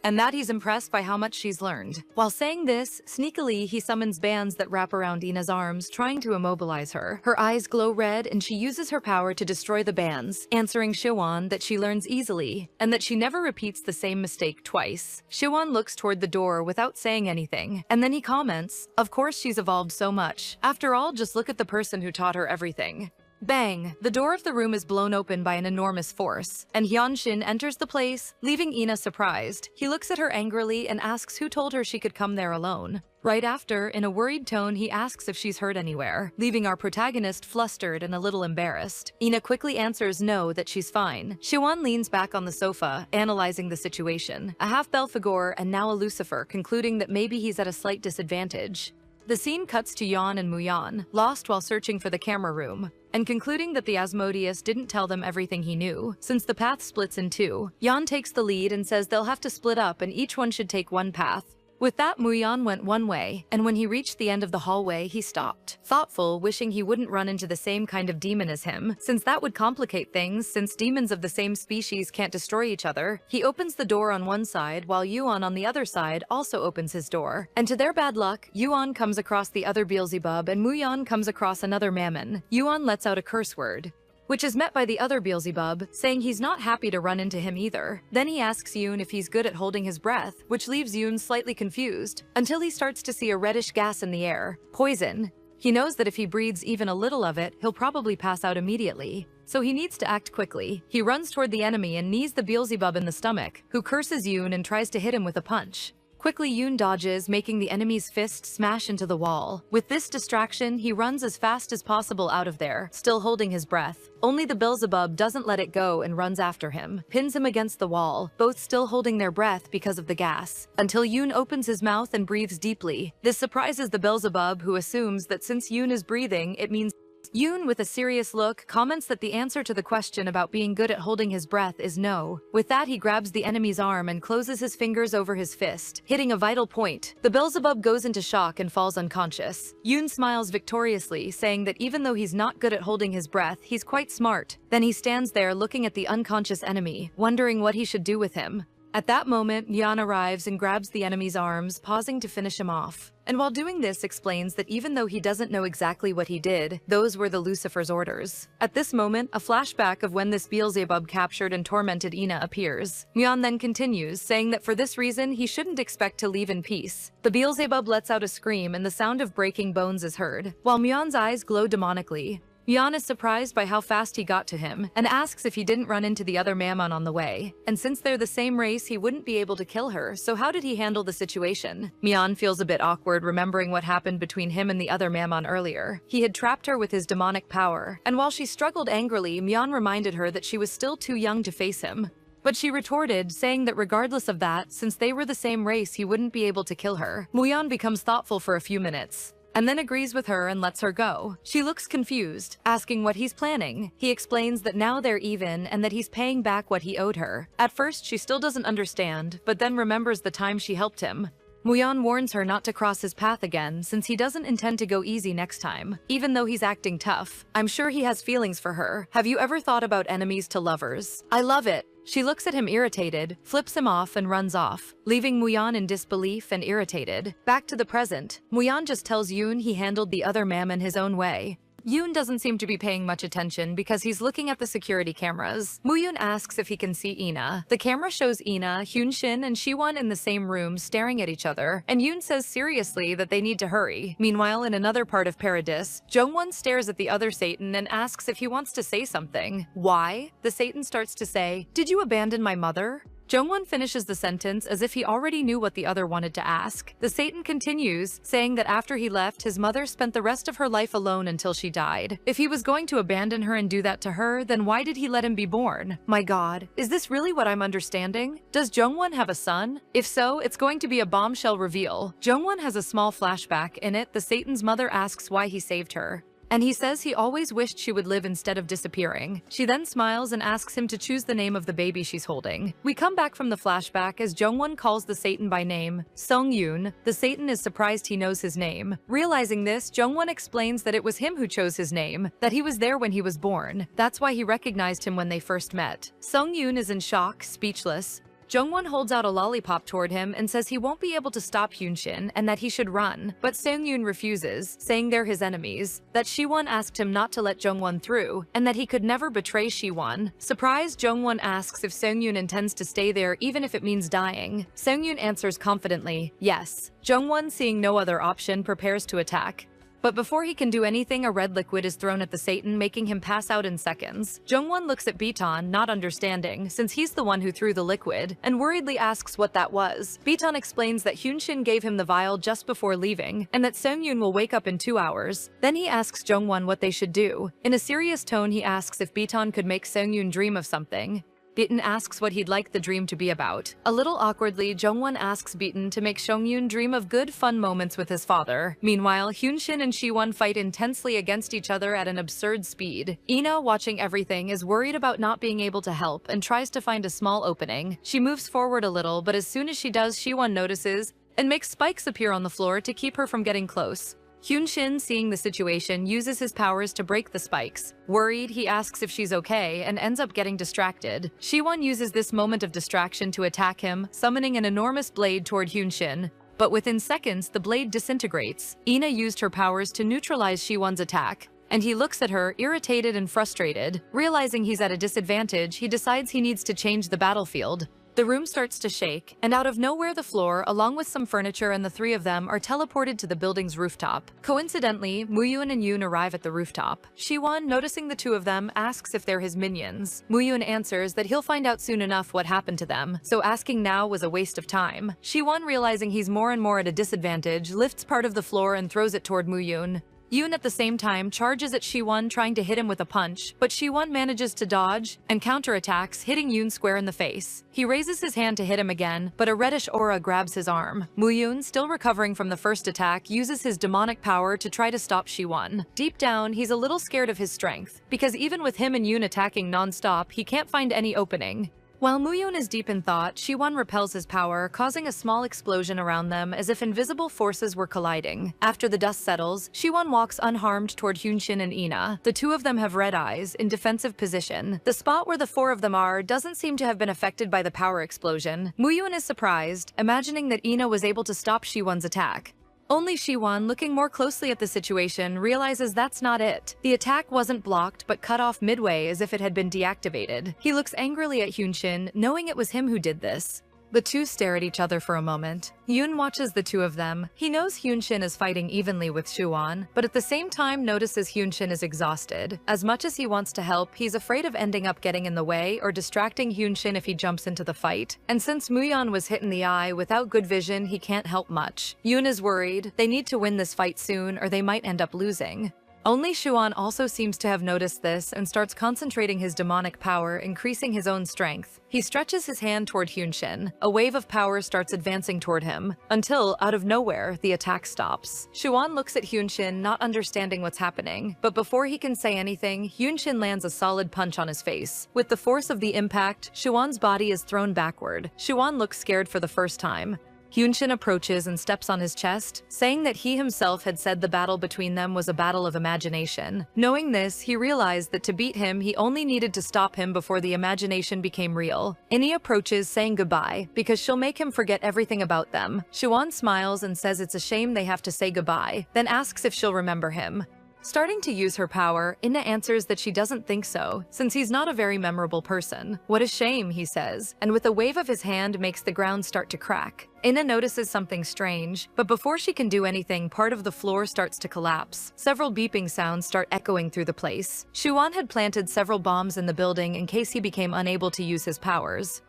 And that he's impressed by how much she's learned. While saying this, sneakily he summons bands that wrap around Ina's arms, trying to immobilize her. Her eyes glow red and she uses her power to destroy the bands, answering Siwon that she learns easily, and that she never repeats the same mistake twice. Siwon looks toward the door without saying anything, and then he comments, "Of course she's evolved so much. After all, just look at the person who taught her everything." Bang! The door of the room is blown open by an enormous force, and Hyun-shin enters the place, leaving Ina surprised. He looks at her angrily and asks who told her she could come there alone. Right after, in a worried tone, he asks if she's hurt anywhere, leaving our protagonist flustered and a little embarrassed. Ina quickly answers no, that she's fine. Siwon leans back on the sofa, analyzing the situation. A half-Belphegor and now a Lucifer, concluding that maybe he's at a slight disadvantage. The scene cuts to Yeon and Muyeon, lost while searching for the camera room, and concluding that the Asmodeus didn't tell them everything he knew. Since the path splits in two, Yeon takes the lead and says they'll have to split up and each one should take one path. With that, Muyeon went one way, and when he reached the end of the hallway, he stopped. Thoughtful, wishing he wouldn't run into the same kind of demon as him, since that would complicate things since demons of the same species can't destroy each other. He opens the door on one side, while Yuan on the other side also opens his door. And to their bad luck, Yuan comes across the other Beelzebub and Muyeon comes across another Mammon. Yuan lets out a curse word. which is met by the other Beelzebub, saying he's not happy to run into him either. Then he asks Yoon if he's good at holding his breath, which leaves Yoon slightly confused, until he starts to see a reddish gas in the air. Poison. He knows that if he breathes even a little of it, he'll probably pass out immediately. So he needs to act quickly. He runs toward the enemy and knees the Beelzebub in the stomach, who curses Yoon and tries to hit him with a punch. Quickly, Yoon dodges, making the enemy's fist smash into the wall. With this distraction, he runs as fast as possible out of there, still holding his breath. Only the Beelzebub doesn't let it go and runs after him, pins him against the wall, both still holding their breath because of the gas, until Yoon opens his mouth and breathes deeply. This surprises the Beelzebub, who assumes that since Yoon is breathing, it means Yoon, with a serious look, comments that the answer to the question about being good at holding his breath is no. With that, he grabs the enemy's arm and closes his fingers over his fist, hitting a vital point. The Beelzebub goes into shock and falls unconscious. Yoon smiles victoriously, saying that even though he's not good at holding his breath, he's quite smart. Then he stands there looking at the unconscious enemy, wondering what he should do with him. At that moment, Yeon arrives and grabs the enemy's arms, pausing to finish him off. And while doing this, explains that even though he doesn't know exactly what he did, those were the Lucifer's orders. At this moment, a flashback of when this Beelzebub captured and tormented Ina appears. Yeon then continues, saying that for this reason, he shouldn't expect to leave in peace. The Beelzebub lets out a scream and the sound of breaking bones is heard, while Myeon's eyes glow demonically. Yeon is surprised by how fast he got to him, and asks if he didn't run into the other Mammon on the way. And since they're the same race, he wouldn't be able to kill her, so how did he handle the situation? Yeon feels a bit awkward remembering what happened between him and the other Mammon earlier. He had trapped her with his demonic power, and while she struggled angrily, Yeon reminded her that she was still too young to face him. But she retorted, saying that regardless of that, since they were the same race, he wouldn't be able to kill her. Yeon becomes thoughtful for a few minutes, and then agrees with her and lets her go. She looks confused, asking what he's planning. He explains that now they're even and that he's paying back what he owed her. At first, she still doesn't understand, but then remembers the time she helped him. Yeon warns her not to cross his path again since he doesn't intend to go easy next time, even though he's acting tough. I'm sure he has feelings for her. Have you ever thought about enemies to lovers? I love it. She looks at him irritated, flips him off, and runs off, leaving Yeon in disbelief and irritated. Back to the present, Yeon just tells Yoon he handled the other Mammon his own way. Yoon doesn't seem to be paying much attention because he's looking at the security cameras. Yoon asks if he can see Ina. The camera shows Ina, Hyun-shin, and Siwon in the same room staring at each other, and Yoon says seriously that they need to hurry. Meanwhile, in another part of Paradis, Jongwon stares at the other Satan and asks if he wants to say something. Why? The Satan starts to say, "Did you abandon my mother?" Jongwon finishes the sentence as if he already knew what the other wanted to ask. The Satan continues, saying that after he left, his mother spent the rest of her life alone until she died. If he was going to abandon her and do that to her, then why did he let him be born? My god, is this really what I'm understanding? Does Jongwon have a son? If so, it's going to be a bombshell reveal. Jongwon has a small flashback. In it, the Satan's mother asks why he saved her, and he says he always wished she would live instead of disappearing. She then smiles and asks him to choose the name of the baby she's holding. We come back from the flashback as Jongwon calls the Satan by name, Sung-yoon. The Satan is surprised he knows his name. Realizing this, Jongwon explains that it was him who chose his name, that he was there when he was born. That's why he recognized him when they first met. Sung-yoon is in shock, speechless. Jongwon holds out a lollipop toward him and says he won't be able to stop Hyun-shin and that he should run, but Seung-yoon refuses, saying they're his enemies, that Siwon asked him not to let Jongwon through, and that he could never betray Siwon. Surprised, Jongwon asks if Seung-yoon intends to stay there even if it means dying. Seung-yoon answers confidently, yes. Jongwon, seeing no other option, prepares to attack. But before he can do anything, a red liquid is thrown at the Satan, making him pass out in seconds. Jongwon looks at Beaton, not understanding, since he's the one who threw the liquid, and worriedly asks what that was. Beaton explains that Hyun-shin gave him the vial just before leaving, and that Seung-yoon will wake up in 2 hours. Then he asks Jongwon what they should do. In a serious tone, he asks if Beaton could make Seung-yoon dream of something. Beaton asks what he'd like the dream to be about. A little awkwardly, Jongwon asks Beaton to make Seung-yoon dream of good, fun moments with his father. Meanwhile, Hyun-shin and Siwon fight intensely against each other at an absurd speed. Ina, watching everything, is worried about not being able to help and tries to find a small opening. She moves forward a little, but as soon as she does, Siwon notices and makes spikes appear on the floor to keep her from getting close. Hyun-shin, seeing the situation, uses his powers to break the spikes. Worried, he asks if she's okay and ends up getting distracted. Siwon uses this moment of distraction to attack him, summoning an enormous blade toward Hyun-shin. But within seconds, the blade disintegrates. Ina used her powers to neutralize Siwon's attack, and he looks at her, irritated and frustrated. Realizing he's at a disadvantage, he decides he needs to change the battlefield. The room starts to shake, and out of nowhere the floor, along with some furniture and the three of them, are teleported to the building's rooftop. Coincidentally, Muyun and Yoon arrive at the rooftop. Siwon, noticing the two of them, asks if they're his minions. Muyun answers that he'll find out soon enough what happened to them, so asking now was a waste of time. Siwon, realizing he's more and more at a disadvantage, lifts part of the floor and throws it toward Muyun. Yoon at the same time charges at Siwon, trying to hit him with a punch, but Siwon manages to dodge and counterattacks, hitting Yoon square in the face. He raises his hand to hit him again, but a reddish aura grabs his arm. Muyun, still recovering from the first attack, uses his demonic power to try to stop Siwon. Deep down, he's a little scared of his strength, because even with him and Yoon attacking non-stop, he can't find any opening. While Muyun is deep in thought, Siwon repels his power, causing a small explosion around them as if invisible forces were colliding. After the dust settles, Siwon walks unharmed toward Hyunshin and Ina. The two of them have red eyes, in defensive position. The spot where the four of them are doesn't seem to have been affected by the power explosion. Muyun is surprised, imagining that Ina was able to stop Siwon's attack. Only Siwon, looking more closely at the situation, realizes that's not it. The attack wasn't blocked, but cut off midway as if it had been deactivated. He looks angrily at Hyunshin, knowing it was him who did this. The two stare at each other for a moment. Yoon watches the two of them. He knows Hyunshin is fighting evenly with Siwon, but at the same time notices Hyunshin is exhausted. As much as he wants to help, he's afraid of ending up getting in the way or distracting Hyunshin if he jumps into the fight. And since Muyun was hit in the eye, without good vision, he can't help much. Yoon is worried. They need to win this fight soon, or they might end up losing. Only Siwon also seems to have noticed this and starts concentrating his demonic power, increasing his own strength. He stretches his hand toward Hyunshin. A wave of power starts advancing toward him, until, out of nowhere, the attack stops. Siwon looks at Hyunshin, not understanding what's happening, but before he can say anything, Hyunshin lands a solid punch on his face. With the force of the impact, Siwon's body is thrown backward. Siwon looks scared for the first time. Hyunshin approaches and steps on his chest, saying that he himself had said the battle between them was a battle of imagination. Knowing this, he realized that to beat him, he only needed to stop him before the imagination became real. Inni approaches, saying goodbye, because she'll make him forget everything about them. Siwon smiles and says it's a shame they have to say goodbye, then asks if she'll remember him. Starting to use her power, Ina answers that she doesn't think so, since he's not a very memorable person. What a shame, he says, and with a wave of his hand makes the ground start to crack. Ina notices something strange, but before she can do anything, part of the floor starts to collapse. Several beeping sounds start echoing through the place. Siwon had planted several bombs in the building in case he became unable to use his powers.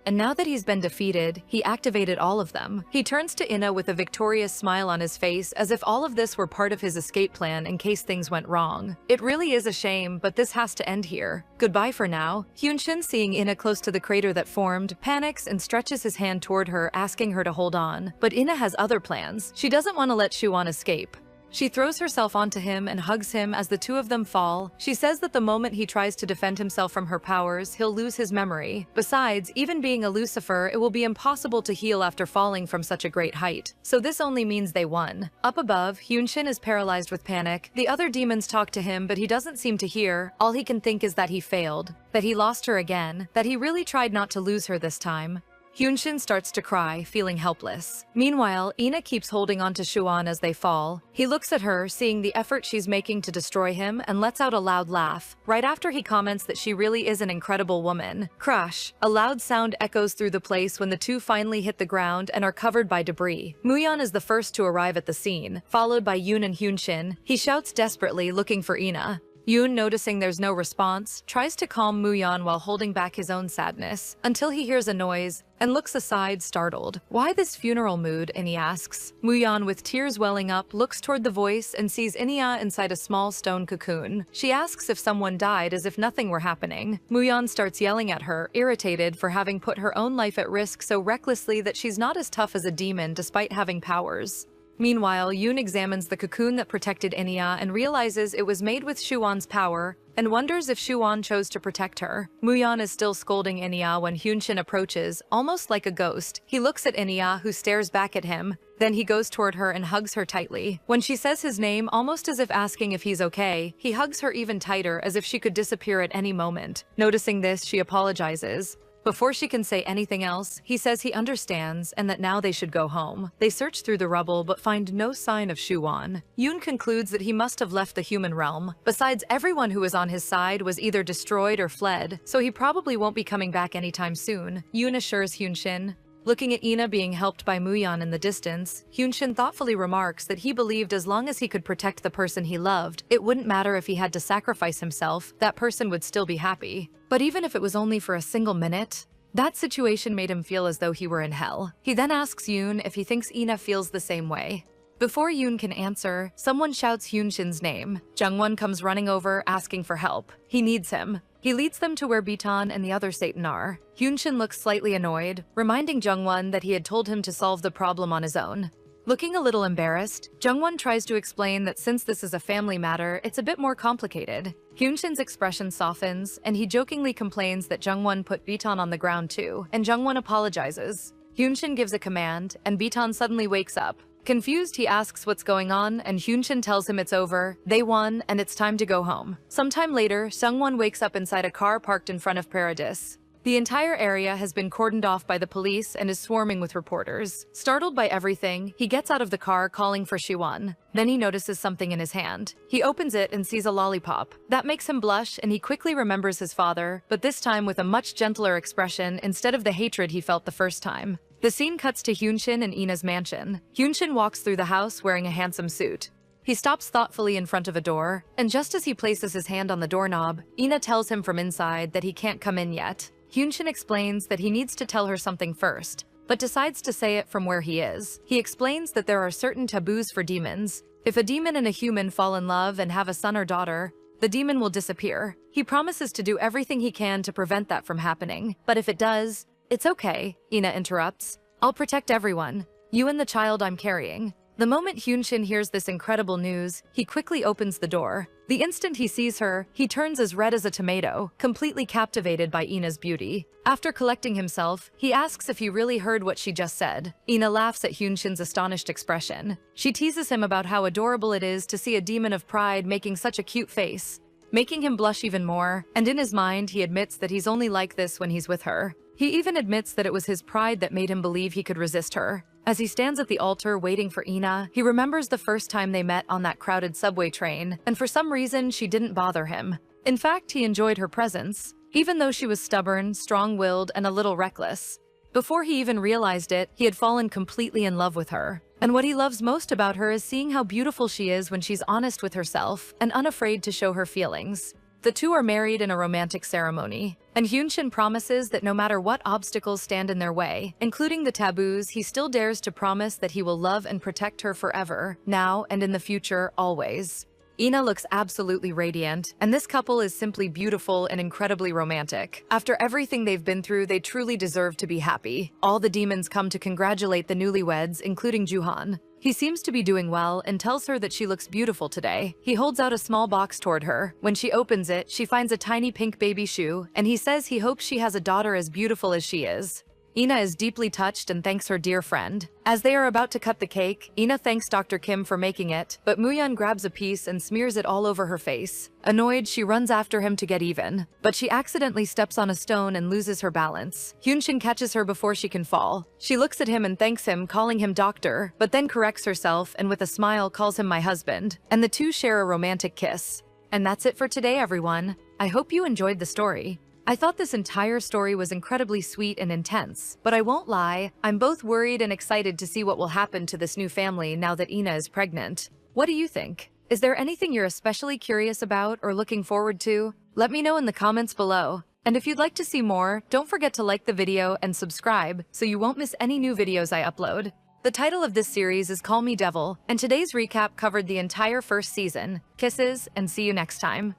And now that he's been defeated, he activated all of them. He turns to Ina with a victorious smile on his face, as if all of this were part of his escape plan in case things went wrong. It really is a shame, but this has to end here. Goodbye for now. Hyunshin, seeing Ina close to the crater that formed, panics and stretches his hand toward her, asking her to hold on. But Ina has other plans. She doesn't want to let Siwon escape. She throws herself onto him and hugs him as the two of them fall. She says that the moment he tries to defend himself from her powers, he'll lose his memory. Besides, even being a Lucifer, it will be impossible to heal after falling from such a great height. So this only means they won. Up above, Hyunshin is paralyzed with panic. The other demons talk to him, but he doesn't seem to hear. All he can think is that he failed, that he lost her again, that he really tried not to lose her this time. Hyunshin starts to cry, feeling helpless. Meanwhile, Ina keeps holding on to Siwon as they fall. He looks at her, seeing the effort she's making to destroy him, and lets out a loud laugh. Right after he comments that she really is an incredible woman. Crash! A loud sound echoes through the place when the two finally hit the ground and are covered by debris. Muyun is the first to arrive at the scene, followed by Yoon and Hyunshin. He shouts desperately, looking for Ina. Yoon, noticing there's no response, tries to calm Muyun while holding back his own sadness, until he hears a noise and looks aside, startled. Why this funeral mood? Inni asks. Muyun, with tears welling up, looks toward the voice and sees Inya inside a small stone cocoon. She asks if someone died, as if nothing were happening. Muyun starts yelling at her, irritated for having put her own life at risk so recklessly that she's not as tough as a demon despite having powers. Meanwhile, Yoon examines the cocoon that protected Inya and realizes it was made with Siwon's power, and wonders if Siwon chose to protect her. Muyun is still scolding Inya when Hyunshin approaches, almost like a ghost. He looks at Inya, who stares back at him. Then he goes toward her and hugs her tightly. When she says his name, almost as if asking if he's okay, he hugs her even tighter, as if she could disappear at any moment. Noticing this, she apologizes. Before she can say anything else, he says he understands and that now they should go home. They search through the rubble but find no sign of Shuwon. Yoon concludes that he must have left the human realm. Besides, everyone who was on his side was either destroyed or fled, so he probably won't be coming back anytime soon. Yoon assures Hyunshin. Looking at Ina being helped by Muyeon in the distance, Hyunshin thoughtfully remarks that he believed as long as he could protect the person he loved, it wouldn't matter if he had to sacrifice himself, that person would still be happy. But even if it was only for a single minute, that situation made him feel as though he were in hell. He then asks Yoon if he thinks Ina feels the same way. Before Yoon can answer, someone shouts Hyunshin's name. Jungwon comes running over, asking for help. He needs him. He leads them to where Bitan and the other Satan are. Hyunshin looks slightly annoyed, reminding Jungwon that he had told him to solve the problem on his own. Looking a little embarrassed, Jungwon tries to explain that since this is a family matter, it's a bit more complicated. Hyunshin's expression softens, and he jokingly complains that Jungwon put Bitan on the ground too, and Jungwon apologizes. Hyunshin gives a command, and Bitan suddenly wakes up. Confused, he asks what's going on, and Hyunshin tells him it's over, they won, and it's time to go home. Sometime later, Sungwon wakes up inside a car parked in front of Paradis. The entire area has been cordoned off by the police and is swarming with reporters. Startled by everything, he gets out of the car calling for Shiwon. Then he notices something in his hand. He opens it and sees a lollipop. That makes him blush, and he quickly remembers his father, but this time with a much gentler expression instead of the hatred he felt the first time. The scene cuts to Hyunshin and Ina's mansion. Hyunshin walks through the house wearing a handsome suit. He stops thoughtfully in front of a door, and just as he places his hand on the doorknob, Ina tells him from inside that he can't come in yet. Hyunshin explains that he needs to tell her something first, but decides to say it from where he is. He explains that there are certain taboos for demons. If a demon and a human fall in love and have a son or daughter, the demon will disappear. He promises to do everything he can to prevent that from happening, but if it does, it's okay, Ina interrupts. I'll protect everyone, you and the child I'm carrying. The moment Hyunshin hears this incredible news, he quickly opens the door. The instant he sees her, he turns as red as a tomato, completely captivated by Ina's beauty. After collecting himself, he asks if he really heard what she just said. Ina laughs at Hyunshin's astonished expression. She teases him about how adorable it is to see a demon of pride making such a cute face, making him blush even more, and in his mind he admits that he's only like this when he's with her. He even admits that it was his pride that made him believe he could resist her. As he stands at the altar waiting for Ina, he remembers the first time they met on that crowded subway train, and for some reason she didn't bother him. In fact, he enjoyed her presence, even though she was stubborn, strong-willed, and a little reckless. Before he even realized it, he had fallen completely in love with her. And what he loves most about her is seeing how beautiful she is when she's honest with herself and unafraid to show her feelings. The two are married in a romantic ceremony, and Hyunshin promises that no matter what obstacles stand in their way, including the taboos, he still dares to promise that he will love and protect her forever, now and in the future, always. Ina looks absolutely radiant, and this couple is simply beautiful and incredibly romantic. After everything they've been through, they truly deserve to be happy. All the demons come to congratulate the newlyweds, including Juhan. He seems to be doing well and tells her that she looks beautiful today. He holds out a small box toward her. When she opens it, she finds a tiny pink baby shoe, and he says he hopes she has a daughter as beautiful as she is. Ina is deeply touched and thanks her dear friend. As they are about to cut the cake, Ina thanks Dr. Kim for making it, but Muyeon grabs a piece and smears it all over her face. Annoyed, she runs after him to get even, but she accidentally steps on a stone and loses her balance. Hyunshin catches her before she can fall. She looks at him and thanks him, calling him doctor, but then corrects herself and with a smile calls him my husband, and the two share a romantic kiss. And that's it for today, everyone. I hope you enjoyed the story. I thought this entire story was incredibly sweet and intense, but I won't lie, I'm both worried and excited to see what will happen to this new family now that Ina is pregnant. What do you think? Is there anything you're especially curious about or looking forward to? Let me know in the comments below. And if you'd like to see more, don't forget to like the video and subscribe so you won't miss any new videos I upload. The title of this series is Call Me Devil, and today's recap covered the entire first season. Kisses, and see you next time.